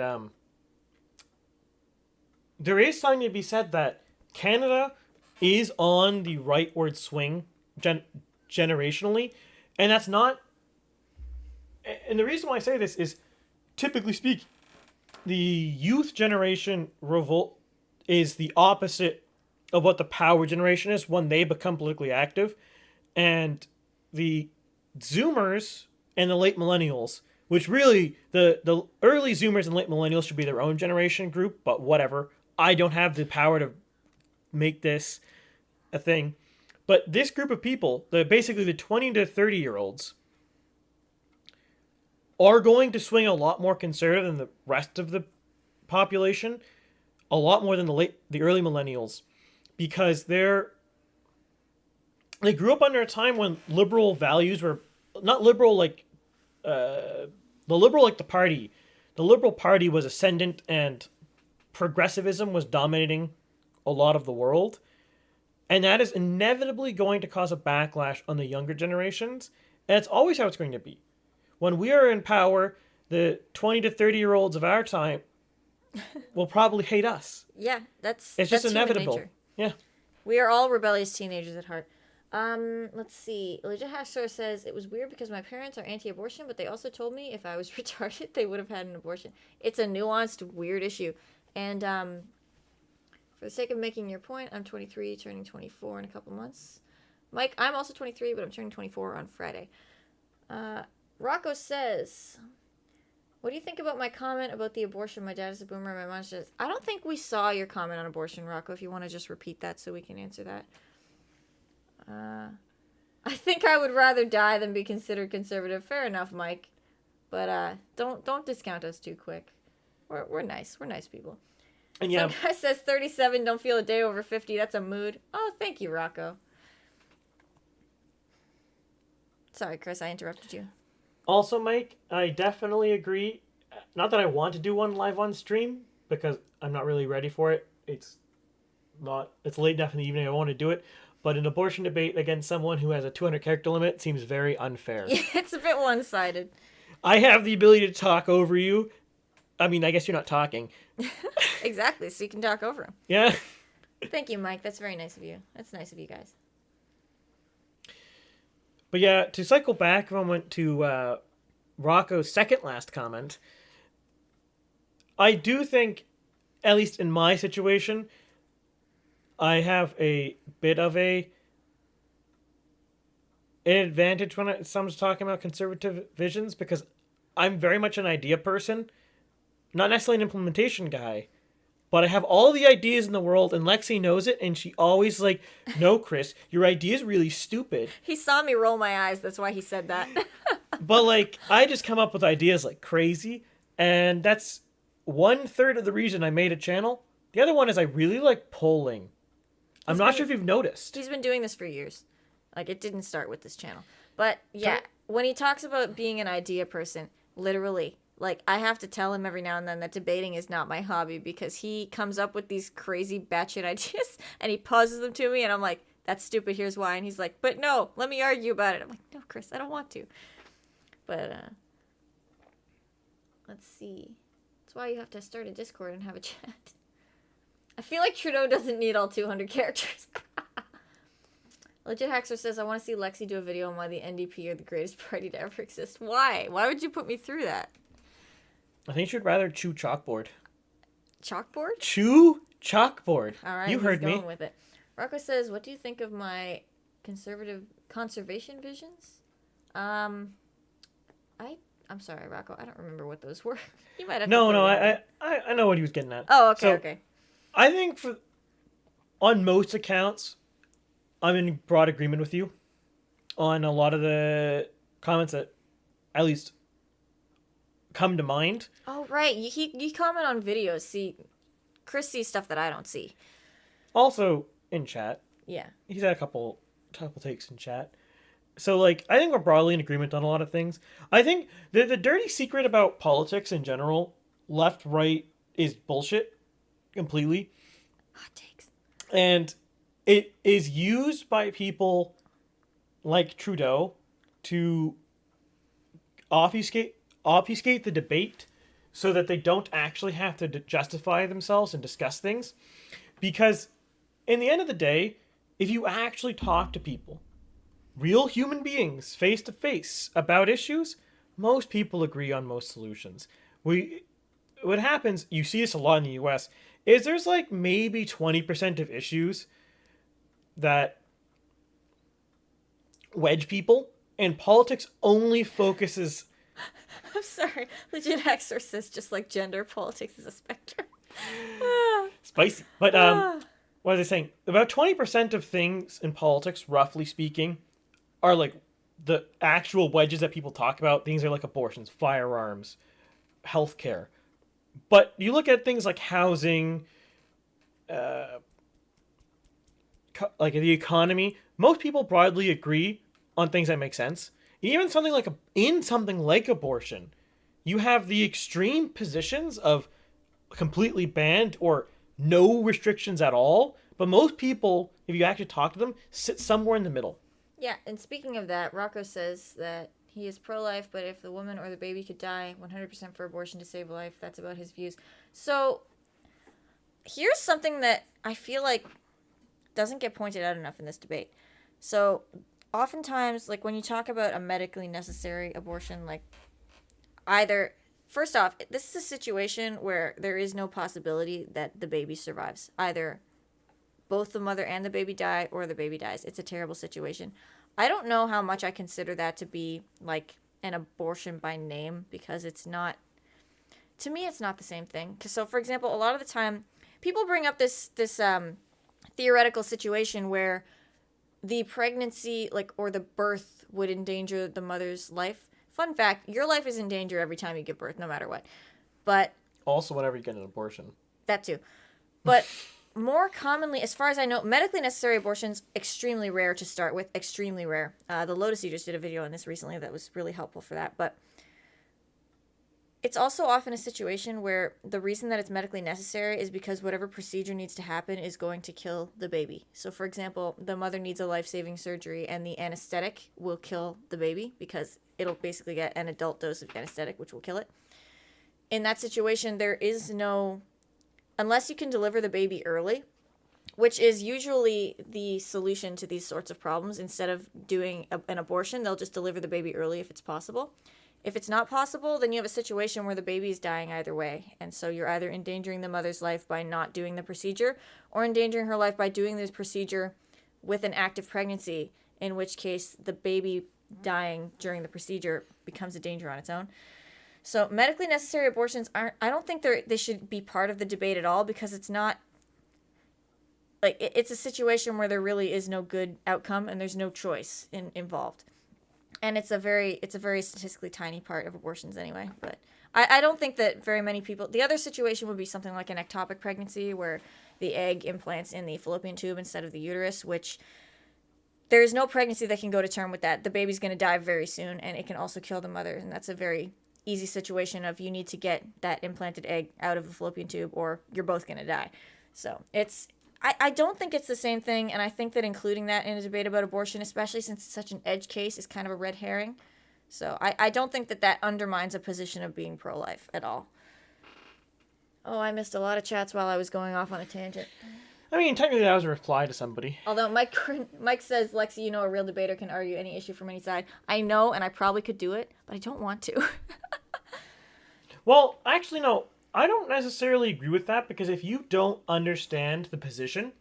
there is something to be said that Canada is on the rightward swing generationally, and that's not... And the reason why I say this is, typically speaking, the youth generation revolt is the opposite of what the power generation is when they become politically active. And the Zoomers and the late millennials, which really, the early Zoomers and late millennials should be their own generation group, but whatever. I don't have the power to make this a thing. But this group of people, basically the 20 to 30-year-olds, are going to swing a lot more conservative than the rest of the population, a lot more than the early millennials, because they grew up under a time when liberal values were not liberal like the party. The Liberal Party was ascendant and progressivism was dominating a lot of the world, and that is inevitably going to cause a backlash on the younger generations, and it's always how it's going to be. When we are in power, the 20 to 30-year-olds of our time will probably hate us. Yeah, It's that's just human inevitable. nature. Yeah. We are all rebellious teenagers at heart. Let's see. Legit Hacksaw says, it was weird because my parents are anti-abortion, but they also told me if I was retarded, they would have had an abortion. It's a nuanced, weird issue. And for the sake of making your point, I'm 23, turning 24 in a couple months. Mike, I'm also 23, but I'm turning 24 on Friday. Rocco says, what do you think about my comment about the abortion? My dad is a boomer, my mom says, I don't think we saw your comment on abortion, Rocco, if you want to just repeat that so we can answer that. I think I would rather die than be considered conservative. Fair enough, Mike. But don't discount us too quick. We're nice. We're nice people. And yeah, some guy says 37, don't feel a day over 50. That's a mood. Oh, thank you, Rocco. Sorry, Chris, I interrupted you. Also, Mike, I definitely agree. Not that I want to do one live on stream, because I'm not really ready for it. It's late enough in the evening I want to do it. But an abortion debate against someone who has a 200 character limit seems very unfair. Yeah, it's a bit one-sided. I have the ability to talk over you. I mean, I guess you're not talking. Exactly, so you can talk over him. Yeah. Thank you, Mike. That's very nice of you. That's nice of you guys. But yeah, to cycle back a moment to Rocco's second last comment, I do think, at least in my situation, I have a bit of an advantage when someone's talking about conservative visions, because I'm very much an idea person, not necessarily an implementation guy, but I have all the ideas in the world, and Lexie knows it, and she always like, no, Chris, your idea is really stupid. He saw me roll my eyes, that's why he said that. But like, I just come up with ideas like crazy, and that's 1/3 of the reason I made a channel. The other one is I really like polling. I'm not sure if you've noticed. He's been doing this for years. Like, it didn't start with this channel. But, yeah, when he talks about being an idea person, literally, like, I have to tell him every now and then that debating is not my hobby, because he comes up with these crazy batshit ideas, and he pauses them to me, and I'm like, that's stupid, here's why. And he's like, but no, let me argue about it. I'm like, no, Chris, I don't want to. But, let's see. That's why you have to start a Discord and have a chat. I feel like Trudeau doesn't need all 200 characters. Legit Haxer says, I want to see Lexie do a video on why the NDP are the greatest party to ever exist. Why? Why would you put me through that? I think you'd rather chew chalkboard. Chalkboard? Chew chalkboard. All right, you heard going me. with it. Rocco says, what do you think of my conservation visions? I'm sorry, Rocco. I don't remember what those were. You might have No, to I know what he was getting at. Oh, okay, So, okay. I think on most accounts, I'm in broad agreement with you on a lot of the comments that at least come to mind. Oh, right. You comment on videos. See, Chris sees stuff that I don't see. Also in chat. Yeah. He's had a couple takes in chat. So, like, I think we're broadly in agreement on a lot of things. I think the dirty secret about politics in general, left, right, is bullshit. Completely. Hot takes. And it is used by people like Trudeau to obfuscate the debate so that they don't actually have to justify themselves and discuss things. Because in the end of the day, if you actually talk to people, real human beings, face to face, about issues, most people agree on most solutions. What happens, you see this a lot in the US, is there's like maybe 20% of issues that wedge people, and politics only focuses... I'm sorry. Legit exorcist, just like gender, politics is a spectrum. Spicy. But, what was I saying? About 20% of things in politics, roughly speaking, are like the actual wedges that people talk about. Things are like abortions, firearms, healthcare. But you look at things like housing, like the economy, most people broadly agree on things that make sense. Even something like abortion, you have the extreme positions of completely banned or no restrictions at all. But most people, if you actually talk to them, sit somewhere in the middle. Yeah, and speaking of that, Rocco says that He is pro-life, but if the woman or the baby could die, 100% for abortion to save life. That's about his views. So here's something that I feel like doesn't get pointed out enough in this debate. So oftentimes, like when you talk about a medically necessary abortion, like either, first off, this is a situation where there is no possibility that the baby survives. Either both the mother and the baby die or the baby dies. It's a terrible situation. I don't know how much I consider that to be like an abortion by name, because it's not, to me, it's not the same thing. So for example, a lot of the time people bring up this theoretical situation where the pregnancy, like, or the birth would endanger the mother's life. Fun fact, your life is in danger every time you give birth, no matter what. But Also, whenever you get an abortion. that too. But more commonly, as far as I know, medically necessary abortions, extremely rare to start with, extremely rare. The Lotus Eaters did a video on this recently that was really helpful for that. But it's also often a situation where the reason that it's medically necessary is because whatever procedure needs to happen is going to kill the baby. So for example, the mother needs a life-saving surgery and the anesthetic will kill the baby because it'll basically get an adult dose of anesthetic, which will kill it. In that situation, there is no, unless you can deliver the baby early, which is usually the solution to these sorts of problems. Instead of doing an abortion, they'll just deliver the baby early if it's possible. If it's not possible, then you have a situation where the baby is dying either way. And so you're either endangering the mother's life by not doing the procedure or endangering her life by doing this procedure with an active pregnancy, in which case the baby dying during the procedure becomes a danger on its own. So medically necessary abortions aren't, I don't think they should be part of the debate at all, because it's not, like, it's a situation where there really is no good outcome and there's no choice involved. And it's a very statistically tiny part of abortions anyway. But I don't think that very many people, the other situation would be something like an ectopic pregnancy where the egg implants in the fallopian tube instead of the uterus, which there is no pregnancy that can go to term with that. The baby's going to die very soon, and it can also kill the mother. And that's a very easy situation of you need to get that implanted egg out of the fallopian tube or you're both going to die. So I don't think it's the same thing, and I think that including that in a debate about abortion, especially since it's such an edge case, is kind of a red herring. So I don't think that undermines a position of being pro-life at all. Oh, I missed a lot of chats while I was going off on a tangent. I mean, technically that was a reply to somebody. Although Mike says, Lexie, you know a real debater can argue any issue from any side. I know, and I probably could do it, but I don't want to. Well, actually, no. I don't necessarily agree with that, because if you don't understand the position,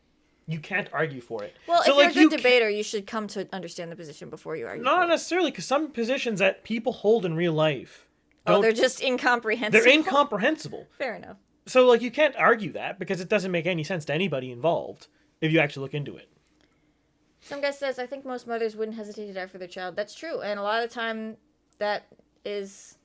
you can't argue for it. Well, so, if you're a good debater, you should come to understand the position before you argue. Not necessarily, because some positions that people hold in real life, they're just incomprehensible. They're incomprehensible. Fair enough. So, like, you can't argue that, because it doesn't make any sense to anybody involved if you actually look into it. Some guy says, I think most mothers wouldn't hesitate to die for their child. That's true, and a lot of the time, that is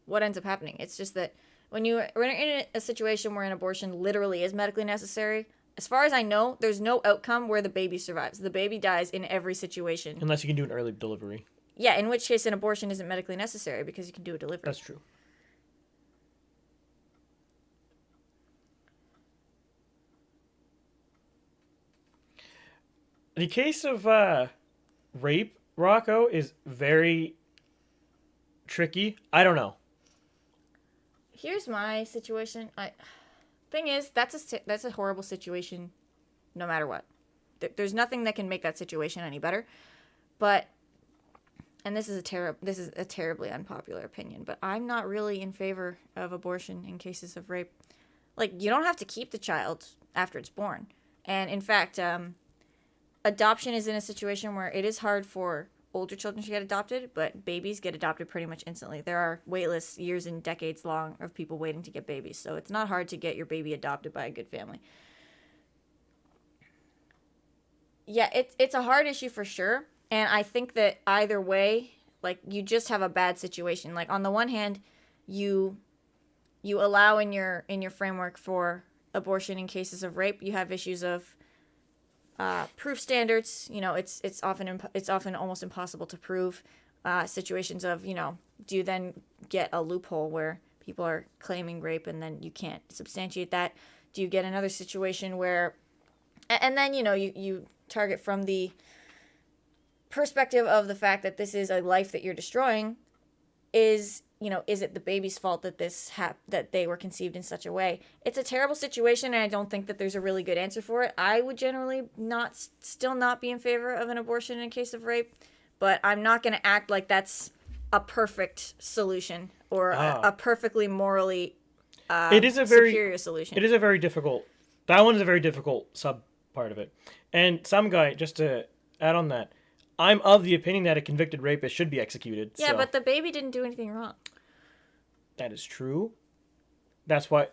what ends up happening. It's just that when you're in a situation where an abortion literally is medically necessary, as far as I know, there's no outcome where the baby survives. The baby dies in every situation. Unless you can do an early delivery. Yeah, in which case an abortion isn't medically necessary because you can do a delivery. That's true. The case of rape, Rocco, is very tricky. I don't know. Here's my situation. Thing is, that's a horrible situation, no matter what. There's nothing that can make that situation any better. But, and this is a terribly unpopular opinion, but I'm not really in favor of abortion in cases of rape. Like, you don't have to keep the child after it's born, and in fact, adoption is in a situation where it is hard for older children to get adopted, but babies get adopted pretty much instantly. There are wait lists years and decades long of people waiting to get babies, so it's not hard to get your baby adopted by a good family. Yeah, it's a hard issue for sure, and I think that either way, like, you just have a bad situation. Like, on the one hand, you allow in your framework for abortion in cases of rape. You have issues of proof standards. You know, it's often almost impossible to prove. Situations of, you know, do you then get a loophole where people are claiming rape and then you can't substantiate that? Do you get another situation where, and then, you know, you target from the perspective of the fact that this is a life that you're destroying is, is it the baby's fault that that they were conceived in such a way? It's a terrible situation, and I don't think that there's a really good answer for it. I would generally still not be in favor of an abortion in case of rape, but I'm not going to act like that's a perfect solution or a perfectly morally superior solution. It is a very difficult. That one is a very difficult sub part of it. And some guy, just to add on that, I'm of the opinion that a convicted rapist should be executed. Yeah, but the baby didn't do anything wrong. That is true. That's why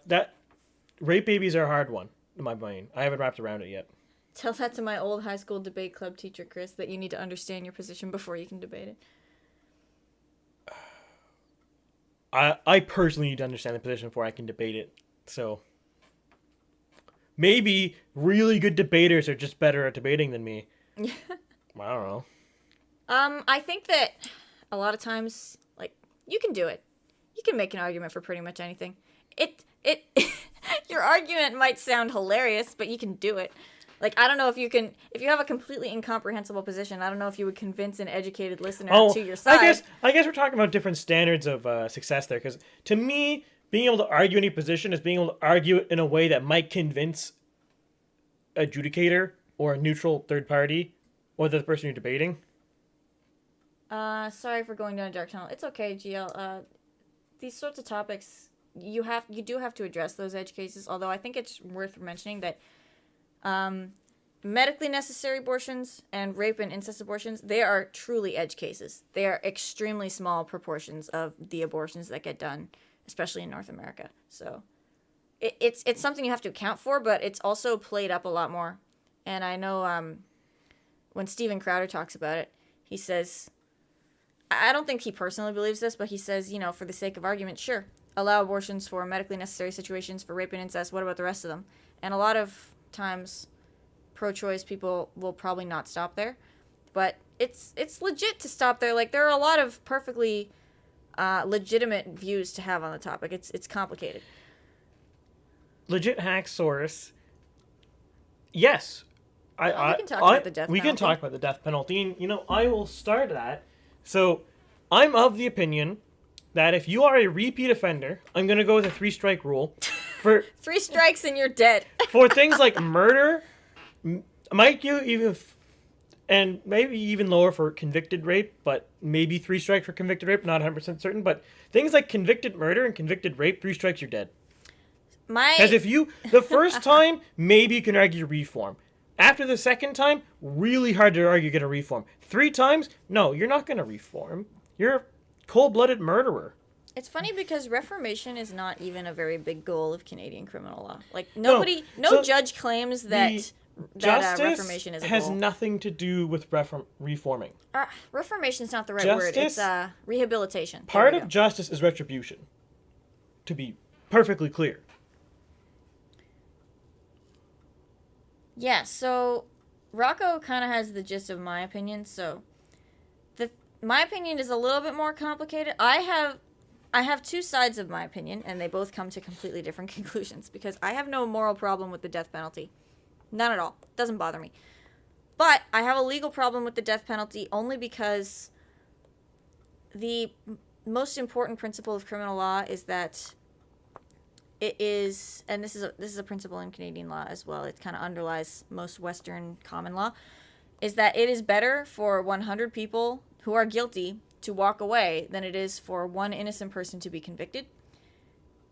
rape babies are a hard one in my brain. I haven't wrapped around it yet. Tell that to my old high school debate club teacher, Chris, that you need to understand your position before you can debate it. I personally need to understand the position before I can debate it. So maybe really good debaters are just better at debating than me. I don't know. I think that a lot of times, you can do it. You can make an argument for pretty much anything. Your argument might sound hilarious, but you can do it. I don't know if you have a completely incomprehensible position, I don't know if you would convince an educated listener to your side. I guess we're talking about different standards of success there, because to me, being able to argue any position is being able to argue it in a way that might convince a adjudicator or a neutral third party or the person you're debating. Sorry for going down a dark tunnel. It's okay, GL. These sorts of topics, you do have to address those edge cases, although I think it's worth mentioning that medically necessary abortions and rape and incest abortions, they are truly edge cases. They are extremely small proportions of the abortions that get done, especially in North America. So it's something you have to account for, but it's also played up a lot more. And I know when Steven Crowder talks about it, he says, I don't think he personally believes this, but he says, for the sake of argument, sure, allow abortions for medically necessary situations for rape and incest. What about the rest of them? And a lot of times pro-choice people will probably not stop there, but it's legit to stop there. There are a lot of perfectly legitimate views to have on the topic. It's complicated. Legit hack source. Yes. We can talk about the death penalty. We can talk about the death penalty. And, I will start that. So I'm of the opinion that if you are a repeat offender, I'm going to go with a 3-strike rule. For 3 strikes and you're dead. For things like murder, might you even, and maybe even lower for convicted rape, but maybe 3 strikes for convicted rape, not 100% certain, but things like convicted murder and convicted rape, 3 strikes, you're dead. Because if the first time, maybe you can argue reform. After the second time, really hard to argue you're going to reform. 3 times, no, you're not going to reform. You're a cold-blooded murderer. It's funny because reformation is not even a very big goal of Canadian criminal law. No judge claims that reformation is a goal. Has nothing to do with reforming. Reformation is not the right word. It's rehabilitation. Part of justice is retribution, to be perfectly clear. Yeah, so Rocco kind of has the gist of my opinion. So my opinion is a little bit more complicated. I have 2 sides of my opinion, and they both come to completely different conclusions, because I have no moral problem with the death penalty. None at all. Doesn't bother me. But I have a legal problem with the death penalty only because the most important principle of criminal law is that it is, and this is a principle in Canadian law as well, it kind of underlies most Western common law, is that it is better for 100 people who are guilty to walk away than it is for one innocent person to be convicted.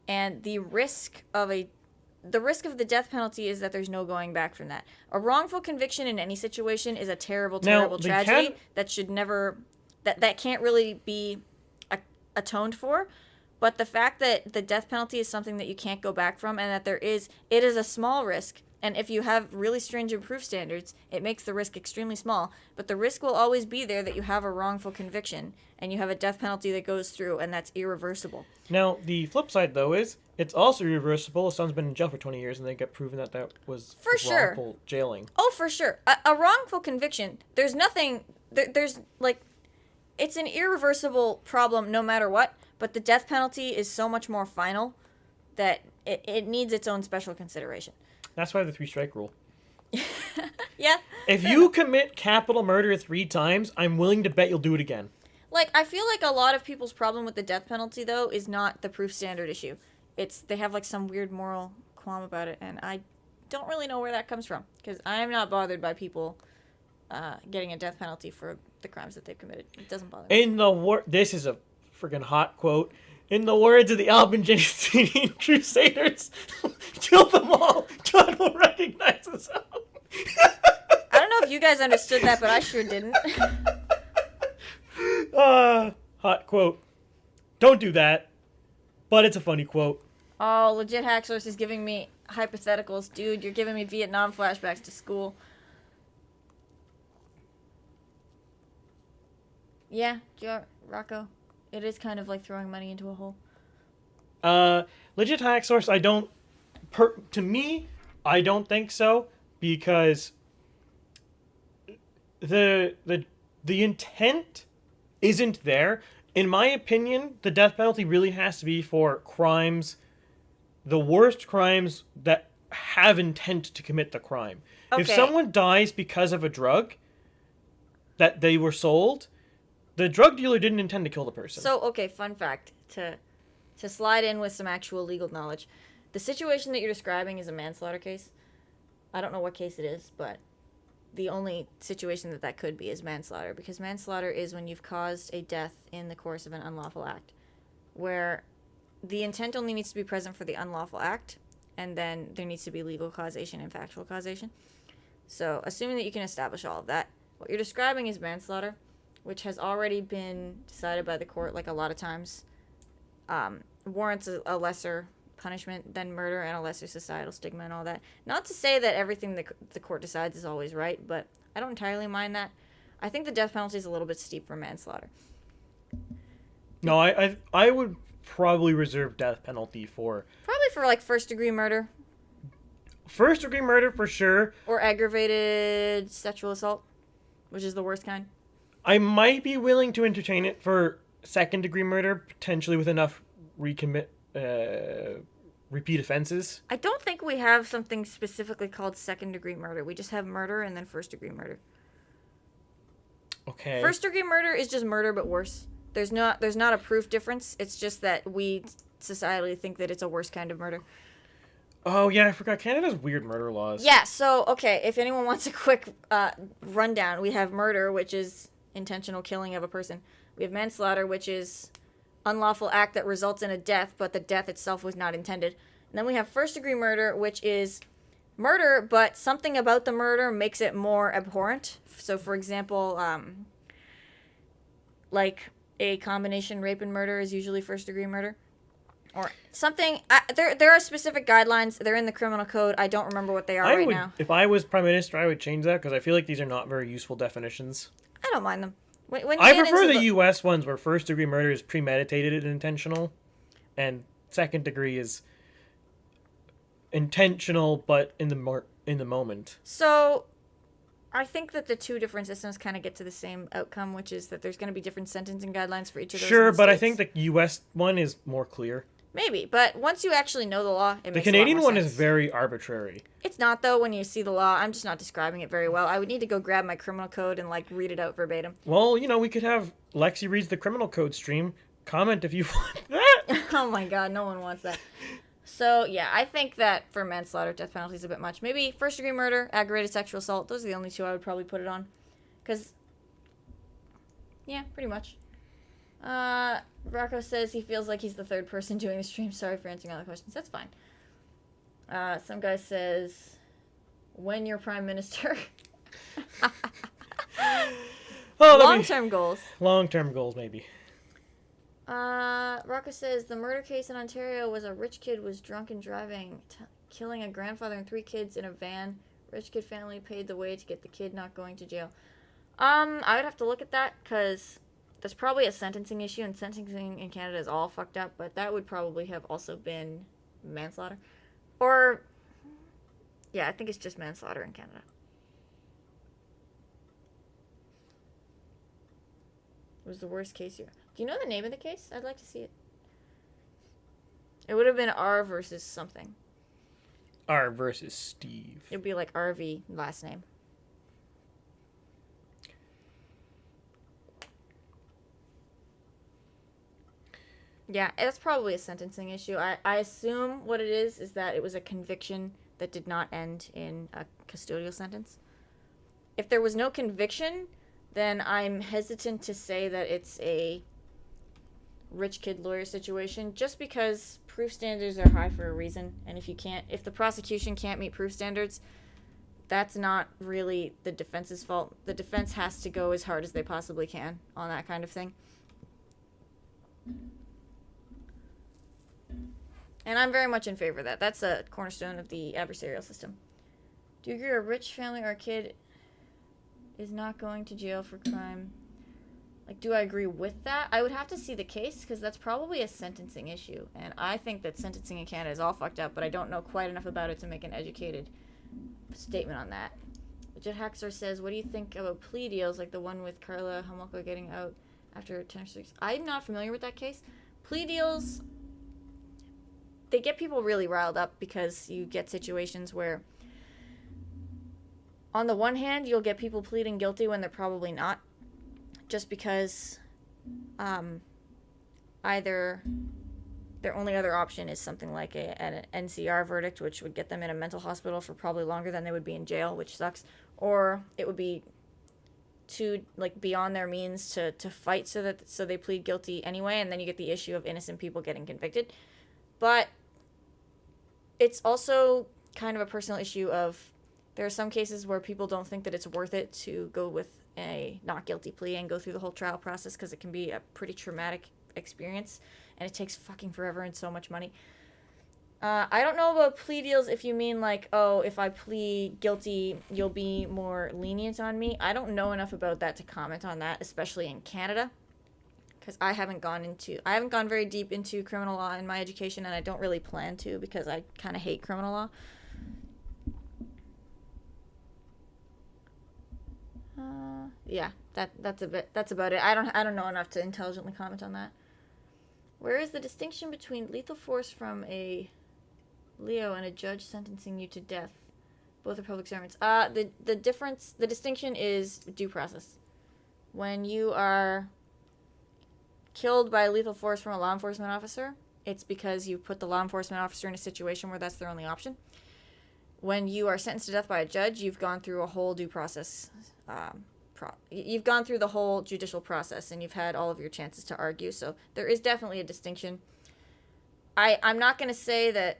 And the risk of the death penalty is that there's no going back from that. A wrongful conviction in any situation is a terrible tragedy that should never, that can't really be atoned for. But the fact that the death penalty is something that you can't go back from, and that it is a small risk, and if you have really stringent proof standards, it makes the risk extremely small. But the risk will always be there that you have a wrongful conviction, and you have a death penalty that goes through, and that's irreversible. Now, the flip side, though, is it's also irreversible if someone's been in jail for 20 years and they get proven that was wrongful jailing. Oh, for sure. A wrongful conviction, there's nothing, it's an irreversible problem no matter what, but the death penalty is so much more final that it needs its own special consideration. That's why the 3-strike rule. Yeah. If you commit capital murder 3 times, I'm willing to bet you'll do it again. Like, I feel like a lot of people's problem with the death penalty, though, is not the proof standard issue. It's they have, like, some weird moral qualm about it, and I don't really know where that comes from, because I am not bothered by people getting a death penalty for the crimes that they've committed. It doesn't bother me. This is a freaking hot quote. In the words of the Albigensian Crusaders, kill them all. God will recognize us all. I don't know if you guys understood that, but I sure didn't. Hot quote. Don't do that. But it's a funny quote. Oh, legit hack source is giving me hypotheticals. Dude, you're giving me Vietnam flashbacks to school. Yeah, Rocco. It is kind of like throwing money into a hole. Legit hack source, to me, I don't think so, because the intent isn't there. In my opinion, the death penalty really has to be for crimes, the worst crimes that have intent to commit the crime. Okay. If someone dies because of a drug that they were sold, the drug dealer didn't intend to kill the person. So, okay, fun fact, to slide in with some actual legal knowledge. The situation that you're describing is a manslaughter case. I don't know what case it is, but the only situation that could be is manslaughter, because manslaughter is when you've caused a death in the course of an unlawful act, where the intent only needs to be present for the unlawful act, and then there needs to be legal causation and factual causation. So, assuming that you can establish all of that, what you're describing is manslaughter, which has already been decided by the court, like a lot of times, warrants a lesser punishment than murder and a lesser societal stigma and all that. Not to say that everything the court decides is always right, but I don't entirely mind that. I think the death penalty is a little bit steep for manslaughter. No, I would probably reserve death penalty for... Probably for, like, first-degree murder. First-degree murder, for sure. Or aggravated sexual assault, which is the worst kind. I might be willing to entertain it for second-degree murder, potentially with enough repeat offenses. I don't think we have something specifically called second-degree murder. We just have murder and then first-degree murder. Okay. First-degree murder is just murder, but worse. There's not a proof difference. It's just that we societally think that it's a worse kind of murder. Oh, yeah, I forgot. Canada's weird murder laws. Yeah, so, okay, if anyone wants a quick rundown, we have murder, which is intentional killing of a person. We have manslaughter, which is unlawful act that results in a death, but the death itself was not intended. And then we have first-degree murder, which is murder, but something about the murder makes it more abhorrent. So, for example, like a combination rape and murder is usually first-degree murder. Or something. There are specific guidelines. They're in the criminal code. I don't remember what they are now. If I was prime minister, I would change that, because I feel like these are not very useful definitions. I don't mind them. When I prefer the U.S. ones where first-degree murder is premeditated and intentional, and second degree is intentional but in the moment. So, I think that the two different systems kind of get to the same outcome, which is that there's going to be different sentencing guidelines for each of those. Sure, but I states. think the U.S. one is more clear. Maybe, but once you actually know the law, it makes The Canadian a lot more one sense. is very arbitrary. It's not, though, when you see the law. I'm just not describing it very well. I would need to go grab my criminal code and, like, read it out verbatim. Well, we could have Lexie reads the criminal code stream. Comment if you want that. Oh my god, no one wants that. So, yeah, I think that for manslaughter, death penalty is a bit much. Maybe first-degree murder, aggravated sexual assault. Those are the only two I would probably put it on. Because, yeah, pretty much. Rocco says he feels like he's the third person doing the stream. Sorry for answering all the questions. That's fine. Some guy says, when you're prime minister. Long-term goals. Long-term goals, maybe. Rocco says, the murder case in Ontario was a rich kid was drunk and driving, killing a grandfather and 3 kids in a van. Rich kid family paid the way to get the kid not going to jail. I would have to look at that, because there's probably a sentencing issue, and sentencing in Canada is all fucked up, but that would probably have also been manslaughter. Or, yeah, I think it's just manslaughter in Canada. It was the worst case here. Do you know the name of the case? I'd like to see it. It would have been R versus something. R versus Steve. It'd be like RV last name. Yeah, it's probably a sentencing issue. I assume what it is that it was a conviction that did not end in a custodial sentence. If there was no conviction, then I'm hesitant to say that it's a rich kid lawyer situation, just because proof standards are high for a reason. And if the prosecution can't meet proof standards, that's not really the defense's fault. The defense has to go as hard as they possibly can on that kind of thing. And I'm very much in favor of that. That's a cornerstone of the adversarial system. Do you agree a rich family or a kid is not going to jail for crime? Like, do I agree with that? I would have to see the case, because that's probably a sentencing issue. And I think that sentencing in Canada is all fucked up, but I don't know quite enough about it to make an educated statement on that. Jet Haxor says, what do you think about plea deals like the one with Carla Homolka getting out after 10 or 6? I'm not familiar with that case. Plea deals, they get people really riled up, because you get situations where, on the one hand, you'll get people pleading guilty when they're probably not, just because either their only other option is something like an NCR verdict, which would get them in a mental hospital for probably longer than they would be in jail, which sucks, or it would be too beyond their means to fight, so they plead guilty anyway, and then you get the issue of innocent people getting convicted. But it's also kind of a personal issue of, there are some cases where people don't think that it's worth it to go with a not guilty plea and go through the whole trial process, because it can be a pretty traumatic experience and it takes fucking forever and so much money. I don't know about plea deals if you mean like, oh, if I plead guilty, you'll be more lenient on me. I don't know enough about that to comment on that, especially in Canada, because I haven't gone very deep into criminal law in my education, and I don't really plan to, because I kind of hate criminal law. Yeah, that's about it. I don't know enough to intelligently comment on that. Where is the distinction between lethal force from a Leo and a judge sentencing you to death? Both are public servants. The distinction is due process. When you are killed by lethal force from a law enforcement officer, it's because you put the law enforcement officer in a situation where that's their only option. When you are sentenced to death by a judge, you've gone through a whole due process. You've gone through the whole judicial process, and you've had all of your chances to argue. So there is definitely a distinction. I'm not going to say that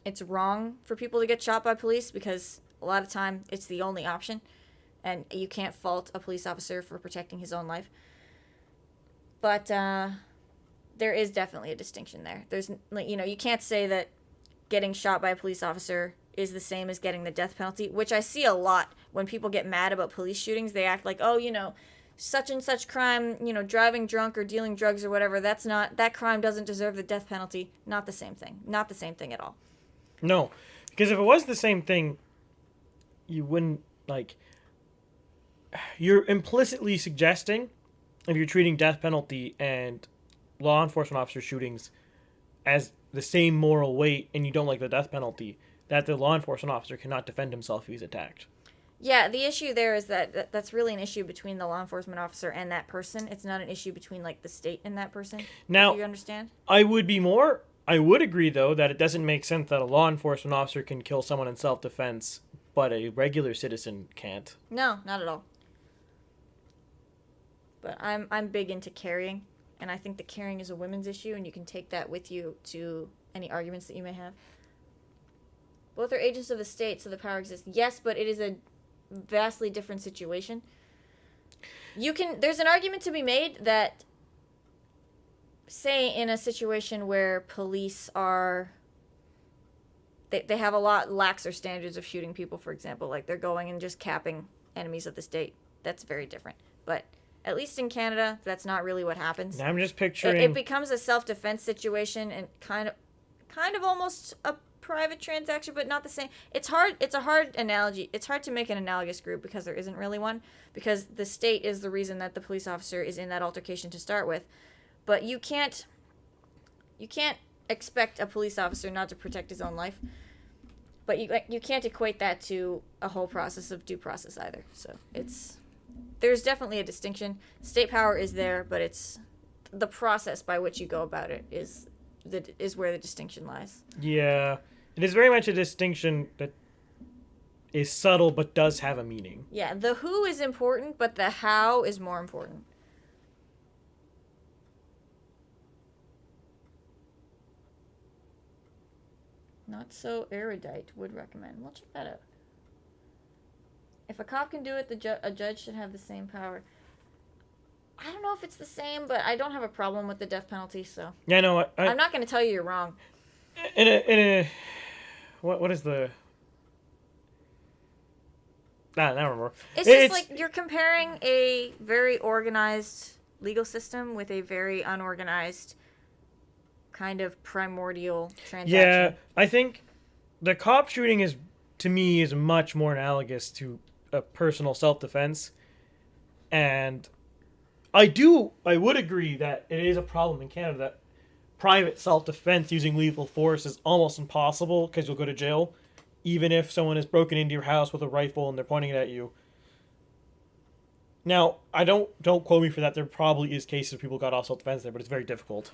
it's wrong for people to get shot by police, because a lot of time it's the only option, and you can't fault a police officer for protecting his own life. But there is definitely a distinction there. There's, you can't say that getting shot by a police officer is the same as getting the death penalty, which I see a lot when people get mad about police shootings. They act like, oh, such and such crime, driving drunk or dealing drugs or whatever, that crime doesn't deserve the death penalty. Not the same thing. Not the same thing at all. No, because if it was the same thing, you wouldn't, you're implicitly suggesting, if you're treating death penalty and law enforcement officer shootings as the same moral weight, and you don't like the death penalty, that the law enforcement officer cannot defend himself if he's attacked. Yeah, the issue there is that's really an issue between the law enforcement officer and that person. It's not an issue between the state and that person. Now, do you understand? I would agree, though, that it doesn't make sense that a law enforcement officer can kill someone in self-defense, but a regular citizen can't. No, not at all. But I'm big into carrying, and I think that carrying is a women's issue, and you can take that with you to any arguments that you may have. Both are agents of the state, so the power exists. Yes, but it is a vastly different situation. There's an argument to be made that, say, in a situation where police are, they have a lot laxer standards of shooting people, for example, like they're going and just capping enemies of the state. That's very different. But at least in Canada, that's not really what happens. I'm just picturing... It becomes a self-defense situation, and kind of almost a private transaction, but not the same. It's a hard analogy. It's hard to make an analogous group, because there isn't really one, because the state is the reason that the police officer is in that altercation to start with. But you can't expect a police officer not to protect his own life. But you can't equate that to a whole process of due process either. So there's definitely a distinction. State power is there, but it's the process by which you go about it is where the distinction lies. Yeah, it is very much a distinction that is subtle but does have a meaning. Yeah, the who is important, but the how is more important. Not so erudite, would recommend. We'll check that out. If a cop can do it, a judge should have the same power. I don't know if it's the same, but I don't have a problem with the death penalty, so. Yeah, no, I'm not going to tell you you're wrong. What is the... I don't remember. It's just like you're comparing a very organized legal system with a very unorganized kind of primordial transaction. Yeah, I think the cop shooting to me, is much more analogous to a personal self-defense. And I would agree that it is a problem in Canada that private self-defense using lethal force is almost impossible because you'll go to jail, even if someone has broken into your house with a rifle and they're pointing it at you. Now, don't quote me for that. There probably is cases of people got off self-defense there, but it's very difficult.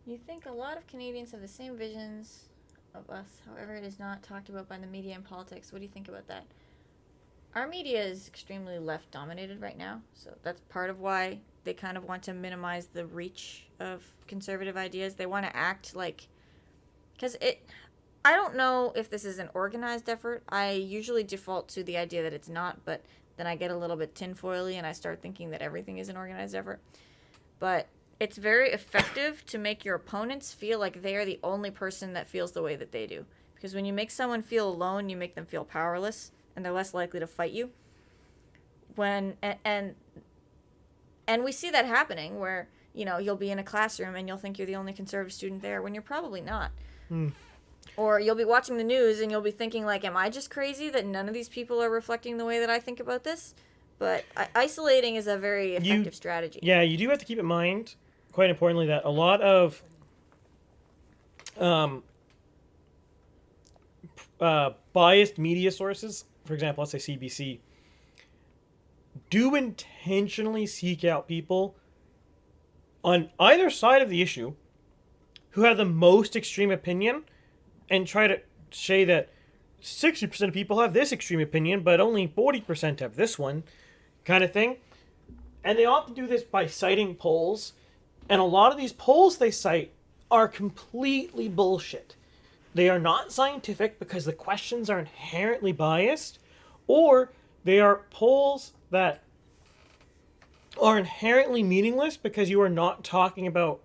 You think a lot of Canadians have the same visions of us, however it is not talked about by the media and politics. What do you think about that? Our media is extremely left dominated right now, so that's part of why they kind of want to minimize the reach of conservative ideas. They want to act like, because I don't know if this is an organized effort. I usually default to the idea that it's not, but then I get a little bit tinfoily and I start thinking that everything is an organized effort. But it's very effective to make your opponents feel like they are the only person that feels the way that they do. Because when you make someone feel alone, you make them feel powerless, and they're less likely to fight you. And we see that happening where, you'll be in a classroom and you'll think you're the only conservative student there when you're probably not. Or you'll be watching the news and you'll be thinking like, am I just crazy that none of these people are reflecting the way that I think about this? But isolating is a very effective strategy. Yeah, you do have to keep in mind, quite importantly, that a lot of biased media sources, for example, let's say CBC, do intentionally seek out people on either side of the issue who have the most extreme opinion and try to say that 60% of people have this extreme opinion, but only 40% have this one, kind of thing. And they often do this by citing polls, and a lot of these polls they cite are completely bullshit. They are not scientific because the questions are inherently biased, or they are polls that are inherently meaningless because you are not talking about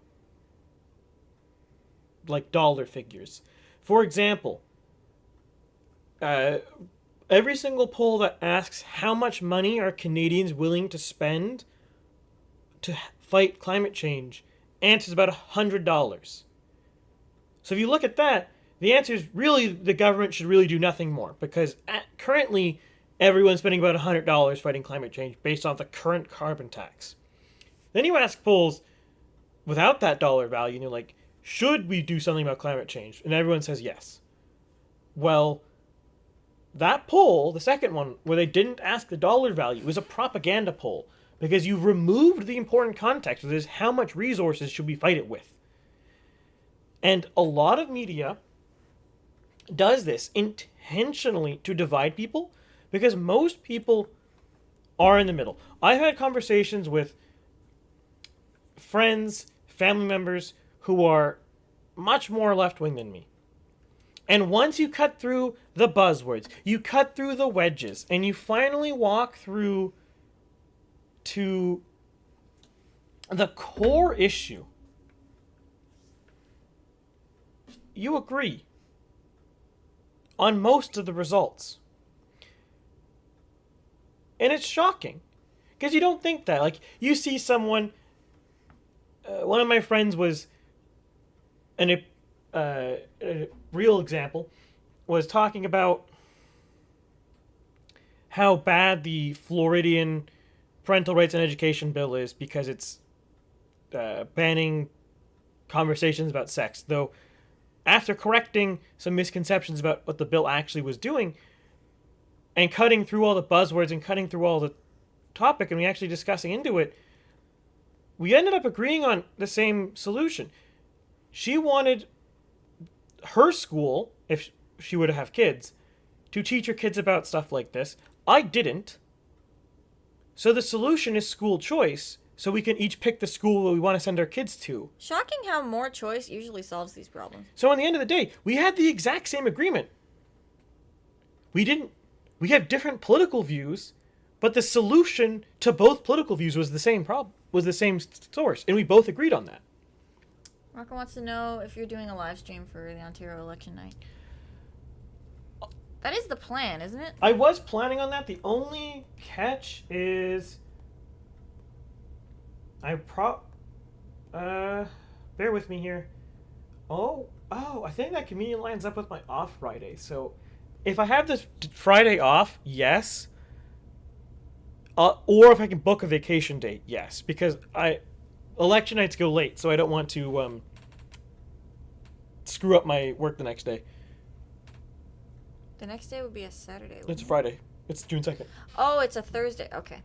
like dollar figures. For example, every single poll that asks how much money are Canadians willing to spend to fight climate change answers about $100. So if you look at that, the answer is really the government should really do nothing more, because currently everyone's spending about $100 fighting climate change based on the current carbon tax. Then you ask polls without that dollar value, and you're like, should we do something about climate change? And everyone says yes. Well, that poll, the second one, where they didn't ask the dollar value, was a propaganda poll, because you removed the important context, which is how much resources should we fight it with. And a lot of media does this intentionally to divide people, because most people are in the middle. I've had conversations with friends, family members who are much more left-wing than me. And once you cut through the buzzwords, you cut through the wedges, and you finally walk through to the core issue, you agree on most of the results. And it's shocking, because you don't think that. Like, you see someone, one of my friends was, a real example, was talking about how bad the Floridian parental rights and education bill is because it's banning conversations about sex. Though, after correcting some misconceptions about what the bill actually was doing, and cutting through all the buzzwords and cutting through all the topic and we actually discussing into it, we ended up agreeing on the same solution. She wanted her school, if she were to have kids, to teach her kids about stuff like this. I didn't. So the solution is school choice, so we can each pick the school that we want to send our kids to. Shocking how more choice usually solves these problems. So in the end of the day, we had the exact same agreement. We have different political views, but the solution to both political views was the same problem, was the same source, and we both agreed on that. Rocco wants to know if you're doing a live stream for the Ontario election night. That is the plan, isn't it? I was planning on that. The only catch is bear with me here. Oh, I think that conveniently lines up with my off Friday. So if I have this Friday off, yes. Or if I can book a vacation date, yes. Because election nights go late, so I don't want to screw up my work the next day. The next day would be a Saturday. It's a Friday. It's June 2nd. Oh, it's a Thursday. Okay.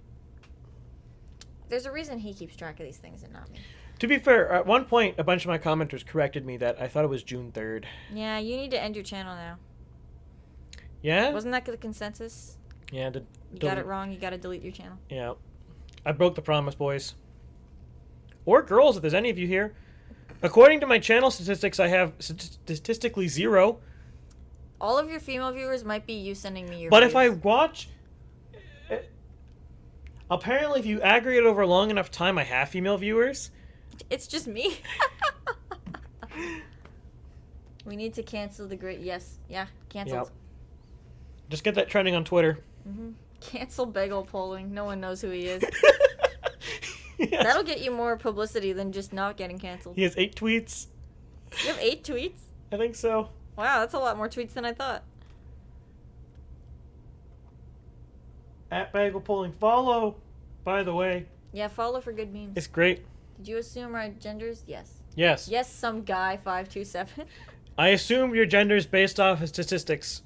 There's a reason he keeps track of these things and not me. To be fair, at one point, a bunch of my commenters corrected me that I thought it was June 3rd. Yeah, you need to end your channel now. Yeah? Wasn't that the consensus? Yeah. You got it wrong. You got to delete your channel. Yeah. I broke the promise, boys. Or girls, if there's any of you here. According to my channel statistics, I have statistically 0. All of your female viewers might be you sending me your But videos. if I watch... Apparently, if you aggregate over a long enough time, I have female viewers. It's just me. We need to cancel the great... Yes. Yeah. Canceled. Yep. Just get that trending on Twitter. Mm-hmm. Cancel Bagel polling. No one knows who he is. Yes. That'll get you more publicity than just not getting canceled. He has 8 tweets. You have 8 tweets? I think so. Wow, that's a lot more tweets than I thought. At Bagel Polling. Follow, by the way. Yeah, follow for good memes. It's great. Did you assume our genders? Yes. Yes. Yes, some guy 527. I assume your gender is based off of statistics.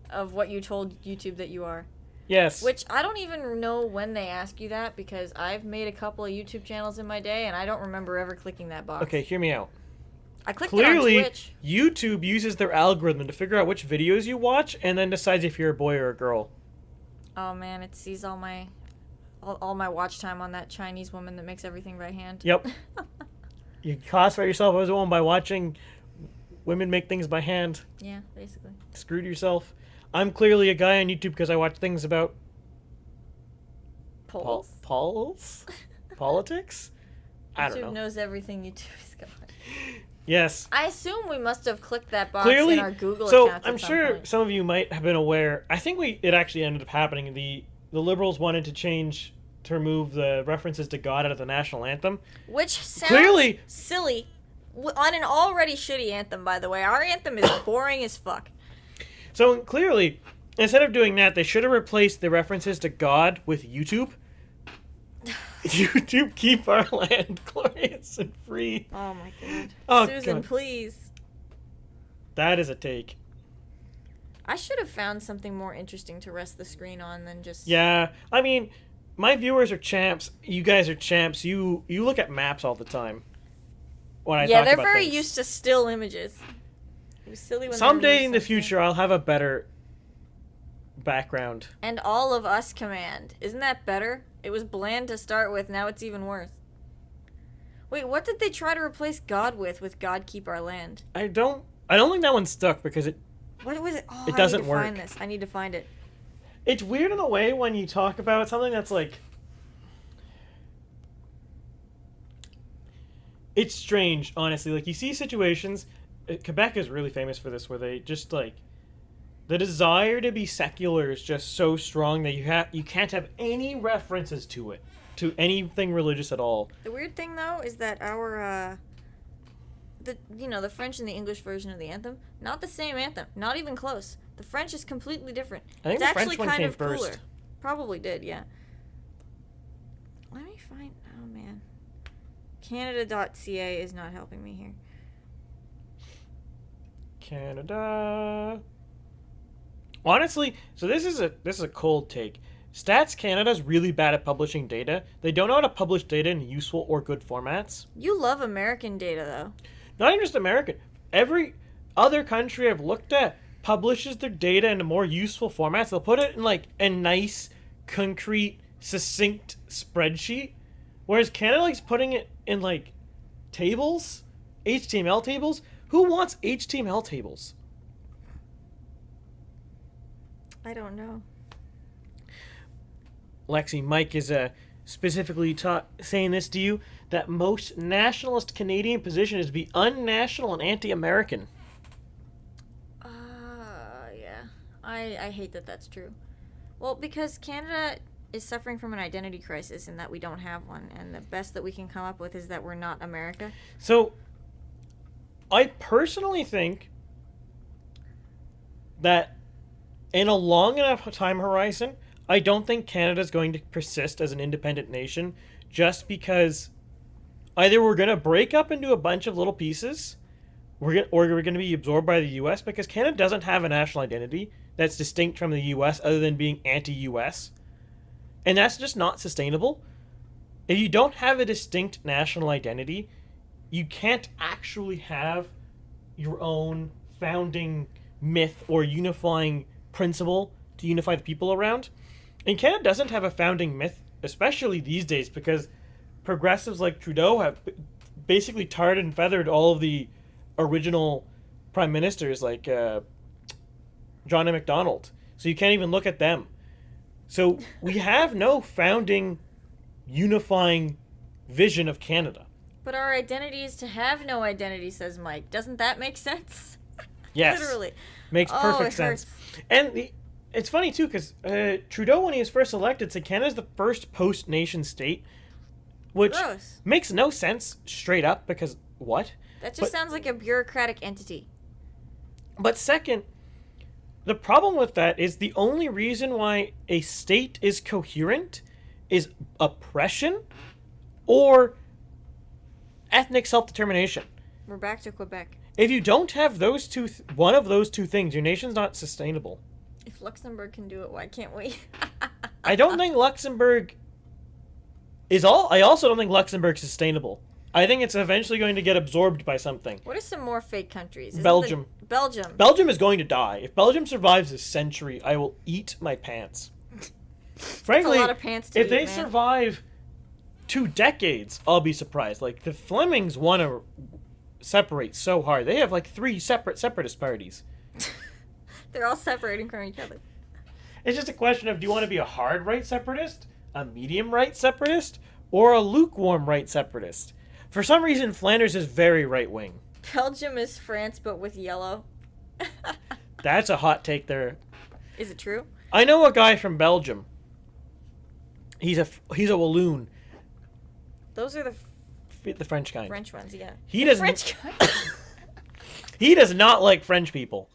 Of what you told YouTube that you are. Yes. Which I don't even know when they ask you that because I've made a couple of YouTube channels in my day and I don't remember ever clicking that box. Okay, hear me out. I clicked Clearly, it on Twitch. YouTube uses their algorithm to figure out which videos you watch and then decides if you're a boy or a girl. Oh man, it sees all my watch time on that Chinese woman that makes everything by hand. Yep. You classify yourself as a woman by watching women make things by hand. Yeah, basically. Screwed yourself. I'm clearly a guy on YouTube because I watch things about polls. Politics? I don't know. YouTube knows everything YouTube is going. Yes. I assume we must have clicked that box Clearly, in our Google so accounts I'm at some sure point. some of you might have been aware. I think it actually ended up happening. The Liberals wanted to remove the references to God out of the national anthem. Which sounds Clearly, silly on an already shitty anthem, by the way. Our anthem is boring as fuck. So clearly, instead of doing that, they should have replaced the references to God with YouTube. YouTube, keep our land glorious and free. Oh my god. Oh, Susan, God. please. That is a take. I should have found something more interesting to rest the screen on than just... Yeah, I mean, my viewers are champs. You guys are champs. You look at maps all the time. When I yeah, talk they're about very things. used to still images. It was silly when Someday in the future, I'll have a better background. And all of us command. Isn't that better? It was bland to start with, now it's even worse. Wait, what did they try to replace God with God Keep Our Land? I don't think that one stuck because it What was it? Oh, it doesn't work. I need to find this. I need to find it. It's weird in a way when you talk about something that's like... It's strange, honestly. Like, you see situations... Quebec is really famous for this, where they just, like... The desire to be secular is just so strong that you can't have any references to it. To anything religious at all. The weird thing, though, is that our, the French and the English version of the anthem, not the same anthem. Not even close. The French is completely different. I think it's the French actually one kind came of cooler. first. Probably did, yeah. Let me find... Oh, man. Canada.ca is not helping me here. Canada. Honestly, so this is a cold take. Stats Canada's really bad at publishing data. They don't know how to publish data in useful or good formats. You love American data, though. Not even just American. Every other country I've looked at publishes their data in a more useful formats. They'll put it in like a nice, concrete, succinct spreadsheet. Whereas Canada likes putting it in like tables, HTML tables. Who wants HTML tables? I don't know. Lexie, Mike is specifically saying this to you, that most nationalist Canadian position is to be unnational and anti-American. Yeah. I hate that that's true. Well, because Canada is suffering from an identity crisis and that we don't have one, and the best that we can come up with is that we're not America. So, I personally think that in a long enough time horizon, I don't think Canada's going to persist as an independent nation just because either we're going to break up into a bunch of little pieces or we're going to be absorbed by the U.S. because Canada doesn't have a national identity that's distinct from the U.S. other than being anti-U.S. And that's just not sustainable. If you don't have a distinct national identity, you can't actually have your own founding myth or unifying principle to unify the people around. And Canada doesn't have a founding myth, especially these days, because progressives like Trudeau have basically tarred and feathered all of the original prime ministers like John A. Macdonald. So you can't even look at them. So we have no founding, unifying vision of Canada. But our identity is to have no identity, says Mike. Doesn't that make sense? Yes. Literally. Makes perfect it sense. hurts. And it's funny, too, because Trudeau, when he was first elected, said Canada's the first post-nation state, which Gross. makes no sense straight up, because what? That just sounds like a bureaucratic entity. But second, the problem with that is the only reason why a state is coherent is oppression or ethnic self-determination. We're back to Quebec. If you don't have those one of those two things, your nation's not sustainable. If Luxembourg can do it, why can't we? I don't think Luxembourg is all. I also don't think Luxembourg's sustainable. I think it's eventually going to get absorbed by something. What are some more fake countries? Isn't Belgium. Belgium. Belgium is going to die. If Belgium survives this century, I will eat my pants. Frankly, a lot of pants to if eat, they man. survive 2 decades, I'll be surprised. Like, the Flemings want to separate so hard. They have like 3 separatist parties. They're all separating from each other. It's just a question of, do you want to be a hard right separatist, a medium right separatist, or a lukewarm right separatist? For some reason, Flanders is very right wing. Belgium is France, but with yellow. That's a hot take there. Is it true? I know a guy from Belgium. He's a Walloon. Those are The French kind. French ones, yeah. He The doesn't. French kind. He does not like French people.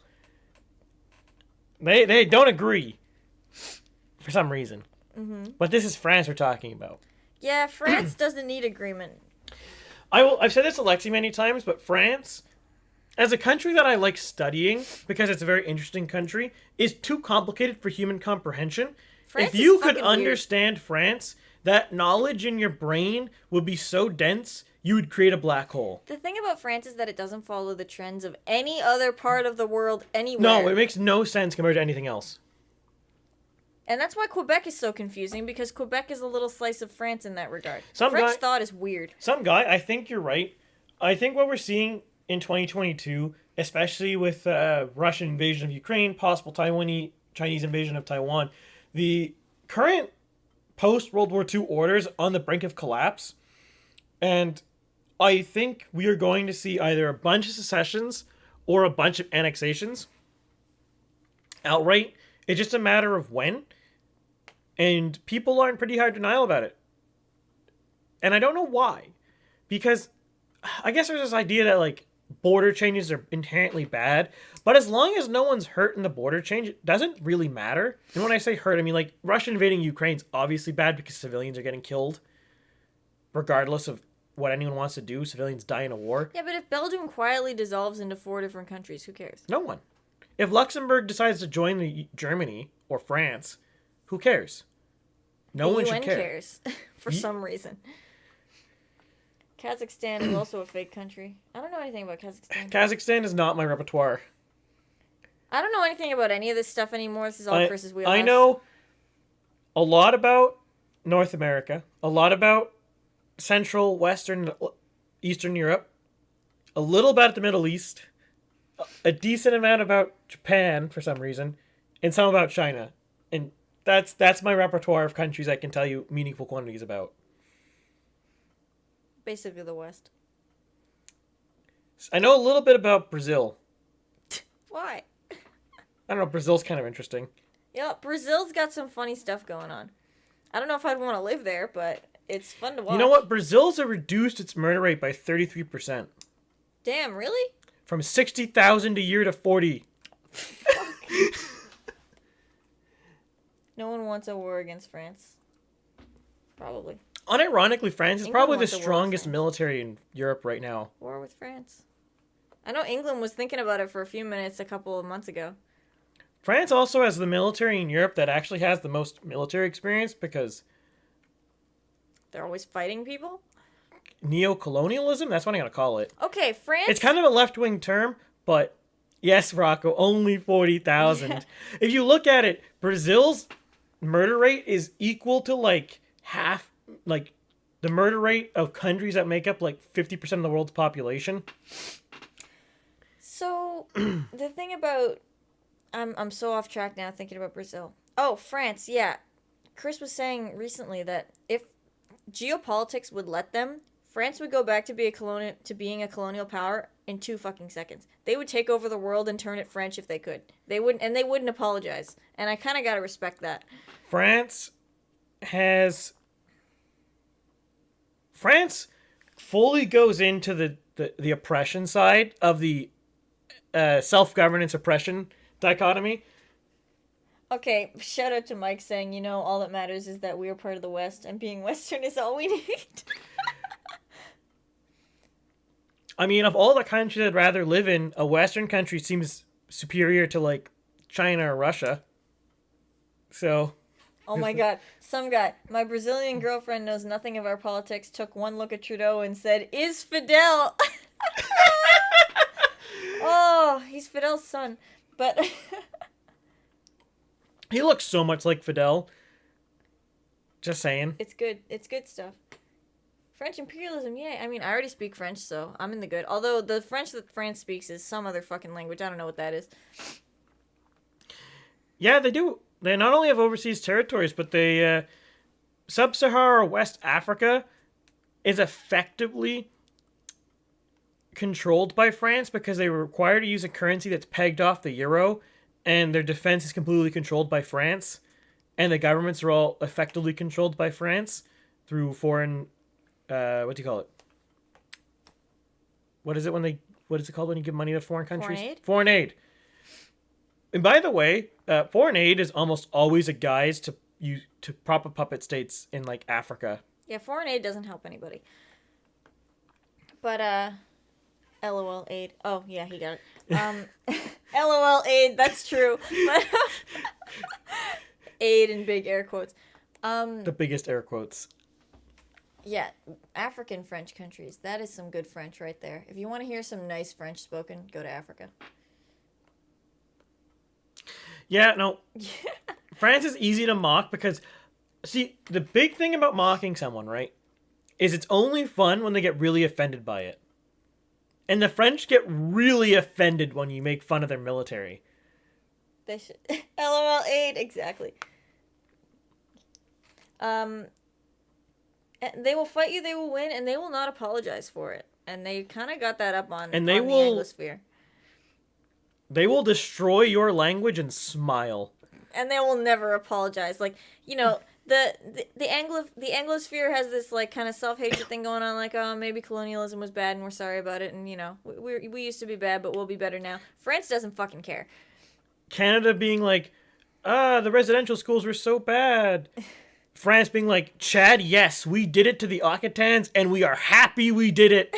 They don't agree for some reason. Mm-hmm. But this is France we're talking about. Yeah, France doesn't need agreement. I've said this to Lexie many times, but France, as a country that I like studying because it's a very interesting country, is too complicated for human comprehension. France If you is could fucking weird. understand France, that knowledge in your brain would be so dense, you would create a black hole. The thing about France is that it doesn't follow the trends of any other part of the world anywhere. No, it makes no sense compared to anything else. And that's why Quebec is so confusing, because Quebec is a little slice of France in that regard. Some French guy- thought is weird. Some guy, I think you're right. I think what we're seeing in 2022, especially with Russian invasion of Ukraine, possible Chinese invasion of Taiwan, the current post-World War II orders on the brink of collapse. And I think we are going to see either a bunch of secessions or a bunch of annexations outright. It's just a matter of when. And people are in pretty hard denial about it. And I don't know why. Because I guess there's this idea that, like, border changes are inherently bad. But as long as no one's hurt in the border change, it doesn't really matter. And when I say hurt, I mean, like, Russia invading Ukraine's obviously bad because civilians are getting killed. Regardless of what anyone wants to do. Civilians die in a war. Yeah, but if Belgium quietly dissolves into 4 different countries, who cares? No one. If Luxembourg decides to join Germany or France, who cares? No one should care. cares for some reason. Kazakhstan is also a fake country. I don't know anything about Kazakhstan. Kazakhstan is not my repertoire. I don't know anything about any of this stuff anymore. This is all Chris's wheelhouse. I know a lot about North America, a lot about Central, Western, Eastern Europe, a little about the Middle East, a decent amount about Japan for some reason, and some about China. And that's my repertoire of countries I can tell you meaningful quantities about. Basically the West. I know a little bit about Brazil. Why? I don't know, Brazil's kind of interesting. Yeah, Brazil's got some funny stuff going on. I don't know if I'd want to live there, but it's fun to watch. You know what? Brazil's reduced its murder rate by 33%. Damn, really? From 60,000 a year to 40. No one wants a war against France. Probably. Unironically, France is England probably the wants a war with strongest military in Europe right now. War with France. I know England was thinking about it for a few minutes a couple of months ago. France also has the military in Europe that actually has the most military experience because they're always fighting people? Neo-colonialism? That's what I'm going to call it. Okay, France... It's kind of a left-wing term, but yes, Rocco, only 40,000. Yeah. If you look at it, Brazil's murder rate is equal to like half, like the murder rate of countries that make up like 50% of the world's population. So, the thing about... I'm so off track now thinking about Brazil. Oh, France, yeah. Chris was saying recently that if geopolitics would let them, France would go back to being a colonial power in 2 fucking seconds. They would take over the world and turn it French if they could. They wouldn't apologize. And I kind of got to respect that. France fully goes into the oppression side of the self-governance oppression dichotomy. Okay, shout out to Mike saying, you know, all that matters is that we are part of the West and being Western is all we need. I mean, of all the countries I'd rather live in, a Western country seems superior to, like, China or Russia. So... Oh my god, some guy, my Brazilian girlfriend knows nothing of our politics, took one look at Trudeau and said, "Is Fidel?" Oh, he's Fidel's son. But he looks so much like Fidel. Just saying. It's good. It's good stuff. French imperialism, yay. I mean, I already speak French, so I'm in the good. Although the French that France speaks is some other fucking language. I don't know what that is. Yeah, they do. They not only have overseas territories, but they... Sub-Saharan West Africa is effectively controlled by France because they were required to use a currency that's pegged off the euro, and their defense is completely controlled by France, and the governments are all effectively controlled by France through foreign, what do you call it? What is it called when you give money to foreign countries? Foreign aid? Foreign aid. And by the way, foreign aid is almost always a guise to prop up puppet states in like Africa. Yeah, foreign aid doesn't help anybody. But LOL aid. Oh, yeah, he got it. LOL aid, that's true. Aid in big air quotes. The biggest air quotes. Yeah, African French countries. That is some good French right there. If you want to hear some nice French spoken, go to Africa. Yeah, no. France is easy to mock because, see, the big thing about mocking someone, right, is it's only fun when they get really offended by it. And the French get really offended when you make fun of their military. They should. LOL aid, exactly. They will fight you, they will win, and they will not apologize for it. And they kind of got that up on, and they on will, the Anglosphere. They will destroy your language and smile. And they will never apologize. Like, you know, the Anglosphere has this like kind of self-hatred thing going on, like, oh, maybe colonialism was bad and we're sorry about it, and you know, we used to be bad, but we'll be better now. France doesn't fucking care. Canada being like, the residential schools were so bad. France being like, Chad, yes, we did it to the Occitans, and we are happy we did it.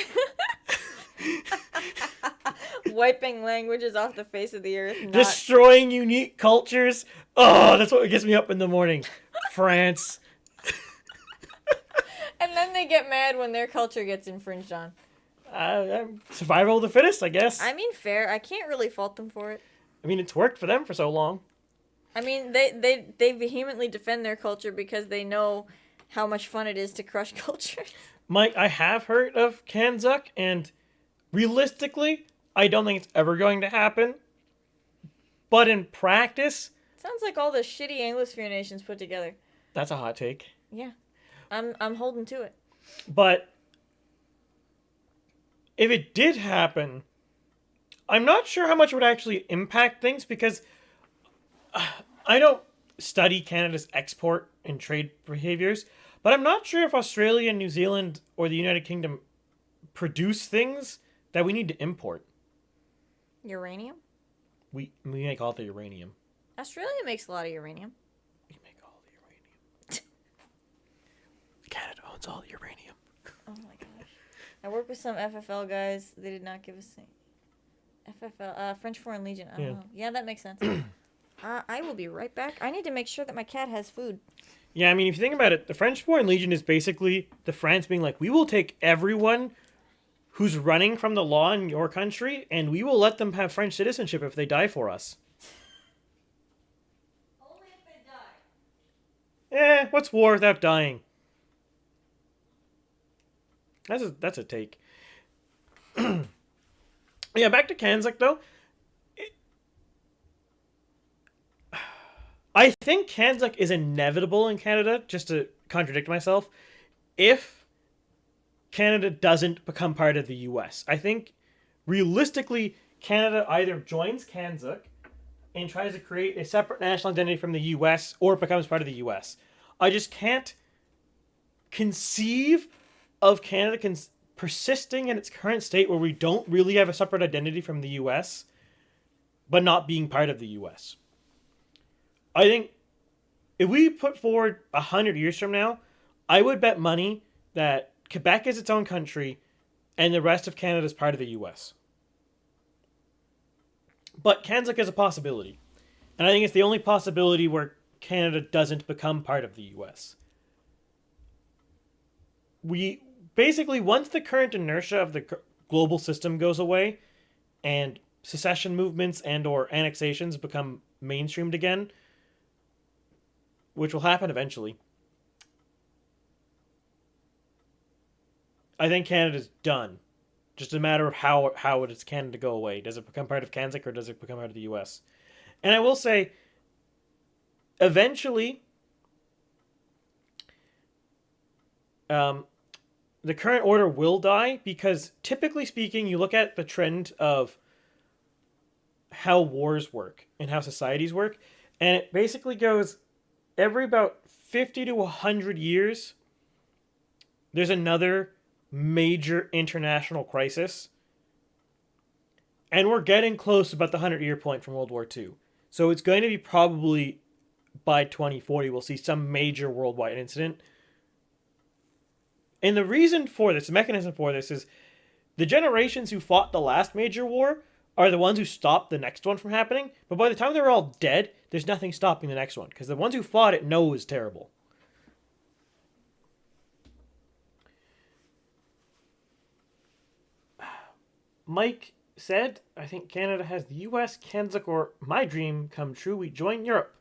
Wiping languages off the face of the earth. Not... Destroying unique cultures. Oh, that's what gets me up in the morning. France. And then they get mad when their culture gets infringed on. Survival of the fittest, I guess. I mean, fair. I can't really fault them for it. I mean, it's worked for them for so long. I mean, they vehemently defend their culture because they know how much fun it is to crush culture. Mike, I have heard of Kanzuk, and realistically, I don't think it's ever going to happen. But in practice... Sounds like all the shitty Anglosphere nations put together. That's a hot take. Yeah. I'm holding to it. But if it did happen, I'm not sure how much it would actually impact things, because I don't study Canada's export and trade behaviors, but I'm not sure if Australia, New Zealand, or the United Kingdom produce things that we need to import. Uranium? We make all the uranium. Australia makes a lot of uranium. We make all the uranium. Canada owns all the uranium. Oh my gosh. I work with some FFL guys. They did not give us FFL, French Foreign Legion. I don't know. Yeah, that makes sense. I will be right back. I need to make sure that my cat has food. Yeah, I mean, if you think about it, the French Foreign Legion is basically the France being like, we will take everyone who's running from the law in your country, and we will let them have French citizenship if they die for us. Only if they die. What's war without dying? That's a take. Yeah, back to Kanzuk, though. I think Kanzuk is inevitable in Canada, just to contradict myself, if Canada doesn't become part of the US. I think, realistically, Canada either joins Kanzuk and tries to create a separate national identity from the US, or becomes part of the US. I just can't conceive of Canada persisting in its current state where we don't really have a separate identity from the US, but not being part of the US. I think if we put forward 100 years from now, I would bet money that Quebec is its own country and the rest of Canada is part of the US. But Kanzuk is a possibility. And I think it's the only possibility where Canada doesn't become part of the US. We basically, once the current inertia of the global system goes away and secession movements and or annexations become mainstreamed again, which will happen eventually, I think Canada's done. Just a matter of how does Canada go away. Does it become part of Kanzuk or does it become part of the US? And I will say, eventually, the current order will die, because typically speaking, you look at the trend of how wars work and how societies work, and it basically goes every about 50 to 100 years, there's another major international crisis. And we're getting close to about the 100-year point from World War II. So it's going to be probably by 2040, we'll see some major worldwide incident. And the reason for this, the mechanism for this, is the generations who fought the last major war are the ones who stopped the next one from happening. But by the time they're all dead, there's nothing stopping the next one, because the ones who fought it know it was terrible. Mike said, I think Canada has the US, Kanzuk, or my dream come true, we join Europe.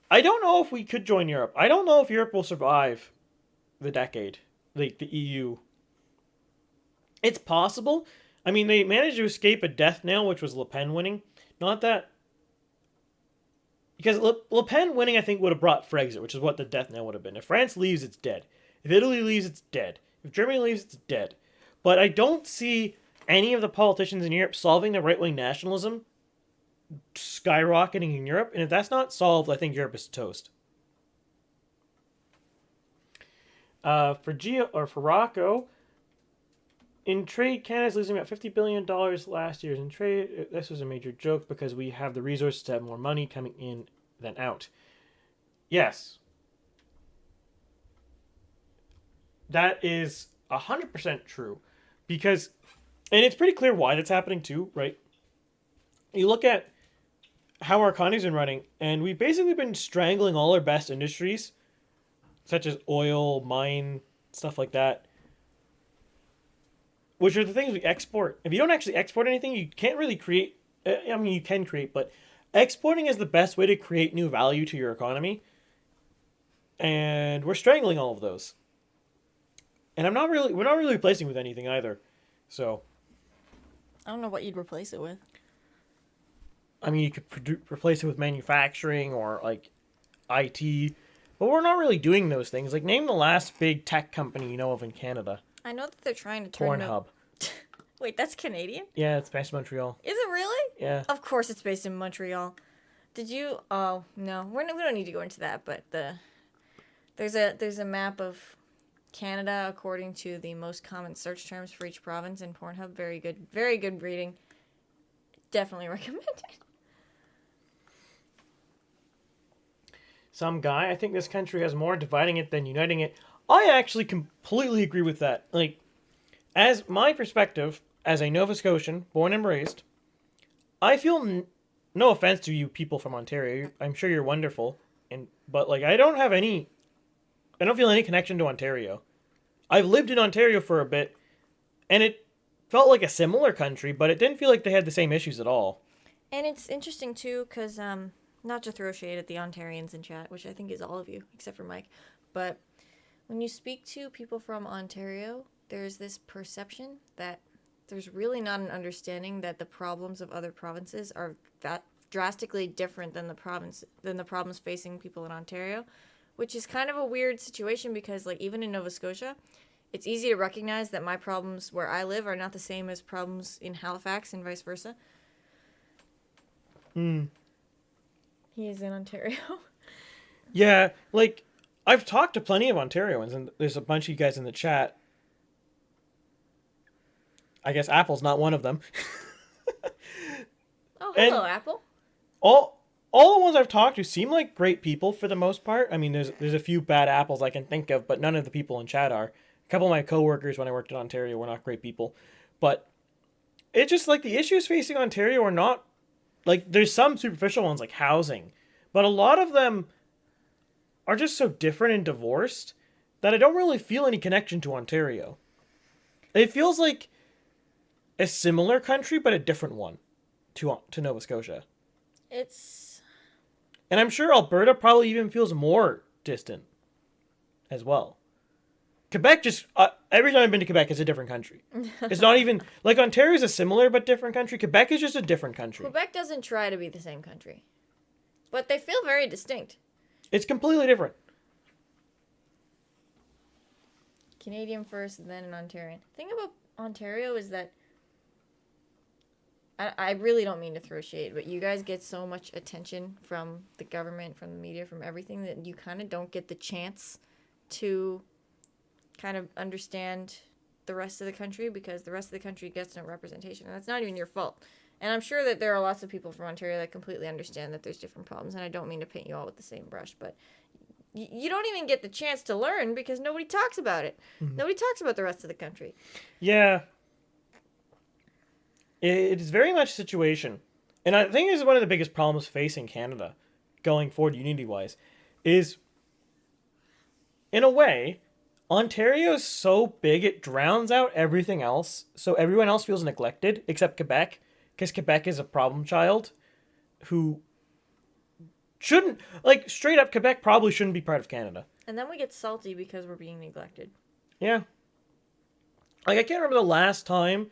I don't know if we could join Europe. I don't know if Europe will survive the decade, like the EU. It's possible. I mean, they managed to escape a death knell, which was Le Pen winning. Not that... Because Le Pen winning, I think, would have brought Frexit, which is what the death knell would have been. If France leaves, it's dead. If Italy leaves, it's dead. If Germany leaves, it's dead. But I don't see any of the politicians in Europe solving the right-wing nationalism skyrocketing in Europe. And if that's not solved, I think Europe is toast. For Rocco, in trade, Canada's losing about $50 billion last year. In trade, this was a major joke because we have the resources to have more money coming in than out. Yes. That is 100% true. Because, and it's pretty clear why that's happening too, right? You look at how our economy's been running, and we've basically been strangling all our best industries, such as oil, mine, stuff like that, which are the things we export. If you don't actually export anything, you can't really create. I mean, you can create, but exporting is the best way to create new value to your economy. And we're strangling all of those. And we're not really replacing with anything either. So, I don't know what you'd replace it with. I mean, you could replace it with manufacturing or like IT, but we're not really doing those things. Like, name the last big tech company you know of in Canada. I know that they're trying to turn Pornhub. Wait, that's Canadian? Yeah, it's based in Montreal. Is it really? Yeah. Of course it's based in Montreal. Did you... Oh, no. We don't need to go into that, but there's a map of Canada according to the most common search terms for each province in Pornhub. Very good reading. Definitely recommend it. Some guy, I think this country has more dividing it than uniting it. I actually completely agree with that. Like, as my perspective, as a Nova Scotian, born and raised, I feel no offense to you people from Ontario. I'm sure you're wonderful, but like I don't feel any connection to Ontario. I've lived in Ontario for a bit, and it felt like a similar country, but it didn't feel like they had the same issues at all. And it's interesting too, because not to throw shade at the Ontarians in chat, which I think is all of you except for Mike, but when you speak to people from Ontario, there's this perception that there's really not an understanding that the problems of other provinces are that drastically different than the problems facing people in Ontario, which is kind of a weird situation because, like, even in Nova Scotia, it's easy to recognize that my problems where I live are not the same as problems in Halifax and vice versa. He is in Ontario. Yeah, like, I've talked to plenty of Ontarians, and there's a bunch of you guys in the chat. I guess Apple's not one of them. Oh, hello, Apple. All the ones I've talked to seem like great people for the most part. I mean, there's a few bad apples I can think of, but none of the people in chat are. A couple of my coworkers when I worked in Ontario were not great people. But it's just like the issues facing Ontario are not... Like, there's some superficial ones like housing, but a lot of them are just so different and divorced that I don't really feel any connection to Ontario. It feels like a similar country, but a different one to Nova Scotia. And I'm sure Alberta probably even feels more distant as well. Quebec just... every time I've been to Quebec, it's a different country. It's not even... Like, Ontario's a similar but different country. Quebec is just a different country. Quebec doesn't try to be the same country. But they feel very distinct. It's completely different. Canadian first, then an Ontarian. The thing about Ontario is that... I really don't mean to throw shade, but you guys get so much attention from the government, from the media, from everything, that you kind of don't get the chance to kind of understand the rest of the country, because the rest of the country gets no representation, and that's not even your fault. And I'm sure that there are lots of people from Ontario that completely understand that there's different problems, and I don't mean to paint you all with the same brush, but you don't even get the chance to learn because nobody talks about it. Mm-hmm. Nobody talks about the rest of the country. Yeah. It is very much a situation, and I think this is one of the biggest problems facing Canada going forward unity-wise, is, in a way, Ontario is so big it drowns out everything else, so everyone else feels neglected, except Quebec, because Quebec is a problem child who shouldn't, like, straight up, Quebec probably shouldn't be part of Canada. And then we get salty because we're being neglected. Yeah. Like, I can't remember the last time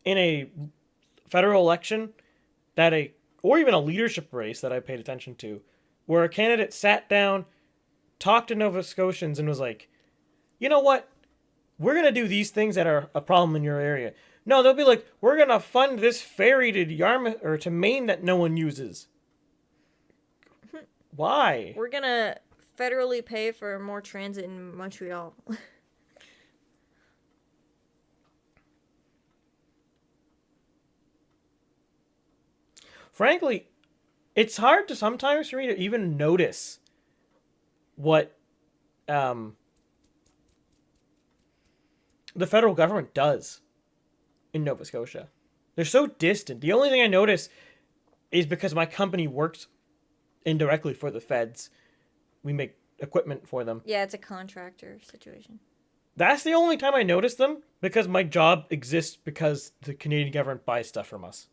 in a federal election or even a leadership race that I paid attention to, where a candidate sat down, talked to Nova Scotians, and was like, you know what? We're going to do these things that are a problem in your area. No, they'll be like, we're going to fund this ferry to Yarmouth or to Maine that no one uses. Why? We're going to federally pay for more transit in Montreal. Frankly, it's hard to sometimes for me to even notice what the federal government does in Nova Scotia. They're so distant. The only thing I notice is because my company works indirectly for the feds. We make equipment for them. Yeah, it's a contractor situation. That's the only time I notice them, because my job exists because the Canadian government buys stuff from us.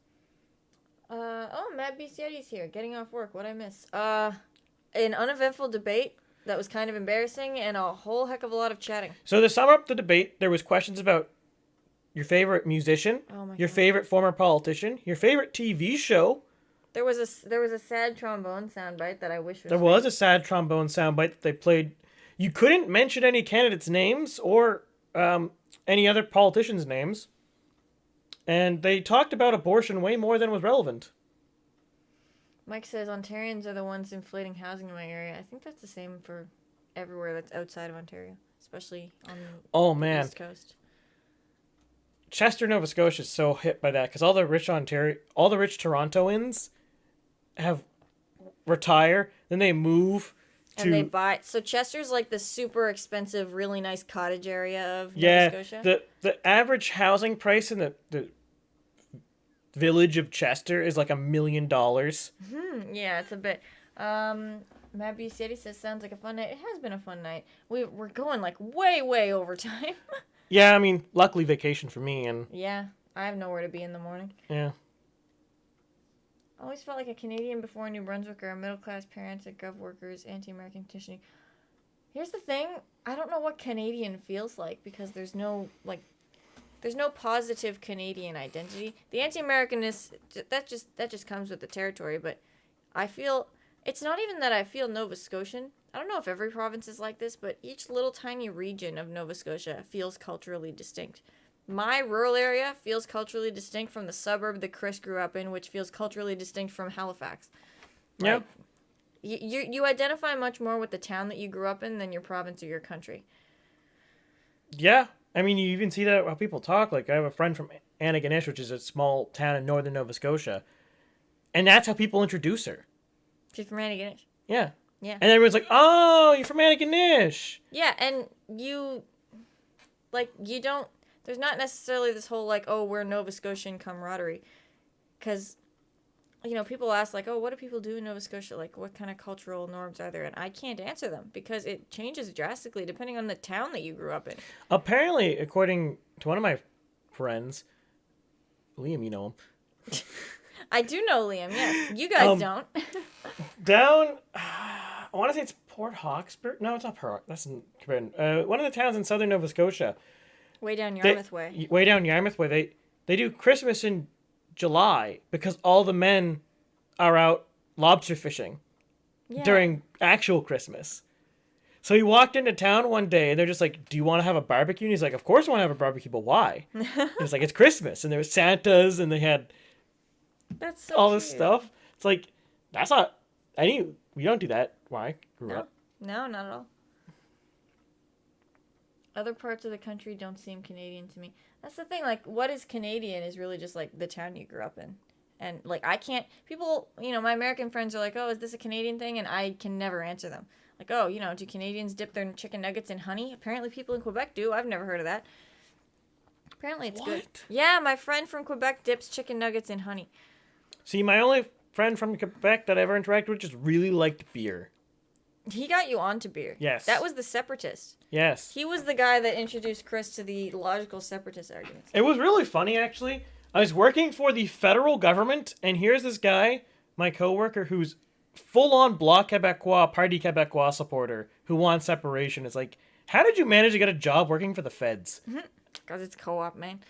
Oh, Matt Bicetti's here, getting off work. What'd I miss? An uneventful debate that was kind of embarrassing and a whole heck of a lot of chatting. So to sum up the debate, there was questions about your favorite musician, your favorite former politician, your favorite TV show. There was a sad trombone soundbite that I wish was. There was a sad trombone soundbite that they played. You couldn't mention any candidates' names or any other politicians' names. And they talked about abortion way more than was relevant. Mike says Ontarians are the ones inflating housing in my area. I think that's the same for everywhere that's outside of Ontario, especially on the East Coast. Chester, Nova Scotia is so hit by that because all the rich Torontoans have retire, then they move to. And they buy. So Chester's like the super expensive, really nice cottage area of Nova Scotia. The average housing price in the village of Chester is like $1 million. Yeah, it's a bit. Matt B. City says sounds like a fun night. It has been a fun night. We're going like way over time. Yeah, I mean, luckily vacation for me and. Yeah, I have nowhere to be in the morning. Yeah. I always felt like a Canadian before New Brunswick or middle-class parents at gov workers, anti-American conditioning. Here's the thing. I don't know what Canadian feels like because there's no positive Canadian identity. The anti-Americanness, that just comes with the territory, but I feel, it's not even that I feel Nova Scotian. I don't know if every province is like this, but each little tiny region of Nova Scotia feels culturally distinct. My rural area feels culturally distinct from the suburb that Chris grew up in, which feels culturally distinct from Halifax. Yeah. You identify much more with the town that you grew up in than your province or your country. Yeah. I mean, you even see that how people talk. Like, I have a friend from Antigonish, which is a small town in northern Nova Scotia. And that's how people introduce her. She's from Antigonish. Yeah. Yeah. And everyone's like, oh, you're from Antigonish. Yeah, and there's not necessarily this whole, like, oh, we're Nova Scotian camaraderie. Because, people ask, like, oh, what do people do in Nova Scotia? Like, what kind of cultural norms are there? And I can't answer them because it changes drastically depending on the town that you grew up in. Apparently, according to one of my friends, Liam, you know him. I do know Liam, yes. You guys don't. Down, I want to say it's Port Hawkesbury. No, it's not Port Hawkesbury. That's in Quebec. One of the towns in southern Nova Scotia. Way down Yarmouth way. Way down Yarmouth way. They do Christmas in July because all the men are out lobster fishing during actual Christmas. So he walked into town one day and they're just like, do you want to have a barbecue? And he's like, of course I want to have a barbecue, but why? It's like, it's Christmas. And there was Santas and they had all this stuff. It's like, that's not, we don't do that where I grew up. No, not at all. Other parts of the country don't seem Canadian to me. That's the thing. Like, what is Canadian is really just, like, the town you grew up in. And, like, I can't... People, my American friends are like, oh, is this a Canadian thing? And I can never answer them. Like, oh, do Canadians dip their chicken nuggets in honey? Apparently people in Quebec do. I've never heard of that. Apparently it's good. Yeah, my friend from Quebec dips chicken nuggets in honey. See, my only friend from Quebec that I ever interacted with just really liked beer. He got you onto beer. Yes. That was the separatist. Yes. He was the guy that introduced Chris to the logical separatist arguments. It was really funny, actually. I was working for the federal government, and here's this guy, my coworker, who's full-on Bloc Québécois, Parti Québécois supporter, who wants separation. It's like, how did you manage to get a job working for the feds? Because it's co-op, man.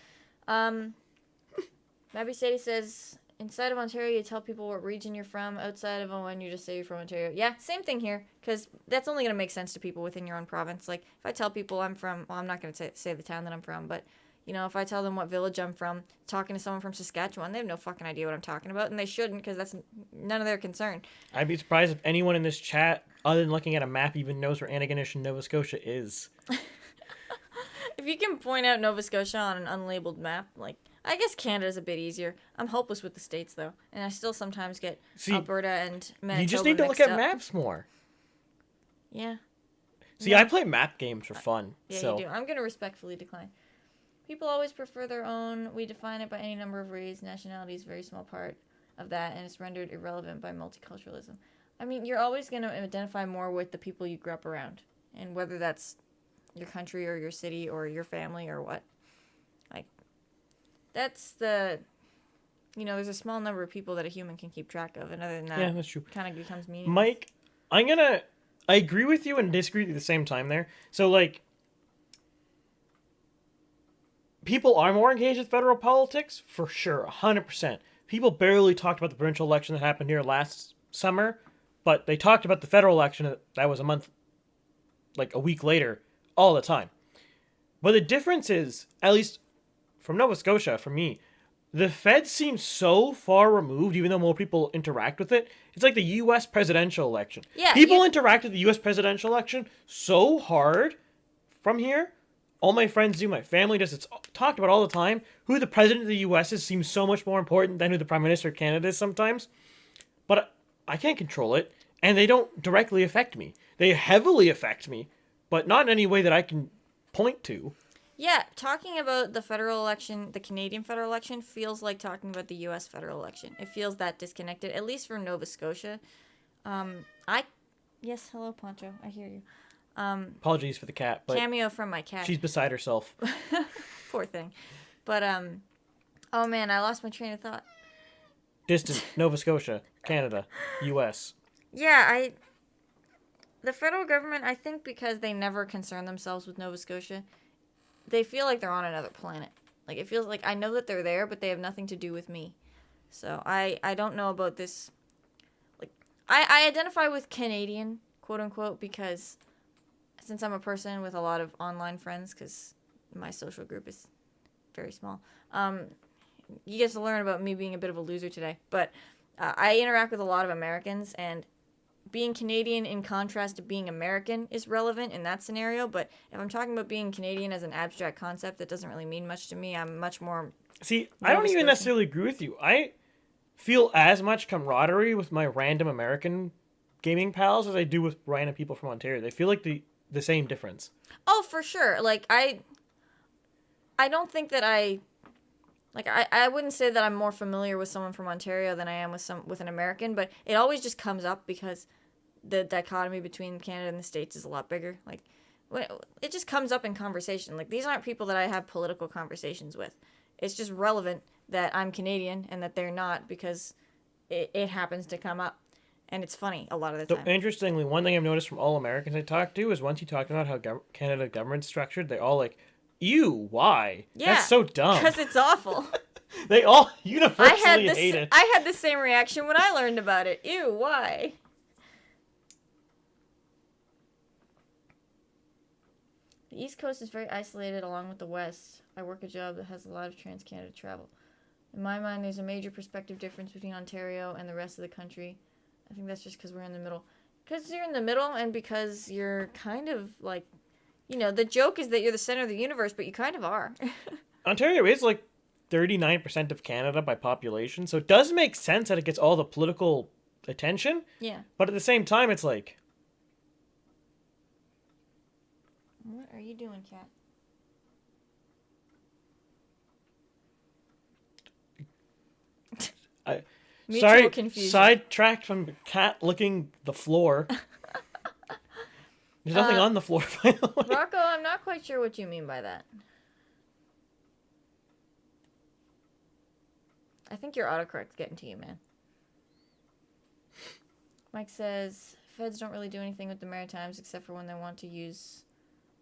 Mabby Sadie says... Inside of Ontario, you tell people what region you're from. Outside of one, you just say you're from Ontario. Yeah, same thing here, because that's only going to make sense to people within your own province. Like, if I tell people I'm from, well, I'm not going to say the town that I'm from, but, if I tell them what village I'm from, talking to someone from Saskatchewan, they have no fucking idea what I'm talking about, and they shouldn't, because that's none of their concern. I'd be surprised if anyone in this chat, other than looking at a map, even knows where Antigonish and Nova Scotia is. If you can point out Nova Scotia on an unlabeled map, like... I guess Canada's a bit easier. I'm hopeless with the states, though. And I still sometimes get Alberta and Manitoba you just need to look mixed at up. maps more. Yeah. See, No. I play map games for fun. Yeah, so. you do. I'm going to respectfully decline. People always prefer their own. We define it by any number of ways. Nationality is a very small part of that, and it's rendered irrelevant by multiculturalism. I mean, you're always going to identify more with the people you grew up around, and whether that's your country or your city or your family or what. Like, that's the... there's a small number of people that a human can keep track of, and other than that, Yeah, that's true. Kind of becomes meaningless. Mike, I agree with you and disagree with you at the same time there. So, like, people are more engaged with federal politics, for sure, 100%. People barely talked about the provincial election that happened here last summer, but they talked about the federal election that was a week later, all the time. But the difference is, at least from Nova Scotia, for me, the Fed seems so far removed, even though more people interact with it. It's like the U.S. presidential election. Yeah, People interact with the U.S. presidential election so hard from here. All my friends do, my family does. It's talked about all the time. Who the president of the U.S. is seems so much more important than who the prime minister of Canada is sometimes. But I can't control it, and they don't directly affect me. They heavily affect me, but not in any way that I can point to. Yeah, talking about the federal election, the Canadian federal election, feels like talking about the U.S. federal election. It feels that disconnected, at least for Nova Scotia. Yes, hello, Poncho. I hear you. Apologies for the cat, but cameo from my cat. She's beside herself. Poor thing. But, oh man, I lost my train of thought. Distant, Nova Scotia, Canada, U.S. Yeah, the federal government, I think because they never concern themselves with Nova Scotia, they feel like they're on another planet. Like, it feels like I know that they're there, but they have nothing to do with me. So I don't know about this. Like, I identify with Canadian, quote unquote, because since I'm a person with a lot of online friends, because my social group is very small, you get to learn about me being a bit of a loser today. But I interact with a lot of Americans, and being Canadian in contrast to being American is relevant in that scenario. But if I'm talking about being Canadian as an abstract concept that doesn't really mean much to me, I'm much more... See, I don't even necessarily agree with you. I feel as much camaraderie with my random American gaming pals as I do with random people from Ontario. They feel like the same difference. Oh, for sure. Like, I don't think that I wouldn't say that I'm more familiar with someone from Ontario than I am with an American, but it always just comes up because the dichotomy between Canada and the States is a lot bigger. Like, it just comes up in conversation. Like, these aren't people that I have political conversations with. It's just relevant that I'm Canadian and that they're not, because it happens to come up. And it's funny a lot of the time. So, interestingly, one thing I've noticed from all Americans I talk to is once you talk about how Canada government's structured, they all like, ew, why? Yeah, that's so dumb. Because it's awful. They all universally hate it. I had the same reaction when I learned about it. Ew, why? The East Coast is very isolated along with the West. I work a job that has a lot of trans-Canada travel. In my mind, there's a major perspective difference between Ontario and the rest of the country. I think that's just because we're in the middle. Because you're in the middle, and because you're kind of like, the joke is that you're the center of the universe, but you kind of are. Ontario is like 39% of Canada by population, so it does make sense that it gets all the political attention. Yeah. But at the same time, it's like... What are you doing, cat? Sorry, confusion. sidetracked from cat licking the floor. There's nothing on the floor, by the way. Rocco, I'm not quite sure what you mean by that. I think your autocorrect's getting to you, man. Mike says, feds don't really do anything with the Maritimes except for when they want to use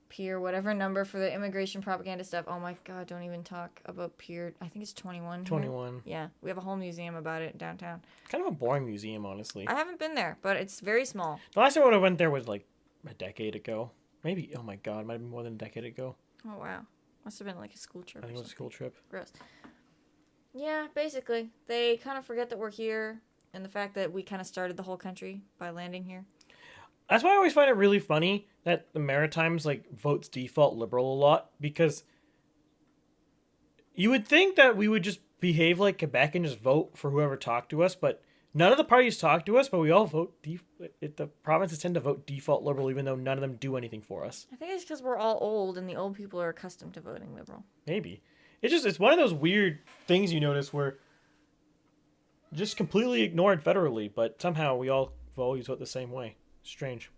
Pier whatever number for the immigration propaganda stuff. Oh my god, don't even talk about Pier. I think it's 21 here. 21. Yeah, we have a whole museum about it downtown. Kind of a boring museum, honestly. I haven't been there, but it's very small. The last time I went there was like a decade ago. Maybe, oh my god, it might have been more than a decade ago. Oh wow. Must have been like a school trip. I think it was a school trip. Gross. Yeah, basically. They kind of forget that we're here and the fact that we kind of started the whole country by landing here. That's why I always find it really funny that the Maritimes like votes default Liberal a lot, because you would think that we would just behave like Quebec and just vote for whoever talked to us, but None of the parties talk to us, but we all vote. The provinces tend to vote default Liberal, even though none of them do anything for us. I think it's because we're all old and the old people are accustomed to voting Liberal. Maybe. It's one of those weird things you notice where just completely ignored federally, but somehow we all always vote the same way. Strange.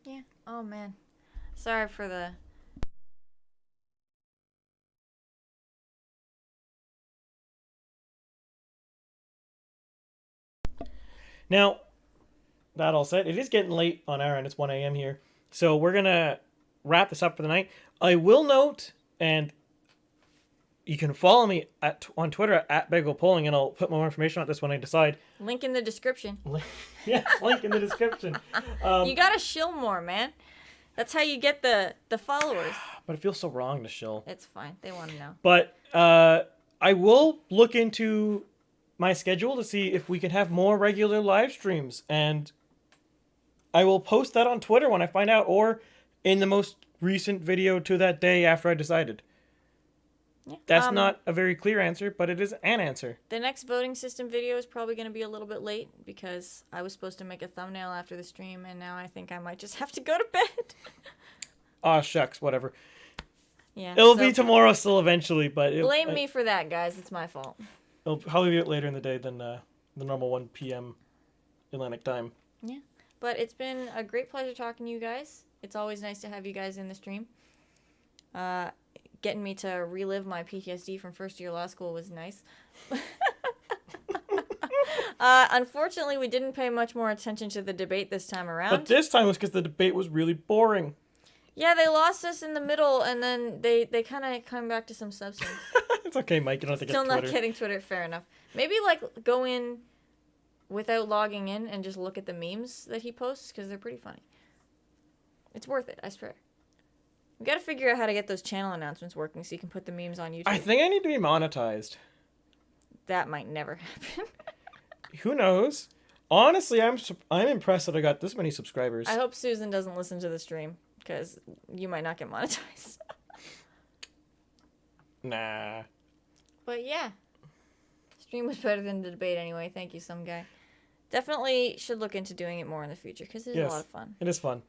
Yeah. Oh, man. Sorry for the... Now, that all said, it is getting late on our end. It's 1 a.m. here. So we're going to wrap this up for the night. I will note, and you can follow me on Twitter at Bagel Polling, and I'll put more information on this when I decide. Link in the description. Yes, link in the description. You gotta shill more, man. That's how you get the followers. But it feels so wrong to shill. It's fine. They want to know. But I will look into my schedule to see if we can have more regular live streams, and I will post that on Twitter when I find out, or in the most recent video to that day after I decided. Yeah. That's not a very clear answer, but it is an answer. The next voting system video is probably going to be a little bit late because I was supposed to make a thumbnail after the stream, and now I think I might just have to go to bed. Aw, shucks, whatever. Yeah. It'll be tomorrow still eventually, but... Blame me for that, guys. It's my fault. It'll probably be later in the day than the normal 1 p.m. Atlantic time. Yeah. But it's been a great pleasure talking to you guys. It's always nice to have you guys in the stream. Getting me to relive my PTSD from first year law school was nice. Unfortunately, we didn't pay much more attention to the debate this time around. But this time was because the debate was really boring. Yeah, they lost us in the middle, and then they kind of come back to some substance. It's okay, Mike. You don't have to get Still Twitter. not getting Twitter. Fair enough. Maybe, like, go in without logging in and just look at the memes that he posts, because they're pretty funny. It's worth it, I swear. We gotta figure out how to get those channel announcements working so you can put the memes on YouTube. I think I need to be monetized. That might never happen. Who knows? Honestly, I'm impressed that I got this many subscribers. I hope Susan doesn't listen to the stream, because you might not get monetized. Nah. But yeah. Stream was better than the debate anyway. Thank you, some guy. Definitely should look into doing it more in the future, because it's a lot of fun. It is fun.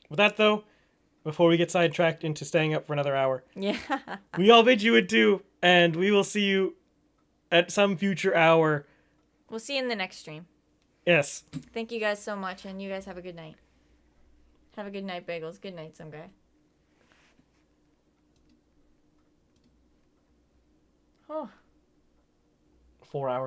With that, though, before we get sidetracked into staying up for another hour, yeah, we all bid you adieu, and we will see you at some future hour. We'll see you in the next stream. Yes. Thank you guys so much, and you guys have a good night. Have a good night, Bagels. Good night, some guy. Oh. 4 hours.